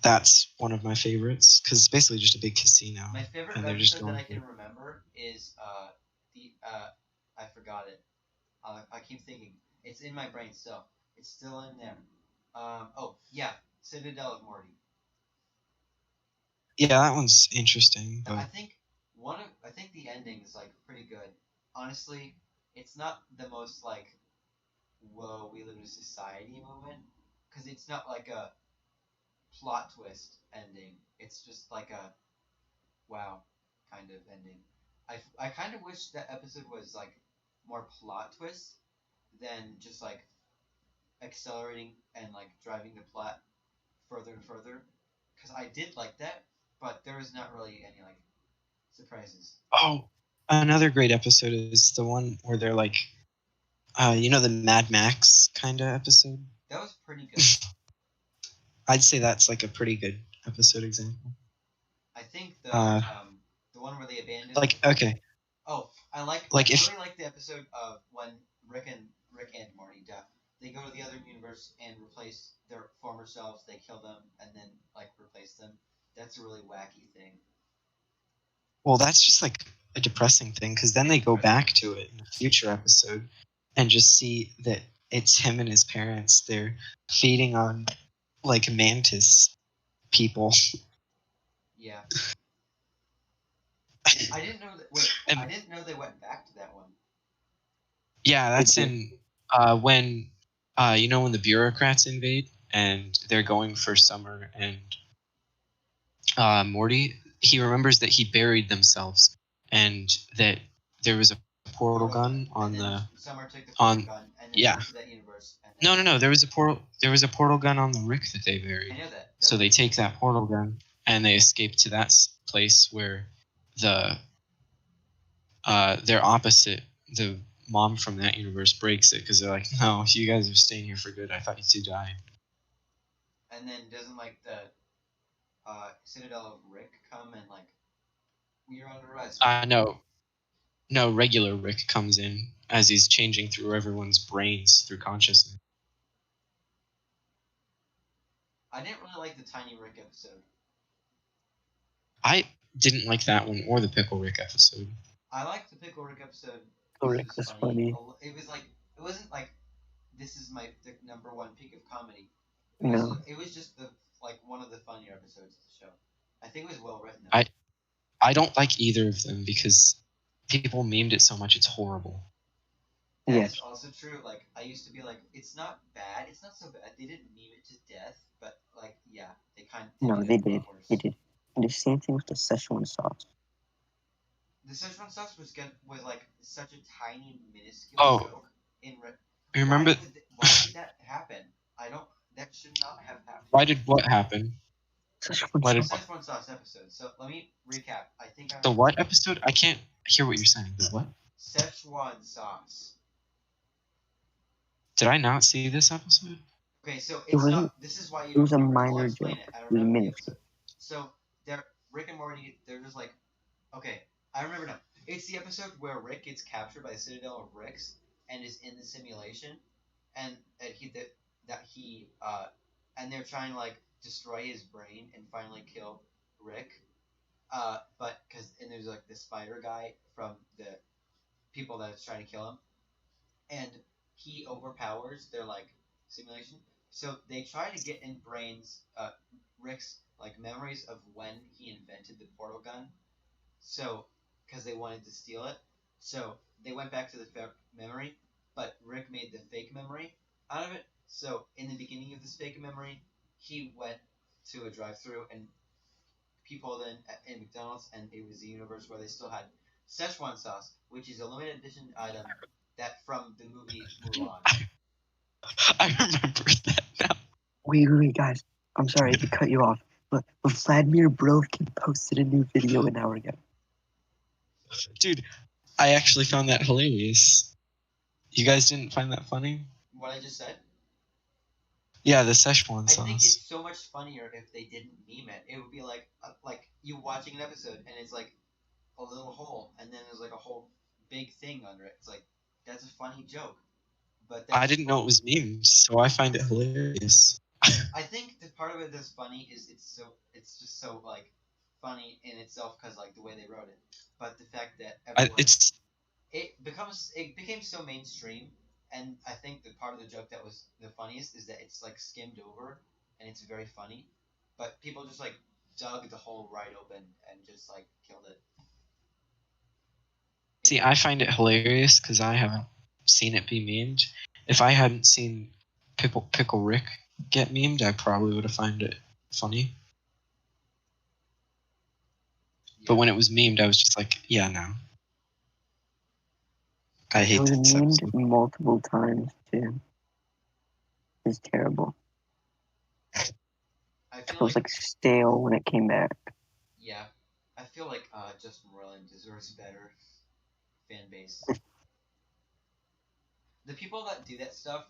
That's one of my favorites because it's basically just a big casino. My favorite and they're just episode that going I can for- remember is I forgot it. I keep thinking it's in my brain still. It's still in there. Oh yeah, Citadel of Morty. Yeah, that one's interesting. I But think I think the ending is like pretty good. Honestly, it's not the most like whoa we live in a society moment because it's not like a plot twist ending. It's just like a wow kind of ending. I kind of wish that episode was like more plot twist than just like accelerating and like driving the plot further and further because I did like that, but there was not really any like surprises. oh, another great episode is the one where they're like, the Mad Max kind of episode. That was pretty good. I'd say that's like a pretty good episode example. I think the one where they abandoned. Like, okay, Oh, I Like, if- really like the episode of when Rick and Morty die. They go to the other universe and replace their former selves. They kill them and then like replace them. That's a really wacky thing. well, that's just like a depressing thing because then they go back to it in a future episode and just see that it's him and his parents. They're feeding on like mantis people. Yeah. I didn't know that. Wait, And- I didn't know they went back to that one. Yeah, that's Okay. in when when the bureaucrats invade and they're going for Summer and Morty. He remembers that he buried themselves and that there was a portal gun on and then the. Summer took the on- portal gun and then yeah. went to that universe. And No. There was a portal. There was a portal gun on the Rick that they I buried. know that. So they take that portal gun and they escape to that place where the their opposite, the mom from that universe, breaks it because they're like, no, you guys are staying here for good. I thought you two died. And then doesn't like the Citadel of Rick come and like, we're under arrest. No, regular Rick comes in as he's changing through everyone's brains through consciousness. I didn't really like the Tiny Rick episode. I didn't like that one or the Pickle Rick episode. I liked the Pickle Rick episode. Rick was funny. It was like, it wasn't like, this is the number one pick of comedy. No. It was just one of the funnier episodes of the show. I think it was well written. I don't like either of them because people memed it so much it's horrible. That's also true. Like, I used to be like, it's not bad. It's not so bad. They didn't meme it to death, but like, yeah, they kind of. No, they did. They did. And the same thing with the Szechuan sauce. The Szechuan sauce was like such a tiny, minuscule joke. Remember? Why did that happen? That should not have happened. Why did what happen? Szechuan sauce episode. So let me recap. I think the what episode? I can't hear what you're saying. The what? Szechuan sauce. Did I not see this episode? Okay, so it's not. This is why you. It was a minor joke. It was minuscule. So Rick and Morty, they're just like, okay, I remember now. It's the episode where Rick gets captured by the Citadel of Ricks and is in the simulation, and and they're trying to like destroy his brain and finally kill Rick. But there's like the spider guy from the people that is trying to kill him, and he overpowers their like simulation. So they try to get in Rick's like memories of when he invented the portal gun. So because they wanted to steal it, so they went back to the memory, but Rick made the fake memory out of it. So in the beginning of this fake memory, he went to a drive-through and people then in McDonald's, and it was a universe where they still had Szechuan sauce, which is a limited edition item that from the movie Mulan. I remember that now. Wait, guys. I'm sorry to cut you off, but Vladimir Brovkin posted a new video an hour ago. Dude, I actually found that hilarious. You guys didn't find that funny? What I just said? Yeah, the Szechuan sauce. I think it's so much funnier if they didn't meme it. It would be like you watching an episode and it's like a little hole and then there's like a whole big thing under it. It's like, that's a funny joke. But I didn't know it was memed, so I find it hilarious. I think the part of it that's funny is it's just so like funny in itself because like the way they wrote it. But the fact that it became so mainstream, and I think the part of the joke that was the funniest is that it's like skimmed over and it's very funny, but people just like dug the hole right open and just like killed it. See, I find it hilarious because I haven't seen it be memed. If I hadn't seen Pickle Rick get memed, I probably would have found it funny. Yeah. But when it was memed, I was just like, yeah, no. I hate it. It was memed episode. multiple times, too. It's terrible. It was like stale when it came back. Yeah. I feel like Justin Roiland deserves better fan base. The people that do that stuff,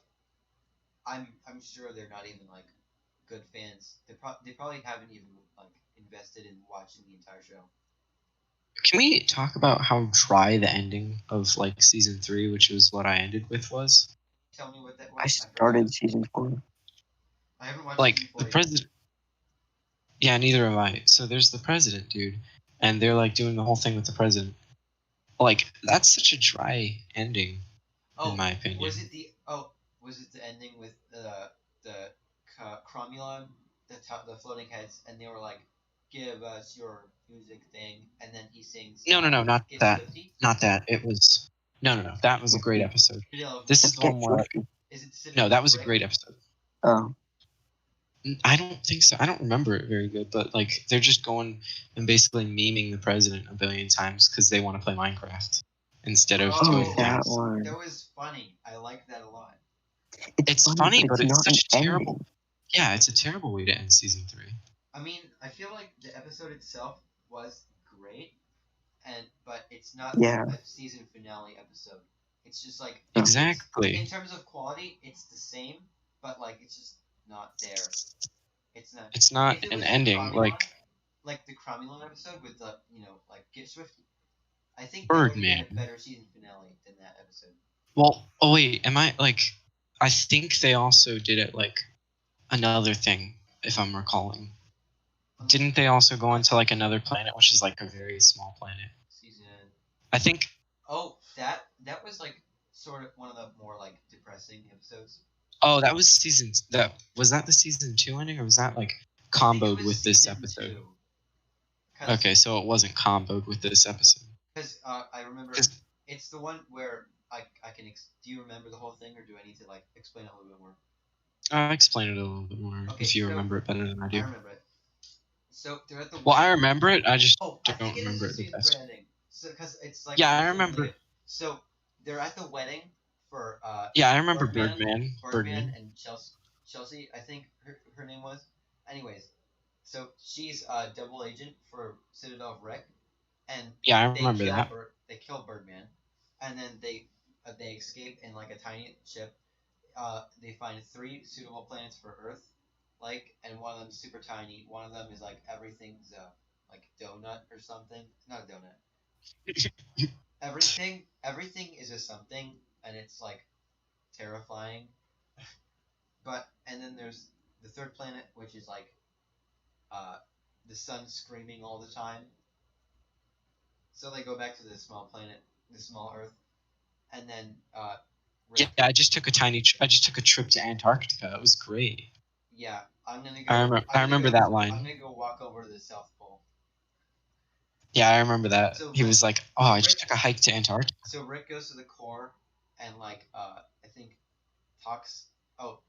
I'm sure they're not even like good fans. They probably haven't even like invested in watching the entire show. Can we talk about how dry the ending of like season 3, which was what I ended with, was? Tell me what that was. I started season 4. I haven't watched like season 4 the president. Yeah, neither have I. So there's the president, dude, and they're like doing the whole thing with the president. Like, that's such a dry ending, in my opinion. Was it the ending with the Cromulon, the floating heads, and they were like, give us your music thing, and then he sings. No, not that. 50? Not that. It was no. That was a great episode. This is the one where. No, that was a great episode. Oh. I don't think so. I don't remember it very good, but like they're just going and basically memeing the president a billion times because they want to play Minecraft instead of doing that things. one. That was funny. I like that a lot. It's funny, but it's such a terrible. Yeah, it's a terrible way to end season 3. I mean, I feel like the episode itself was great, but it's not Yeah. a season finale episode. It's just like No. Exactly. in terms of quality, it's the same, but like it's just not there. It's not. It's not If it an was ending. like the Cromulon episode with the like Get Swifty, I think that would have been Birdman. a better season finale than that episode. Well, oh wait, am I like? I think they also did it like another thing, if I'm recalling. Didn't they also go into like another planet, which is like a very small planet? Season. I think. Oh, that was like sort of one of the more like depressing episodes. Oh, that was season. That was that the season 2 ending, or was that like comboed with this episode? Okay, so it wasn't comboed with this episode. Because I remember it's the one where I can. Do you remember the whole thing, or do I need to like explain it a little bit more? I'll explain it a little bit more if you remember it better than I do. I remember it. So they're at the. Well, I remember it. I just I don't think it is remember a it the season best. 3 ending. So because it's like. Yeah, I remember. So they're at the wedding for. Yeah, I remember Birdman Birdman. and Chelsea, I think her name was. Anyways, so she's a double agent for Citadel of Rick, and yeah, I remember that. They kill Birdman, and then they escape in like a tiny ship. They find 3 suitable planets for Earth, and one of them is super tiny. One of them is like everything's like donut or something. Not a donut. Everything is a something, and it's like terrifying. And then there's the 3rd planet, which is like the sun screaming all the time. So they go back to the small planet, the small Earth, and then yeah, I just took a trip to Antarctica. It was great. Yeah, I'm gonna go. I remember that line. I'm gonna go walk over to the South Pole. Yeah, I remember that. So he was like, "Oh, I just took a hike to Antarctica." So Rick goes to the core, and like I think talks. Oh,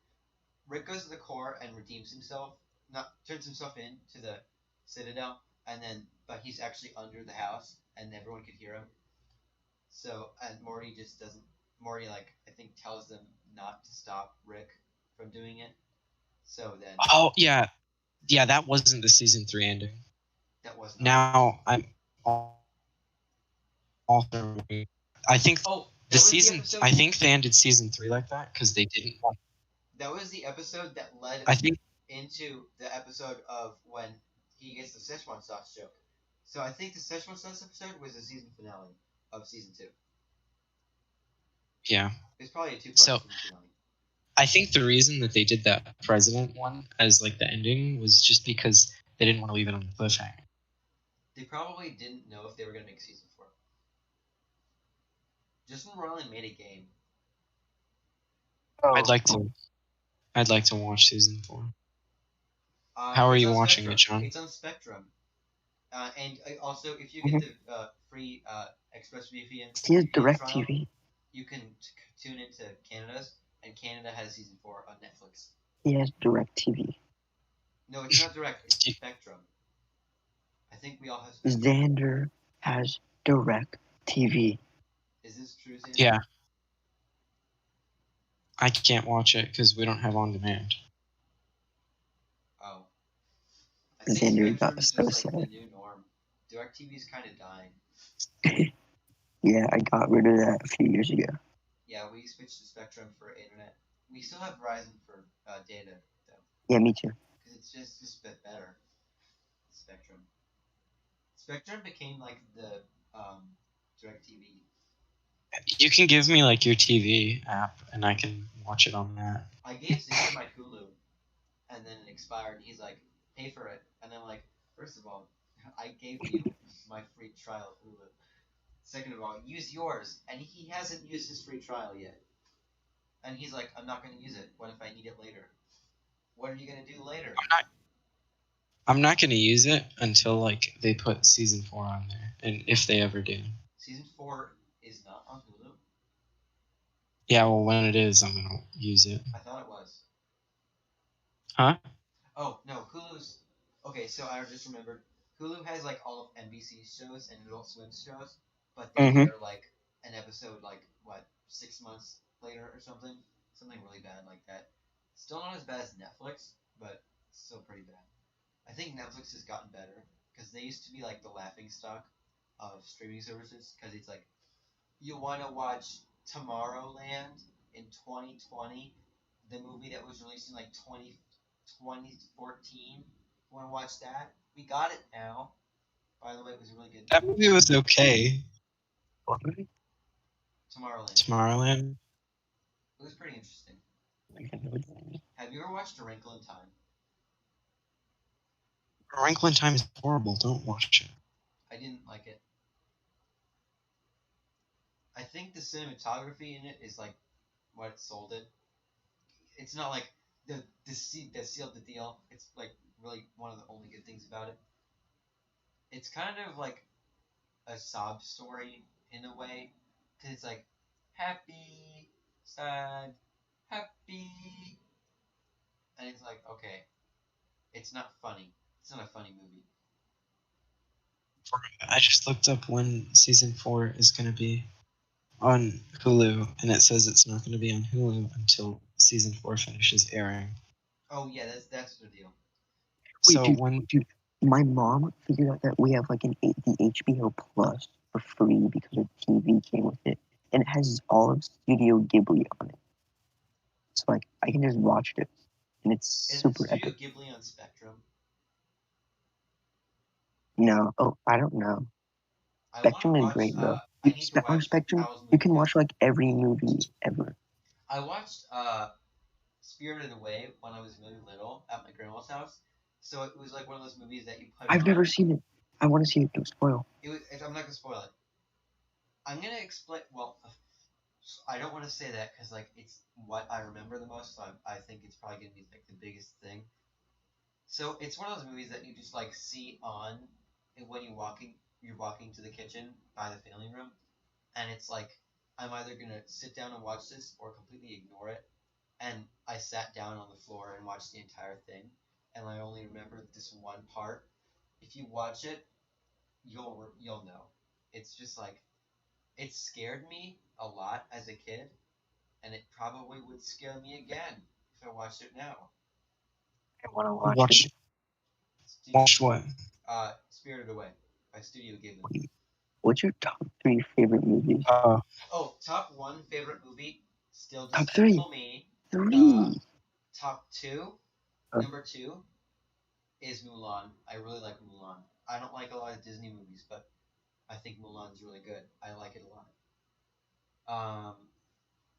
Rick goes to the core and redeems himself. Not turns himself in to the Citadel, but he's actually under the house, and everyone could hear him. So and Morty just doesn't. Morty like I think tells them not to stop Rick from doing it. So then. Oh yeah, that wasn't the season 3 ending. That was not. Now I'm also. I think the season. I think they ended season 3 like that because they didn't want. That was the episode that led. Into the episode of when he gets the Szechuan sauce joke. So I think the Szechuan sauce episode was the season finale of season 2. Yeah. It's probably a 2-part season finale. I think the reason that they did that president one as like the ending was just because they didn't want to leave it on the cliffhanger. They probably didn't know if they were going to make season 4. Justin Roiland made a game. Oh. I'd like to watch season 4. How are you watching Spectrum. it, John? It's on Spectrum. And also, if you get the free ExpressVPN, it's DirecTV. You can tune into Canada's, and Canada has season 4 on Netflix. He has DirecTV. No, it's not Direct. It's Spectrum. I think we all have Spectrum. Xander has DirecTV. Is this true, Xander? Yeah. I can't watch it because we don't have on demand. Oh. I think Xander got is so just sad. like the new norm. DirecTV is kind of dying. Yeah, I got rid of that a few years ago. Yeah, we switched to Spectrum for internet. We still have Verizon for data, though. Yeah, me too. Because it's just a bit better. Spectrum. Spectrum became like the DirecTV. You can give me like your TV app, and I can watch it on that. I gave Xander my Hulu, and then it expired. He's like, "Pay for it," and I'm like, first of all, I gave you my free trial of Hulu. Second of all, use yours, and he hasn't used his free trial yet. And he's like, "I'm not going to use it. What if I need it later? What are you going to do later?" I'm not going to use it until like they put season 4 on there, and if they ever do. Season 4 is not on Hulu? Yeah, well, when it is, I'm going to use it. I thought it was. Huh? Oh, no, Hulu's... Okay, so I just remembered. Hulu has, like, all of NBC's shows and Adult Swim's shows, but they air, like, an episode, like, 6 months later or something? Something really bad like that. Still not as bad as Netflix, but still pretty bad. I think Netflix has gotten better because they used to be like the laughing stock of streaming services because it's like you want to watch Tomorrowland in 2020, the movie that was released in like 2014. Want to watch that? We got it now. By the way, it was a really good That movie was okay. What movie? Tomorrowland. Tomorrowland. It was pretty interesting. I don't know what that is. Have you ever watched A Wrinkle in Time? A Wrinkle in Time is horrible. Don't watch it. I didn't like it. I think the cinematography in it is like what sold it. It's not like the sealed the deal. It's like really one of the only good things about it. It's kind of like a sob story in a way, because it's like happy, sad, happy, and it's like okay, it's not funny. It's not a funny movie. I just looked up when season 4 is going to be on Hulu, and it says it's not going to be on Hulu until season 4 finishes airing. Oh yeah, that's the deal. Wait, So dude, when dude, my mom figured out that we have like the HBO Plus for free because her TV came with it, and it has all of Studio Ghibli on it. So like I can just watch it, and it's Is it super Studio epic. Ghibli on Spectrum? No, oh I don't know. I want to Spectrum is watch. great, bro. I need to On watch Spectrum, Howl's you Moving can watch Castle. like every movie ever. I watched Spirited Away when I was really little at my grandma's house. So it was like one of those movies that you put I've on. never seen it. I want to see it. Don't spoil. It was. I'm not gonna spoil it. I'm gonna explain. Well, I don't want to say that because like it's what I remember the most. So I think it's probably gonna be like the biggest thing. So it's one of those movies that you just like see on, and when you're walking to the kitchen by the family room, and it's like I'm either gonna sit down and watch this or completely ignore it. And I sat down on the floor and watched the entire thing, and I only remember this one part. If you watch it, you'll know. It's just like it scared me a lot as a kid, and it probably would scare me again if I watched it now. I want to you watch it. watched what? Spirited Away by Studio Ghibli. Wait, what's your top 3 favorite movies? Oh, top one favorite movie, still Top 3. Despicable Me. 3. Top two, number two is Mulan. I really like Mulan. I don't like a lot of Disney movies, but I think Mulan's really good. I like it a lot.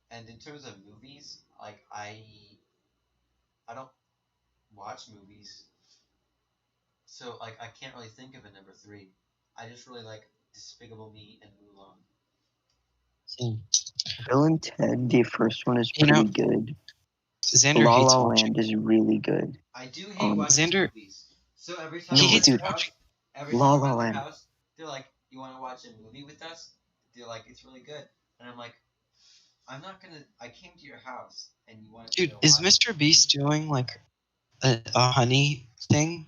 And in terms of movies, like I don't watch movies, so like I can't really think of a number three. I just really like Despicable Me and Mulan. Bill and Ted, the first one is You know, pretty good. Xander La hates La watching. Land is really good. I do hate watching Xander, movies. So every time No, I'm at hates their dude, house, every La time I'm La at their Land. house, they're like, "You want to watch a movie with us?" They're like, "It's really good," and I'm like, "I'm not gonna. I came to your house, and you wanted dude, to is watch a Mr. movie." Beast doing like a honey thing?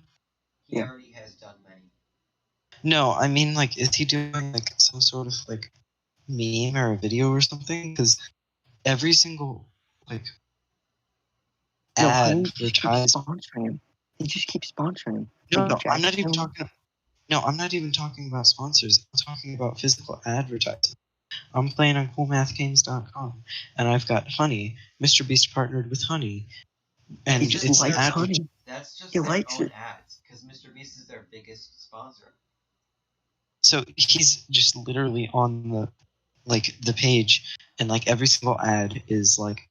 He Yeah. already has done many. No, I mean like, is he doing like some sort of like meme or a video or something? Because every single like No, Honey just keeps advertisement. sponsoring him. He just keeps sponsoring him. No, Like no, I'm Jack not even Hill. talking. No, I'm not even talking about sponsors. I'm talking about physical advertising. I'm playing on coolmathgames.com, and I've got Honey. Mr. Beast partnered with Honey, He and just it's an likes ad. Honey. That's just He their likes own it. ads, because Mr. Beast is their biggest sponsor. So he's just literally on the page, and like every single ad is like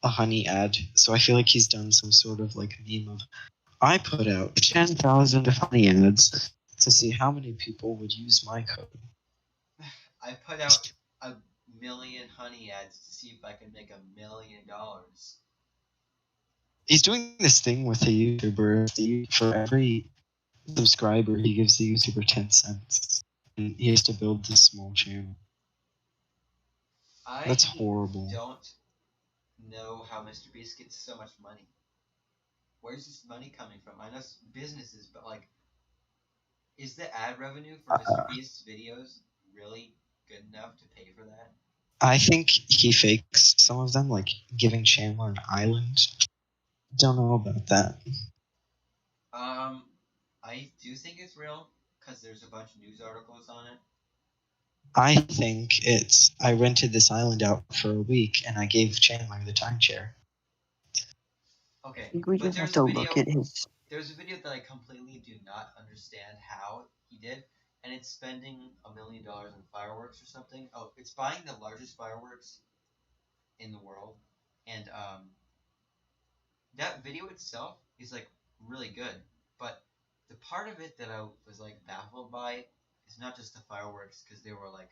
a Honey ad. So I feel like he's done some sort of like meme of I put out 10,000 Honey ads to see how many people would use my code. I put out a million Honey ads to see if I can make $1 million. He's doing this thing with a YouTuber. For every subscriber, he gives the YouTuber 10 cents. And he has to build this small channel. I That's horrible. don't know how Mr. Beast gets so much money. Where's this money coming from? I know businesses, but like, is the ad revenue for Mr. Beast's videos really good enough to pay for that? I think he fakes some of them, like giving Chandler an island. Don't know about that. I do think it's real because there's a bunch of news articles on it. I think it's. I rented this island out for a week, and I gave Chandler the timeshare. Okay, I think we but just have there's to a video. look at his. There's a video that I completely do not understand how he did, and it's spending $1 million on fireworks or something. Oh, it's buying the largest fireworks in the world, and that video itself is like really good. But the part of it that I was like baffled by is not just the fireworks because they were like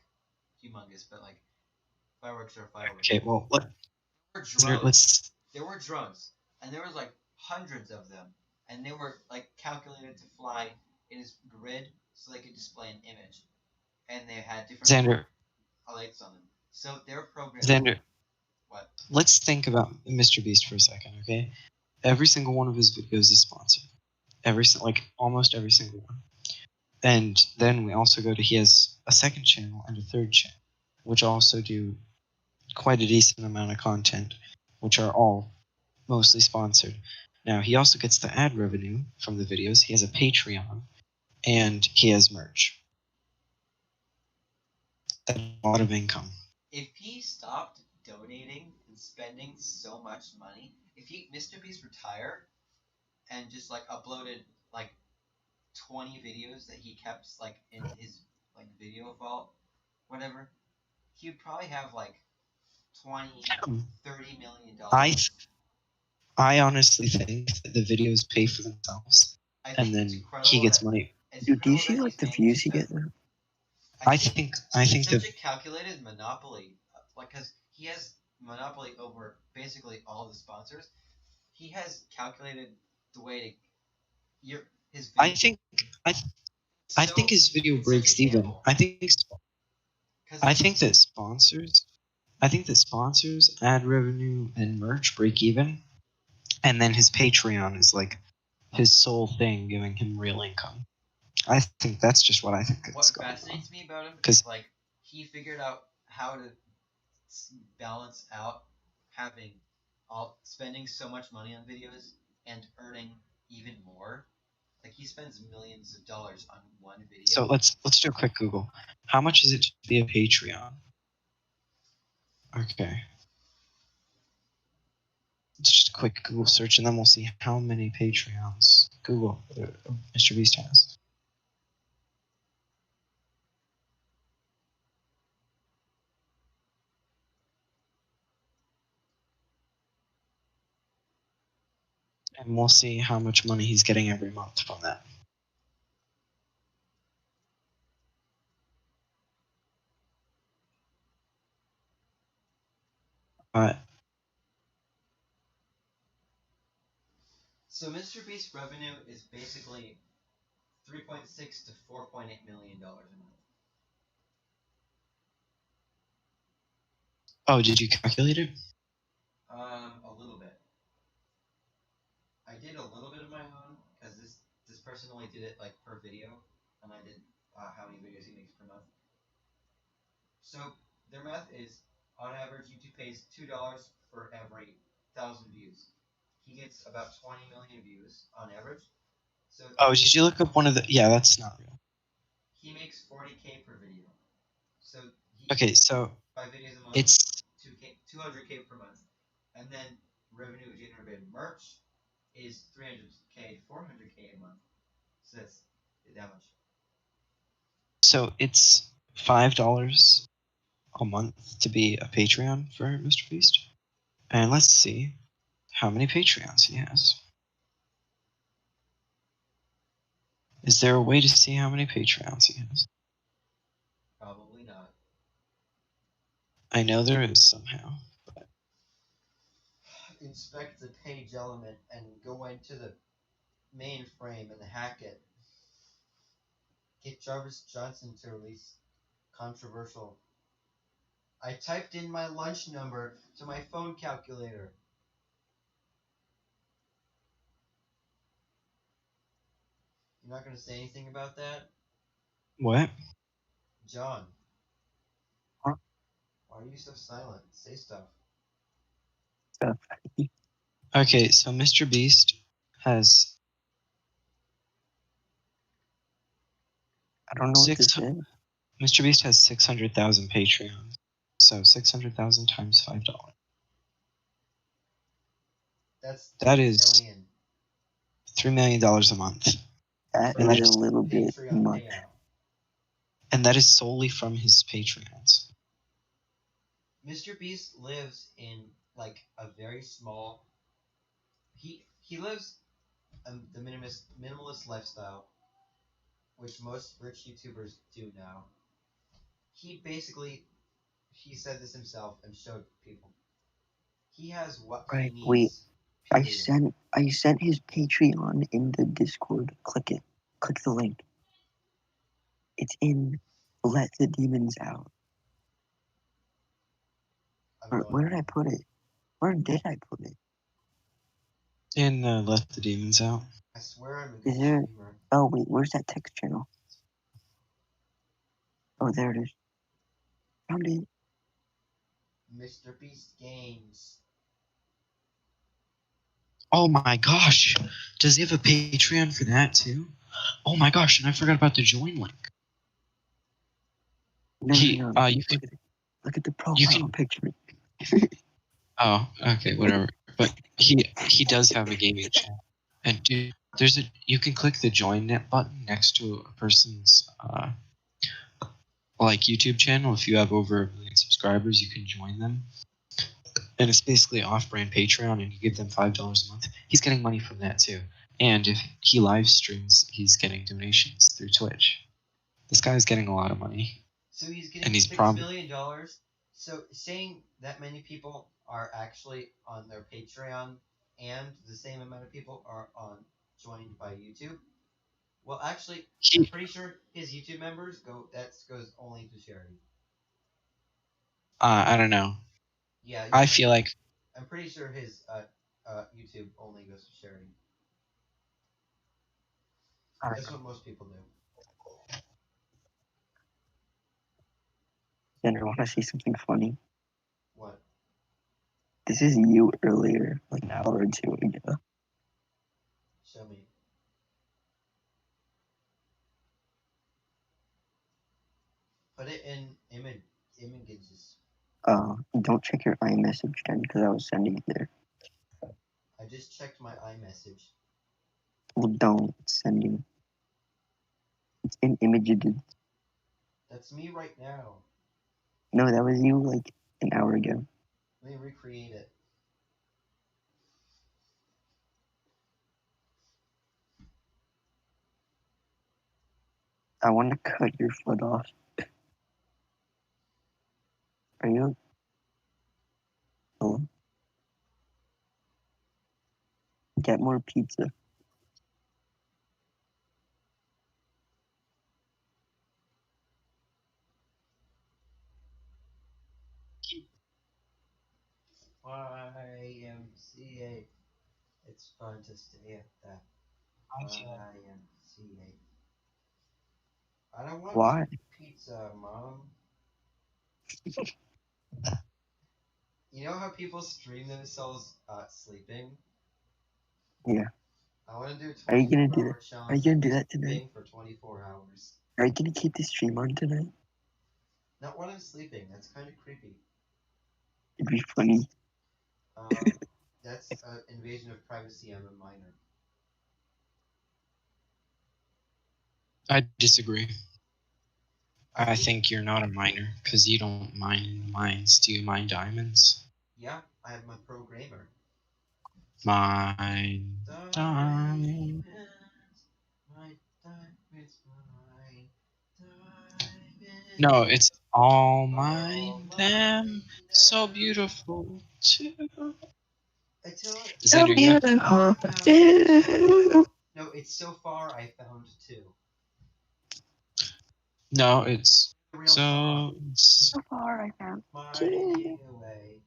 humongous, but like fireworks are fireworks. Okay, well, There were drones. let's. There were drones, and there was like hundreds of them, and they were like calculated to fly in this grid so they could display an image, and they had different Xander, lights on them. So they're programmed. Xander, What? let's think about Mr. Beast for a second, okay? Every single one of his videos is sponsored. Almost every single one. And then we also go to, he has a second channel and a third channel, which also do quite a decent amount of content, which are all mostly sponsored. Now, he also gets the ad revenue from the videos. He has a Patreon, and he has merch. That's a lot of income. If he stopped donating and spending so much money, if Mr. Beast retired and just like uploaded like 20 videos that he kept like in his like video vault, whatever, he'd probably have like 20, $30 million. I honestly think that the videos pay for themselves, and then he gets money. Dude, do you see like the views he gets? I think it's such the a calculated monopoly, like because he has monopoly over basically all the sponsors. He has calculated the way to his. Video. I think his video breaks even. I think that sponsors, ad revenue, and merch break even, and then his Patreon is like his sole thing, giving him real income. I think that's just what I think. What fascinates me about him is like he figured out how to balance out having spending so much money on videos and earning even more. Like he spends millions of dollars on one video. So let's do a quick Google. How much is it to be a Patreon? Okay. It's just a quick Google search, and then we'll see how many Patreons Google Mr. Beast has. And we'll see how much money he's getting every month from that. But so Mr. Beast's revenue is basically $3.6 to $4.8 million a month. oh, did you calculate it? A little bit. I did a little bit of my own because this person only did it like per video, and I did how many videos he makes per month. So their math is, on average, YouTube pays $2 for every 1,000 views. He gets about 20 million views on average. So oh, did you look up one of the? Yeah, that's not real. He makes 40K per video. So okay, so 5 videos a month. It's 200K per month, and then revenue generated merch is 300K, 400K a month. So that's that much. So it's $5 a month to be a Patreon for Mr. Beast. And let's see how many Patreons he has. Is there a way to see how many Patreons he has? Probably not. I know there is somehow. But inspect the page element and go into the mainframe and hack it. Get Jarvis Johnson to release controversial. I typed in my lunch number to my phone calculator. You're not going to say anything about that? what? John. Huh? Why are you so silent? Say stuff. Okay, so Mr. Beast has I don't know what this is. Mr. Beast has 600,000 Patreons. So 600,000 times $5. That's That 3 is million. $3 million a month. That From is that a is- little bit Patreon much. payout. And that is solely from his Patreons. Mr. Beast lives in like a very small. He lives the minimalist lifestyle, which most rich YouTubers do now. He said this himself and showed people. He has what he Right. Wait. needs. I Period. sent his Patreon in the Discord. Click it. Click the link. It's in Let the Demons Out. Where did I put it? Where did I put it? In Let the Demons Out. I swear I'm a Is good there? streamer. Oh wait, where's that text channel? Oh, there it is. Found it. Mr. Beast Games. Oh my gosh! Does he have a Patreon for that too? Oh my gosh! And I forgot about the join link. No, no, no. You can. Look at the profile picture. Oh, okay, whatever. But he does have a gaming channel, and dude, you can click the join net button next to a person's like YouTube channel. If you have over 1 million subscribers, you can join them, and it's basically off-brand Patreon, and you give them $5 a month. He's getting money from that too, and if he live streams, he's getting donations through Twitch. This guy's getting a lot of money. So he's getting And he's $6 million. So saying that many people are actually on their Patreon and the same amount of people are on joined by YouTube. Well, actually, I'm pretty sure his YouTube members goes only to charity. I don't know. Yeah, I feel like I'm pretty sure his YouTube only goes to charity. That's what most people do. Jenner, want to see something funny? What? This is you earlier, like an hour or two ago. Show me. Put it in images. Don't check your iMessage then, because I was sending it there. I just checked my iMessage. Well, don't send you. It's in images. That's me right now. No, that was you like an hour ago. Let me recreate it. I want to cut your foot off. Are you? Hello? Get more pizza. YMCA. It's fun to stay at that YMCA. I don't want Why? pizza, Mom. You know how people stream themselves sleeping? Yeah. I want to do a Are you gonna do 24-hour that? challenge. Are you gonna do of that tonight? sleeping for 24 hours. Are you gonna keep the stream on tonight? Not when I'm sleeping. That's kind of creepy. It'd be funny. That's an invasion of privacy. I'm a minor. I disagree. I think you're not a miner because you don't mine mines. Do you mine diamonds? Yeah, I'm a programmer. Mine diamonds. My diamonds, my diamonds. No, it's all All mine. mine Them so now. beautiful too. Until Is that your guy? no, it's so far I found two. No, it's The real so. So far, I found Mining away.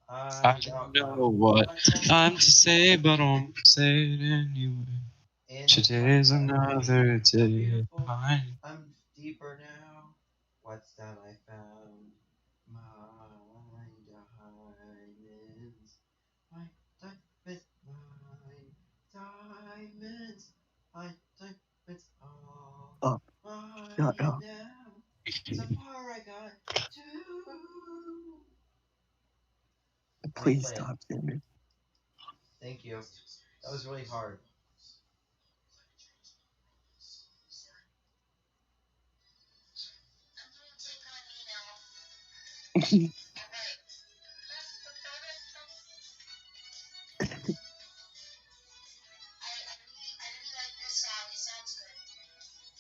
I don't know what I'm to say, but I'm saying it anyway. Today's another day. Mine. I'm deeper now. What's that I found? My diamonds. My diamonds. My diamonds. My diamonds. All up. Shut up. now. So far I got two. Please play it. stop, Xander. Thank you. That was really hard.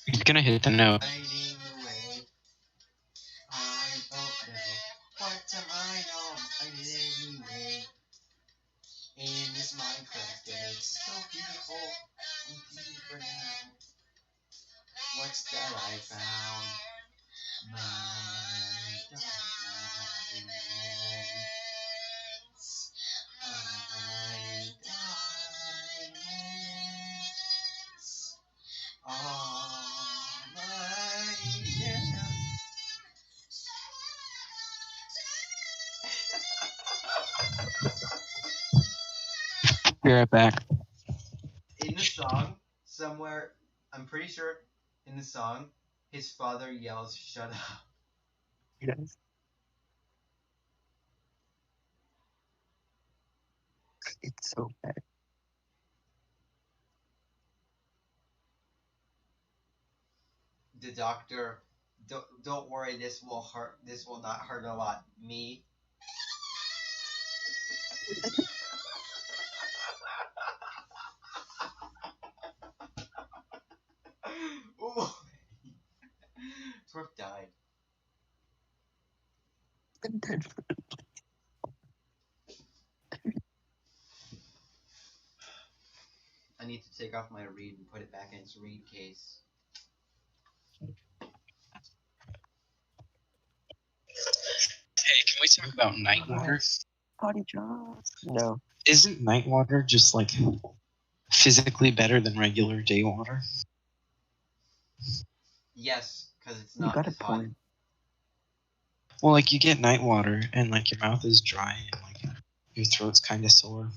He's gonna hit the note. Hiding away. I don't know what am I know. I did anyway. In this Minecraft, and it's so beautiful. I'm deeper now. What's that I found? My diamonds. My diamonds. All my diamonds. Be right back. In the song, somewhere, I'm pretty sure in the song, his father yells, "Shut up." Yes. It's so bad. The doctor, don't worry, this will hurt. This will not hurt a lot. Me. Ooh. Twerp died. I'm dead. I need to take off my reed and put it back in its reed case. Hey, can we talk about night water? Potty job. No. Isn't night water just like physically better than regular day water? Yes, because it's You not got a as hot. point. Well, like you get night water and like your mouth is dry and like your throat's kind of sore,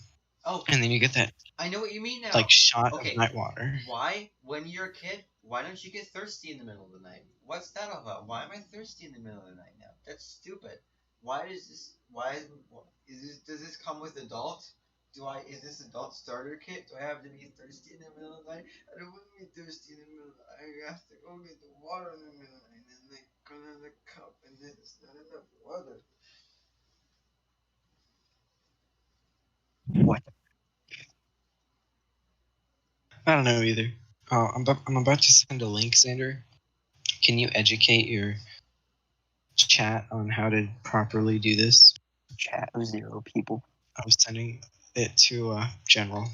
Oh, and then you get that I know what you mean now. like shot Okay. of night water. Why, when you're a kid, why don't you get thirsty in the middle of the night? What's that all about? Why am I thirsty in the middle of the night now? That's stupid. Why does this? Why is this? Does this come with adult? Is this adult starter kit? Do I have to be thirsty in the middle of the night? I don't want to be thirsty in the middle of the night. I have to go get the water in the middle of the night, and then they come in the cup, and then it's not enough water. What? I don't know either. I'm about to send a link, Xander. Can you educate your chat on how to properly do this? Chat of 0 people. I was sending it to General.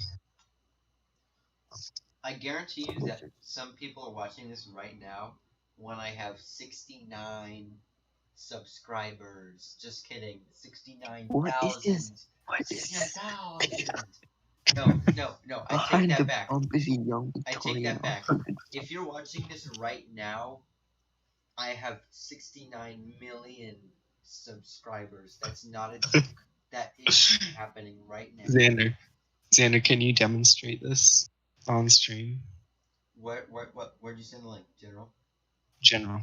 I guarantee you that some people are watching this right now when I have 69 subscribers. Just kidding. 69,000. What is this? What is this? 69,000. No. I take Behind that the back. bump is a young I take Victorian that back. officer. If you're watching this right now, I have 69 million subscribers. That's not a joke. That is happening right now. Xander, can you demonstrate this on stream? Where'd you send the link, General? General.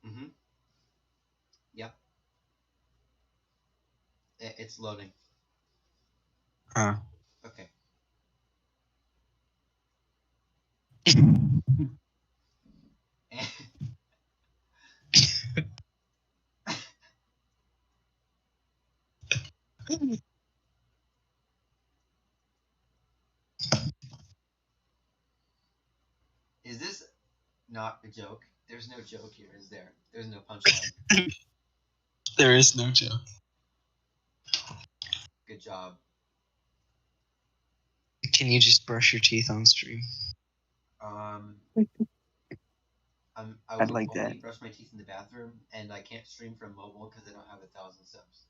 Mm-hmm. Yeah. It's loading. Okay. Is this not a joke? There's no joke here, is there? There's no punchline. There is no joke. Good job. Can you just brush your teeth on stream? I I'd would like only that. brush my teeth in the bathroom, and I can't stream from mobile because I don't have 1,000 subs.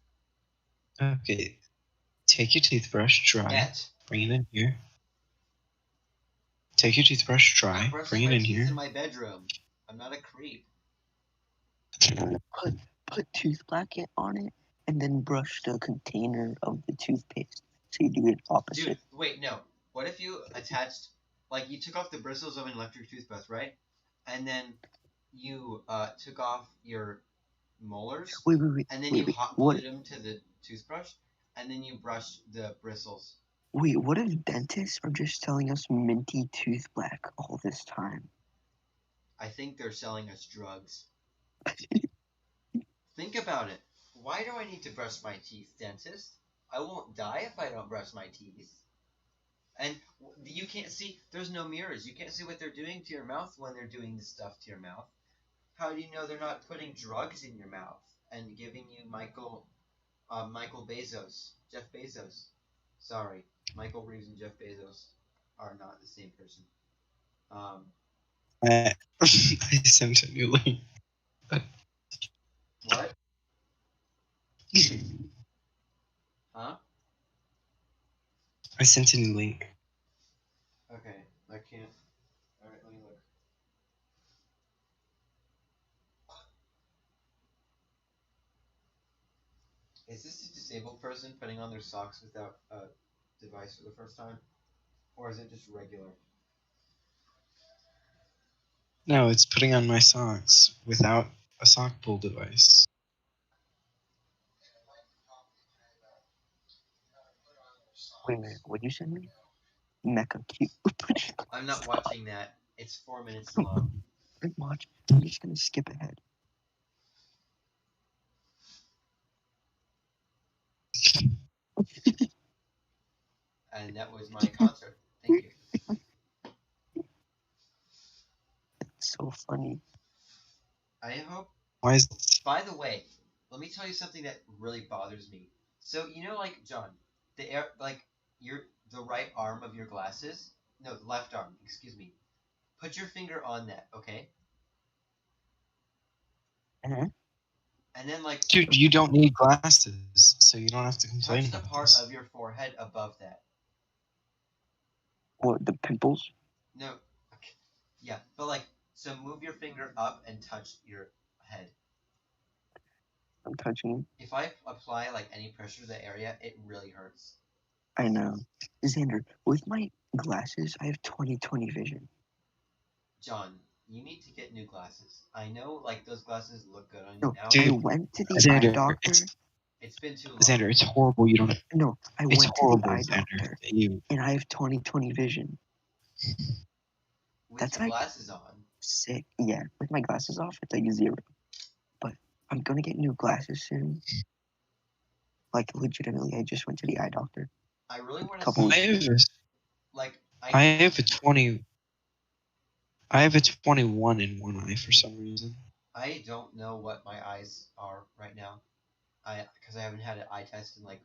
Okay. Take your toothbrush, dry. Bring it in here. Take your toothbrush, dry. I'm brushing Bring it my in teeth here. in my bedroom. I'm not a creep. Put tooth plaque on it, and then brush the container of the toothpaste. So you do it opposite. Dude, wait, no. What if you attached like you took off the bristles of an electric toothbrush, right? And then you took off your molars, Wait. and then Wait, you wait. hot What? glued them to the toothbrush, and then you brushed the bristles. Wait, what if dentists are just selling us minty tooth black all this time? I think they're selling us drugs. Think about it. Why do I need to brush my teeth, dentist? I won't die if I don't brush my teeth. And you can't see, there's no mirrors. You can't see what they're doing to your mouth when they're doing this stuff to your mouth. How do you know they're not putting drugs in your mouth and giving you Michael Bezos, Jeff Bezos? Sorry, Michael Reeves and Jeff Bezos are not the same person. I sent a new link. What? Huh? I sent a new link. Okay, I can't. Alright, let me look. Is this a disabled person putting on their socks without a device for the first time? Or is it just regular? No, it's putting on my socks without a sock pull device. Wait a minute. What'd you send me? Mecha cute. I'm not watching that. It's 4 minutes long. Watch. I'm just gonna skip ahead. And that was my concert. Thank you. It's so funny. I hope. Why is By the way, let me tell you something that really bothers me. So you know, like John, the right arm of your glasses. No, the left arm. Excuse me. Put your finger on that, okay? Uh-huh. And then like dude? You don't need glasses, so you don't have to complain touch the about part this. of your forehead above that. What, the pimples? No. Okay. Yeah, but like, so move your finger up and touch your head. I'm touching. If I apply like any pressure to the area, it really hurts. I know. Xander, with my glasses, I have 20/20 vision. John, you need to get new glasses. I know, like those glasses look good on you No, now. I Dude, went to the eye Xander, doctor. It's been too long. Xander, it's horrible. You don't. No, I It's went to the horrible, eye Xander. doctor, That you. and I have 20/20 vision. With That's your like glasses on. sick. Yeah, with my glasses off, it's like 0. But I'm gonna get new glasses soon. Like legitimately, I just went to the eye doctor. I really want to Couple see. weeks. Like I have a 20. I have a 21 in one eye for some reason. I don't know what my eyes are right now. Because I haven't had an eye test in like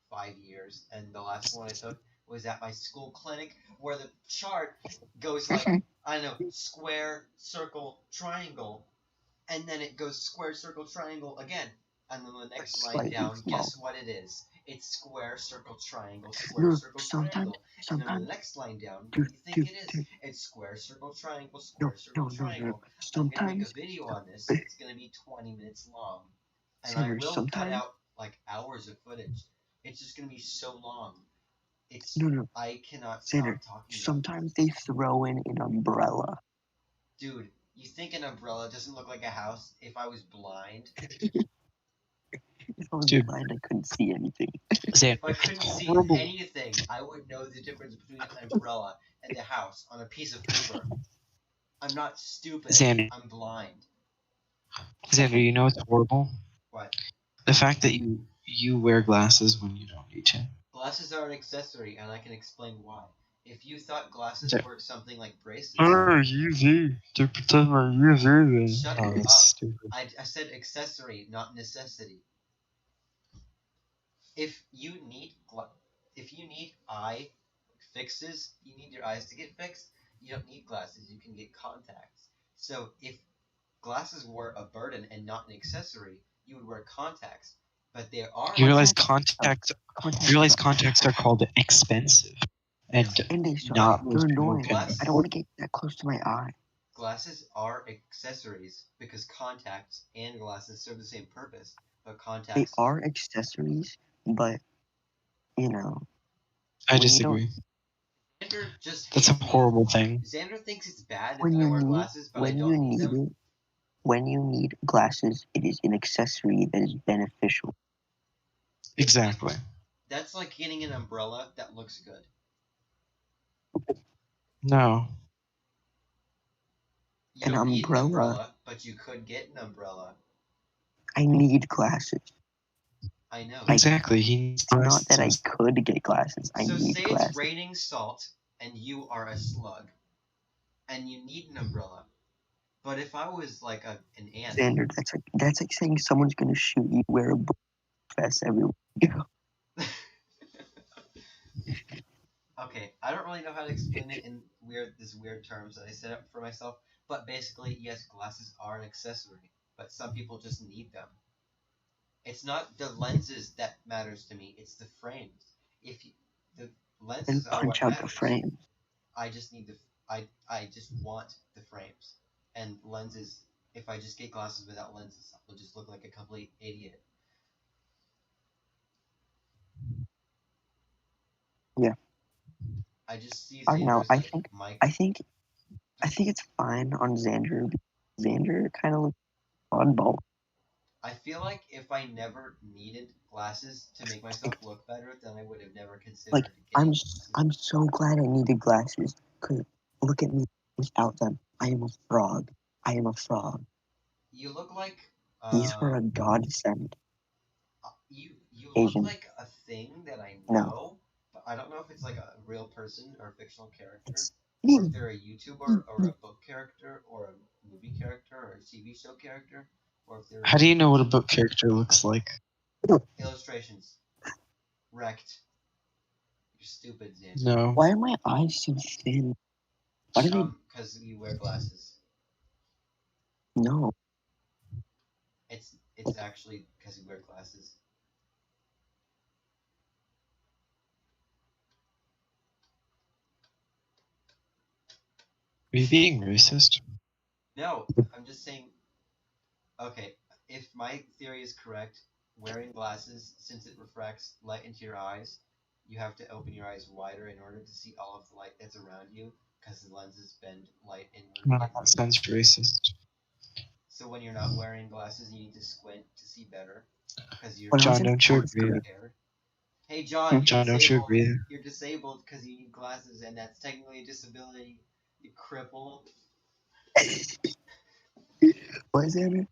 5 years, and the last one I took was at my school clinic, where the chart goes like I don't know, square, circle, triangle, and then it goes square, circle, triangle again, and then the next line Slightly down, small. guess what it is? It's square, circle, triangle, square, circle, triangle. And then the next line down, what do you think it is? It's square, circle, triangle, square, circle, triangle. I'm gonna make a video on this. It's gonna be 20 minutes long, and I will cut out like hours of footage. It's just gonna be so long. It's No. I cannot stop Xander, talking. sometimes they throw in an umbrella. Dude, you think an umbrella doesn't look like a house? If I was blind. If I was Dude. blind, I couldn't see anything. Xander, If I couldn't it's see horrible. anything, I would know the difference between an umbrella and the house on a piece of paper. I'm not stupid. Xander. I'm blind. Xander, you know what's horrible? What? The fact that you wear glasses when you don't need to. Glasses are an accessory, and I can explain why. If you thought glasses Yeah. were something like braces, UV to protect my UV. shut Oh, up. that's stupid. I said accessory, not necessity. If you need eye fixes, you need your eyes to get fixed. You don't need glasses. You can get contacts. So if glasses were a burden and not an accessory, you would wear contacts. But there are. You realize contacts are called expensive, and they suck. not They're most people annoying. can. I don't want to get that close to my eye. Glasses are accessories because contacts and glasses serve the same purpose. But contacts. They are accessories, but you know. I disagree. Xander just That's a hates me. horrible thing. Xander thinks it's bad When if I you wear need, glasses, but I when you don't need need them. it, when you need glasses, it is an accessory that is beneficial. Exactly. That's like getting an umbrella that looks good. No. You An don't need an umbrella. umbrella, but you could get an umbrella. I need glasses. I know. Exactly. He needs It's not that I glasses. could get glasses. I So need say glasses. it's raining salt and you are a slug, and you need an umbrella. But if I was like an ant, Xander, that's like saying someone's gonna shoot you. Wear a bullet vest everywhere you go. okay, I don't really know how to explain it in these weird terms that I set up for myself. But basically, yes, glasses are an accessory, but some people just need them. It's not the lenses that matters to me; it's the frames. If you, the lenses And are what punch out the matters, frame. I just need I just want the frames and lenses. If I just get glasses without lenses, I'll just look like a complete idiot. Yeah. I just see I don't know. Xander as like Mike. I think it's fine on Xander. Xander kind of looks oddball. I feel like if I never needed glasses to make myself look better, then I would have never considered Like getting I'm glasses. I'm so glad I needed glasses. Cause look at me without them. I am a frog. I am a frog. You look like These were a godsend. you look Asian. like a thing that I No. know, but I don't know if it's like a real person or a fictional character, It's or if me. they're a YouTuber or a book character or a movie character or a TV show character, or if they're How do you know what a book character looks like? illustrations. Wrecked. You're stupid, Xander. No. Why are my eyes so thin? Why do they? Because you wear glasses. No. It's actually because you wear glasses. Are you being racist? No, I'm just saying. Okay, if my theory is correct, wearing glasses, since it refracts light into your eyes, you have to open your eyes wider in order to see all of the light that's around you, because the lenses bend light inward to get more That sounds depth. racist. So when you're not wearing glasses, you need to squint to see better, because you're When I was John, in don't you fourth agree? grade, impaired. Hey John, you're John, don't you disabled. agree? You're disabled because you need glasses, and that's technically a disability. You cripple. what is Xander?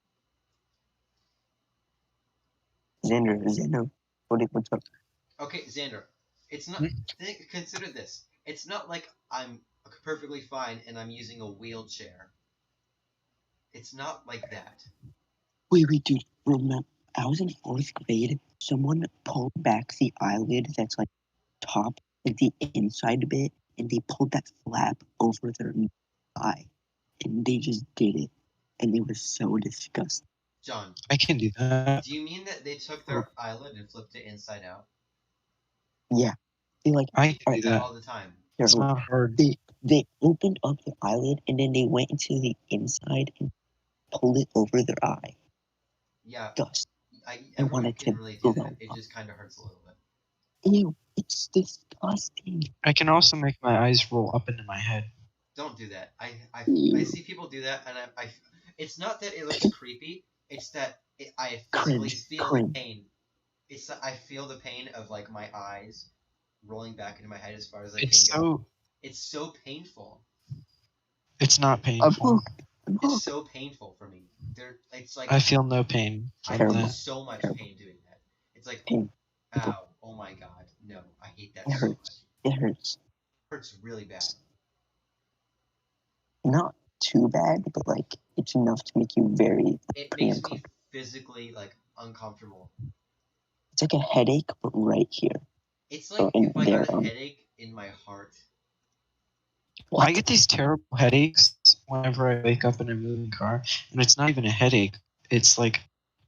Xander. What's up? Okay, Xander, it's not. Hmm? Consider this. It's not like I'm perfectly fine and I'm using a wheelchair. It's not like that. Wait, dude. Remember, I was in fourth grade. Someone pulled back the eyelid that's like top, like the inside bit, and they pulled that flap over their eye, and they just did it, and it was so disgusting. John, I can do that. do you mean that they took their eyelid and flipped it inside out? Yeah, they like I can I do do that that. all the time. It's not hard. they opened up the eyelid and then they went into the inside and pulled it over their eye. Yeah, Dust. everyone wanted can to really do throw that. It up. just kind of hurts a little bit. Ew, it's disgusting. I can also make my eyes roll up into my head. Don't do that. I Ew. see people do that, and it's not that it looks creepy. It's that I physically feel the pain. It's that I feel the pain of like my eyes rolling back into my head as far as I can go. It's so painful. It's not painful. It's so painful for me. It's like I feel no pain I from feel that. so much pain doing that. It's like, Pain. ow, oh my god, no, I hate that It so much. hurts. It hurts. It hurts really bad. Not too bad, but like it's enough to make you very It pretty makes me uncomfortable. physically like uncomfortable. It's like a headache, but right here. It's like if I got a headache in my heart. I get these terrible headaches whenever I wake up in a moving car, and it's not even a headache. It's like,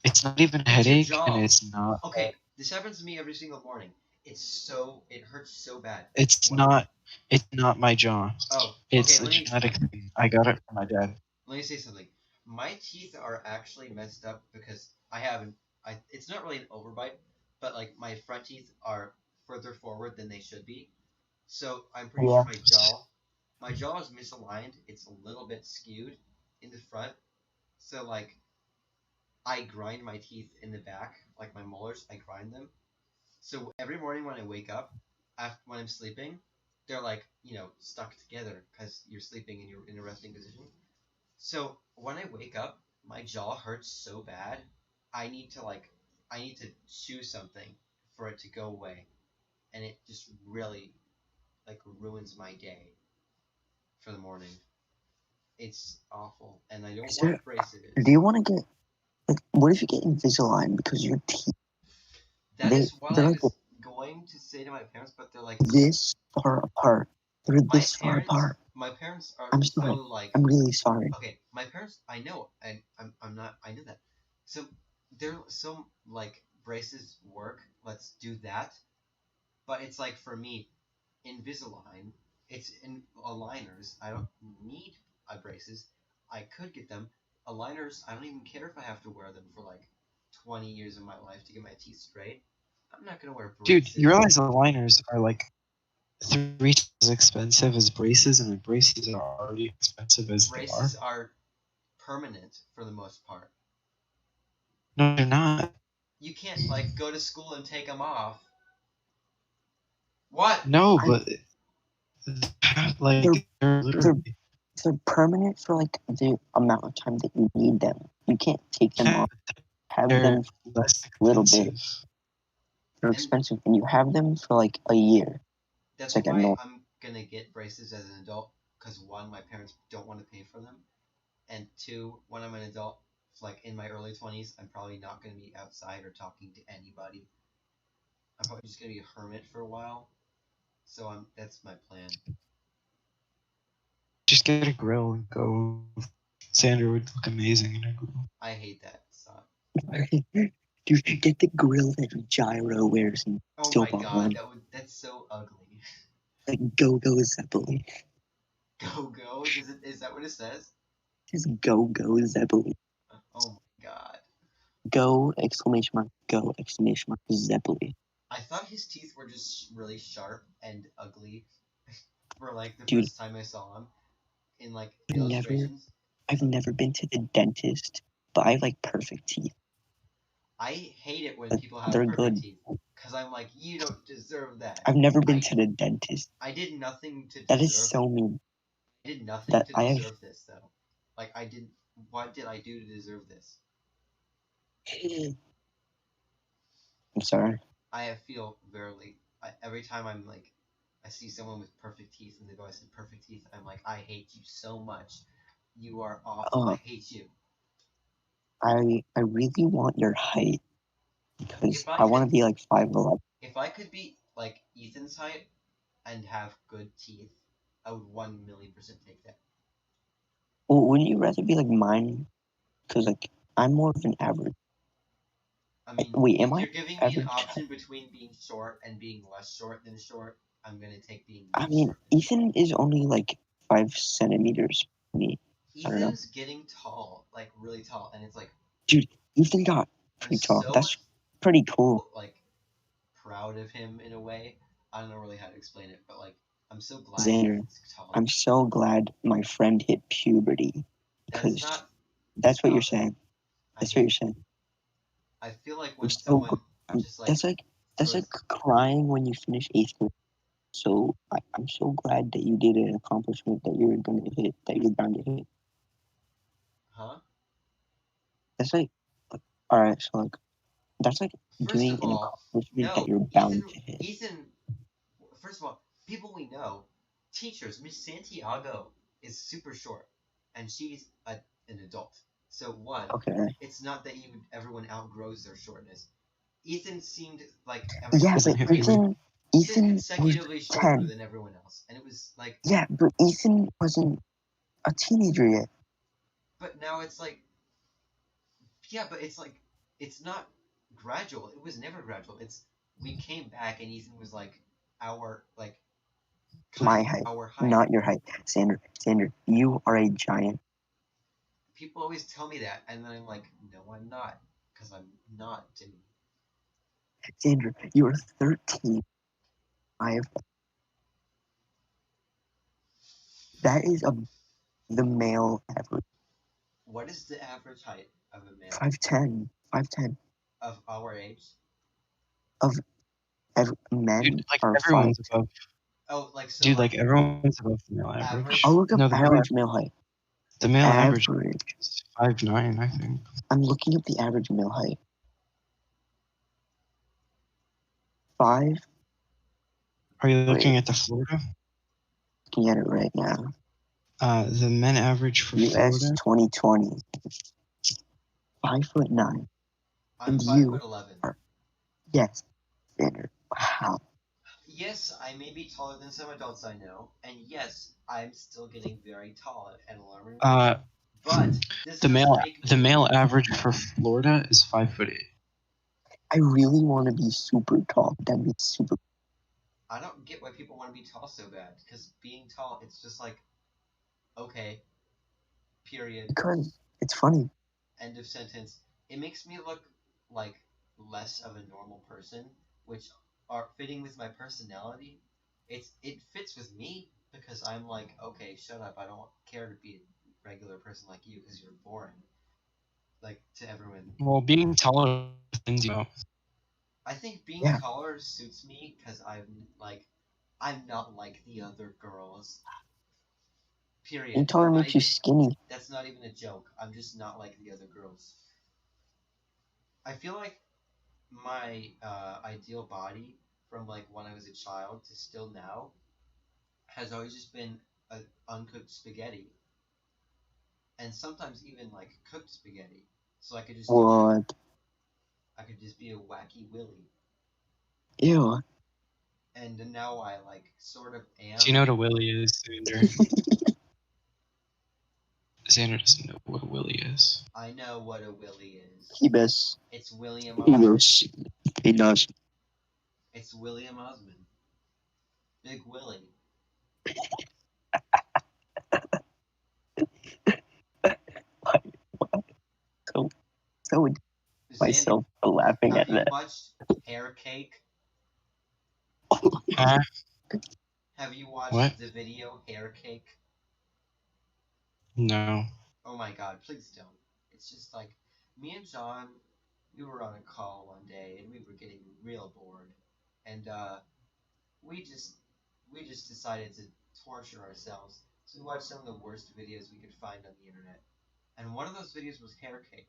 it's not even a It's your headache, jaw. and it's not. Okay, this happens to me every single morning. It hurts so bad. It's not. It's not my jaw. Oh, It's okay. a genetic thing. I got it from my dad. Let me say something. My teeth are actually messed up because I haven't. It's not really an overbite, but like my front teeth are further forward than they should be, So I'm pretty Yeah. sure my jaw is misaligned. It's a little bit skewed in the front. So like I grind my teeth in the back, like my molars. I grind them. So every morning when I wake up, after when I'm sleeping, they're like stuck together because you're sleeping and you're in a resting position. So when I wake up, my jaw hurts so bad. I need to like I need to chew something for it to go away, and it just really like ruins my day for the morning. It's awful, and I don't Is want there? braces. Do you want to get like? What if you get Invisalign because your teeth That is what they're I like was going to say to my parents, but they're like this far apart. They're my this far parents. apart. My parents are I'm so sorry. like I'm really sorry. okay. My parents, I know, and I'm not. I know that. So they're so like braces work. Let's do that. But it's like for me, Invisalign, it's in aligners. I don't need braces. I could get them. Aligners, I don't even care if I have to wear them for like 20 years of my life to get my teeth straight. I'm not gonna wear Dude, braces. you realize aligners are like 3 times as expensive as braces, and braces are already expensive as they are. Braces are permanent for the most part. No, they're not. You can't like go to school and take them off. What? No, I- but like They're- they're literally They're permanent for like the amount of time that you need them. You can't take them yeah, off. Have they're them for less a little bit. expensive. They're And expensive, and you have them for like a year. that's It's like a why normal. I'm gonna get braces as an adult. Because one, my parents don't want to pay for them, and two, when I'm an adult, like in my early 20s, I'm probably not gonna be outside or talking to anybody. I'm probably just gonna be a hermit for a while. So that's my plan. Just get a grill and go. Sandra would look amazing in a grill. I hate that. Stop. Dude, get the grill that Gyro wears in Oh my Stillball god, One. that's so ugly. Like Go Zeppelin. Go go. Is that what it says? Just Go Zeppelin. Oh my god. Go exclamation mark. Go exclamation mark. Zeppelin. I thought his teeth were just really sharp and ugly for like the Dude, first time I saw him in like I've never, illustrations. I've never been to the dentist, but I have like perfect teeth. I hate it when Like people have they're perfect good. teeth because I'm like, you don't deserve that. I've never been to the dentist. I did nothing to That is deserve. so mean. I did nothing That to I have. deserve this though. Like I did. What did I do to deserve this? I'm sorry. I feel very. Every time I'm like, I see someone with perfect teeth and they go, "I said perfect teeth." I'm like, I hate you so much. You are awful. I hate you. I really want your height because If I I want to could, be like 5'11". if I could be like Ethan's height and have good teeth, I would 1,000,000% take that. Well, wouldn't you rather be like mine? Because like I'm more of an average. I mean, Wait, am if I you're giving me an average? option between being short and being less short than short, I'm gonna take being I less mean, short. Ethan is only like 5 centimeters from me. I don't know. Ethan's getting tall, like really tall, and it's like Dude, Ethan got I'm pretty tall. so That's pretty cool. like proud of him in a way. I don't know really how to explain it, but like I'm so glad Xander, he's tall. I'm so glad my friend hit puberty. That's Because not. that's what you're Stop it. saying. I That's what hate. you're saying. I feel like I'm when so. someone just like That's goes, like crying when you finish 8th grade. So I'm so glad that you did an accomplishment that you're gonna hit, that you're bound to hit. huh? That's like, all right. So like, that's like First doing of an all, accomplishment that no, you're Ethan. bound to hit. Ethan. First of all, people we know, teachers. Miss Santiago is super short, and she's an adult. So one, Okay. it's not that everyone outgrows their shortness. Ethan seemed like Yeah, Doesn't but hit pretty. puberty. He's been Ethan was consecutively shorter 10. than everyone else, and it was like. Yeah, but Ethan wasn't a teenager yet. But now it's like, yeah, but it's like, it's not gradual. It was never gradual. We came back and Ethan was like our like kind My of height, our height. not your height. Xander, you are a giant. People always tell me that, and then I'm like, no, I'm not, because I'm not, Jimmy. Xander, you are 13. I have That is the male average. What is the average height of a male 5'10", 5'10". of our age? Men Dude, like are everyone's 5'10". above. Oh, like so. Dude, like like everyone's above the male average. Average? I'll look up No, the average male height. male average Average. is 5'9", I think. I'm looking up the average male height. 5. Are you looking Wait. at the Florida? Looking at it right now. The men average for U.S. Florida. 2020. 5'9". I'm And 5'11". Yes, Xander. Wow. Yes, I may be taller than some adults I know, and yes, I'm still getting very tall at an alarming rate. But this the doesn't make me. the male average for Florida is 5'8". I really want to be super tall. That'd be super. I don't get why people want to be tall so bad. Because being tall, it's just like, okay, period, Because it's funny. end of sentence. It makes me look like less of a normal person, which are fitting with my personality. It fits with me because I'm like, okay, shut up. I don't care to be a regular person like you because you're boring. Like to everyone. Well, being taller thins you out. I think being Yeah. taller suits me because I'm not like the other girls. Period. Being taller makes you skinny. That's not even a joke. I'm just not like the other girls. I feel like my ideal body from like when I was a child to still now has always just been uncooked spaghetti, and sometimes even like cooked spaghetti. So I could just What? I could just be a wacky Willy, Ew. and now I like sort of am. Do you know what a willy is, Xander? Xander doesn't know what a willy is. I know what a Willy is. He does. It's William Osmond. Yes. He does. It's William Osmond. Big Willie. So myself laughing at Have you that. watched Hair Cake? Huh? Have you watched What? the video Hair Cake? No. Oh my god, please don't. It's just like me and John, we were on a call one day and we were getting real bored. And we just decided to torture ourselves. So we watched some of the worst videos we could find on the internet. And one of those videos was Hair Cake,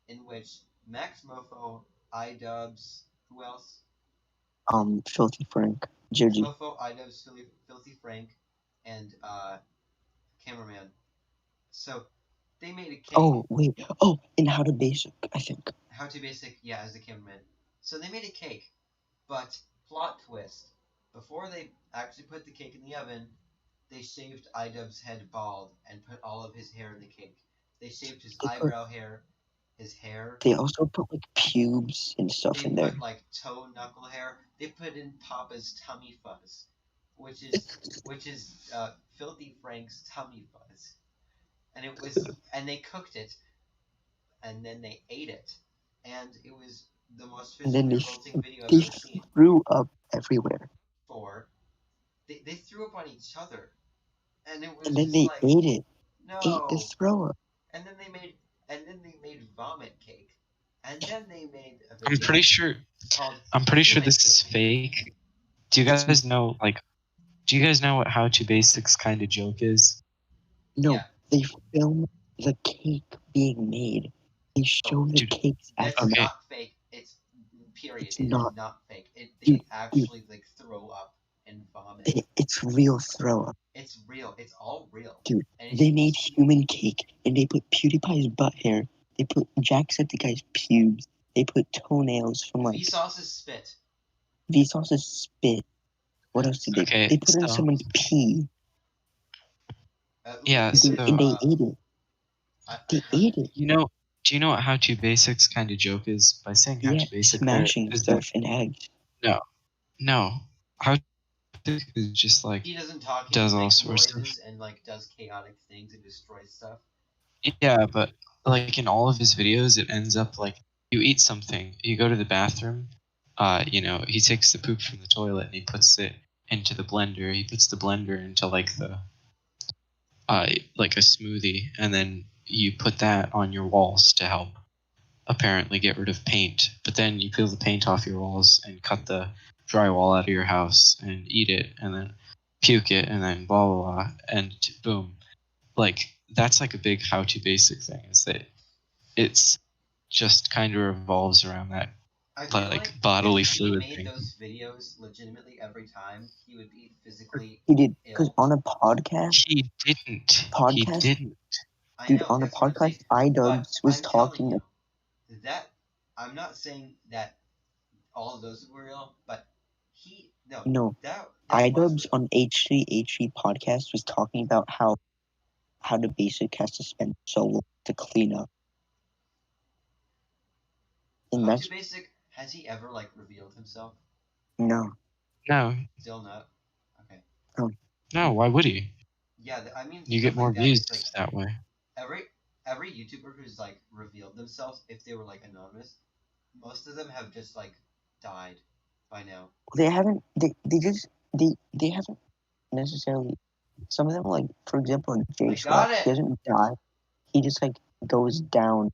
in which Max Mofo, iDubbbz, who else? Filthy Frank. Max Gigi. Mofo, iDubbbz, Filthy Frank, and cameraman. So they made a cake. Oh, wait. Oh, and How to Basic, I think. How to Basic, yeah, as the cameraman. So they made a cake, but plot twist. Before they actually put the cake in the oven, they shaved iDubbbz's head bald and put all of his hair in the cake. They shaved his eyebrow hair, his hair. They also put like pubes and stuff They in there. put like toe knuckle hair. They put in Papa's tummy fuzz, which is Filthy Frank's tummy fuzz, and they cooked it, and then they ate it, and it was the most And then physically revolting video I've they ever seen. threw up everywhere. They threw up on each other, and it was And then just they like, ate it. no. Ate the throw up. And then they made vomit cake, and then they made a video I'm pretty sure called this is fake. Do you guys know what How to Basics kind of joke is? No, Yeah. they film the cake being made. They show the dude, cakes That's after. not fake. It's period. It's It is not. not fake. They Dude, actually like throw up and vomit. It's real throw up. It's real. It's all real. Dude, And they made human cake and they put PewDiePie's butt hair. They put Jacksepticeye's pubes. They put toenails from like Vsauce's spit. Vsauce's spit. What else did they? Okay, They put in someone's pee. Yeah, and they ate it. They ate it. Do you know what How to Basics kind of joke is? By saying How to Basic, smashing stuff in eggs. No. How to is just like he doesn't talk. He does all makes sorts of noises and like does chaotic things and destroys stuff. Yeah, but like in all of his videos, it ends up like you eat something, you go to the bathroom, he takes the poop from the toilet and he puts it into the blender. He puts the blender into like like a smoothie, and then you put that on your walls to help apparently get rid of paint. But then you peel the paint off your walls and cut the drywall out of your house and eat it, and then puke it, and then blah blah blah, and boom. Like that's like a big how to basic thing. Is that it's just kind of revolves around that I feel like bodily if he fluid made thing. those videos legitimately every time, he would be physically He did, because ill. on a podcast, He didn't. He podcast, didn't. I dude, know on a that's what I'm saying. podcast, But iDubbbz was I'm telling talking. you that I'm not saying that all of those were real, but No, that was iDubbbz real. on H3H3 podcast was talking about how the basic has to spend so long to clean up. And How that's to basic? Has he ever like revealed himself? no, No. Still not. Okay. No. Why would he? Yeah, I mean You stuff get like more that. views It's like that way. every YouTuber who's like revealed themselves, if they were like anonymous, most of them have just like died by now. they haven't. They haven't necessarily. Some of them, like for example, Jay I Sweat, got it. he doesn't die. He just like goes down.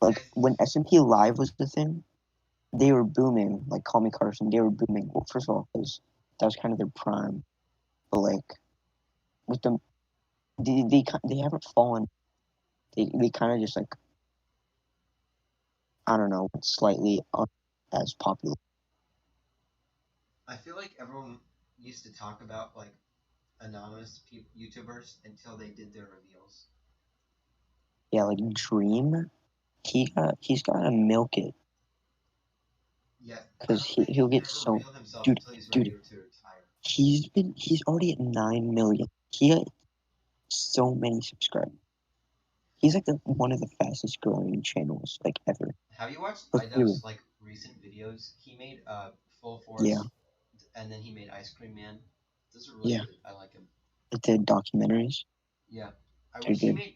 Like when SMP Live was the thing, they were booming. Like Call Me Carson, they were booming. Well, first of all, because that was kind of their prime. But like with them, they haven't fallen. They kind of just like, I don't know, slightly as popular. I feel like everyone used to talk about like anonymous YouTubers until they did their reveals. Yeah, like Dream, he's gotta milk it Yeah, I because don't think he'll he get ever so. revealed himself Dude, until he's ready dude, to retire. he's already at 9 million. He got so many subscribers. He's like one of the fastest growing channels like ever. Have you watched For real. iDubbbz's like recent videos? He made Full Force, Yeah, and then he made Ice Cream Man. Those are really yeah. good. I like him. Like the documentaries, Yeah, I they're wish he good. made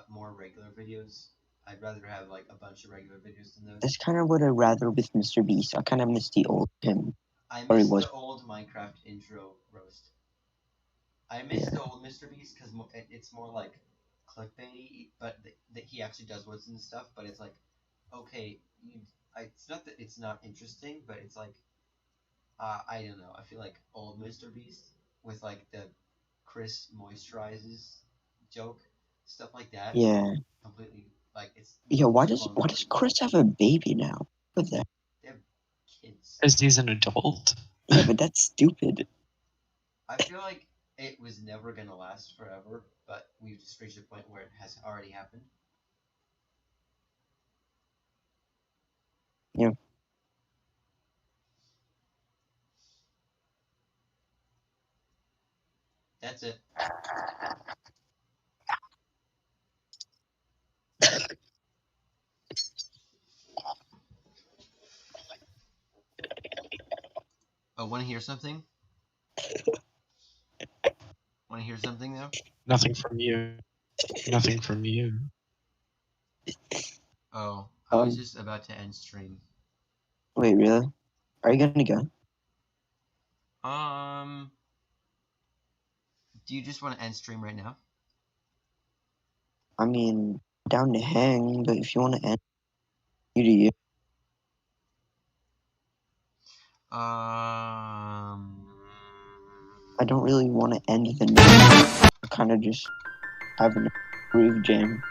more regular videos. I'd rather have like a bunch of regular videos than those. That's kind of what I'd rather with Mr. Beast. I kind of miss the old him. I Or he miss was. the old Minecraft intro roast. I miss Yeah. the old Mr. Beast because it's more like clickbaity, but he actually does what's and stuff. But it's like, okay, it's not that it's not interesting, but it's like, I don't know. I feel like old Mr. Beast with like the Chris moisturizes joke, stuff like that is Yeah. like completely like it's Yeah, why no does longer funny. Chris have a baby now? What the? They have kids. Because he's an adult. Yeah, but that's stupid. I feel like it was never gonna last forever, but we've just reached a point where it has already happened. Yeah. That's it. Oh, want to hear something? Want to hear something though? Nothing from you. Nothing from you. Oh, I was just about to end stream. Wait, really? Are you gonna go? Do you just want to end stream right now? I mean, down to hang, but if you want to end, you do you. I don't really want to end the night. I kind of just having a groove jam.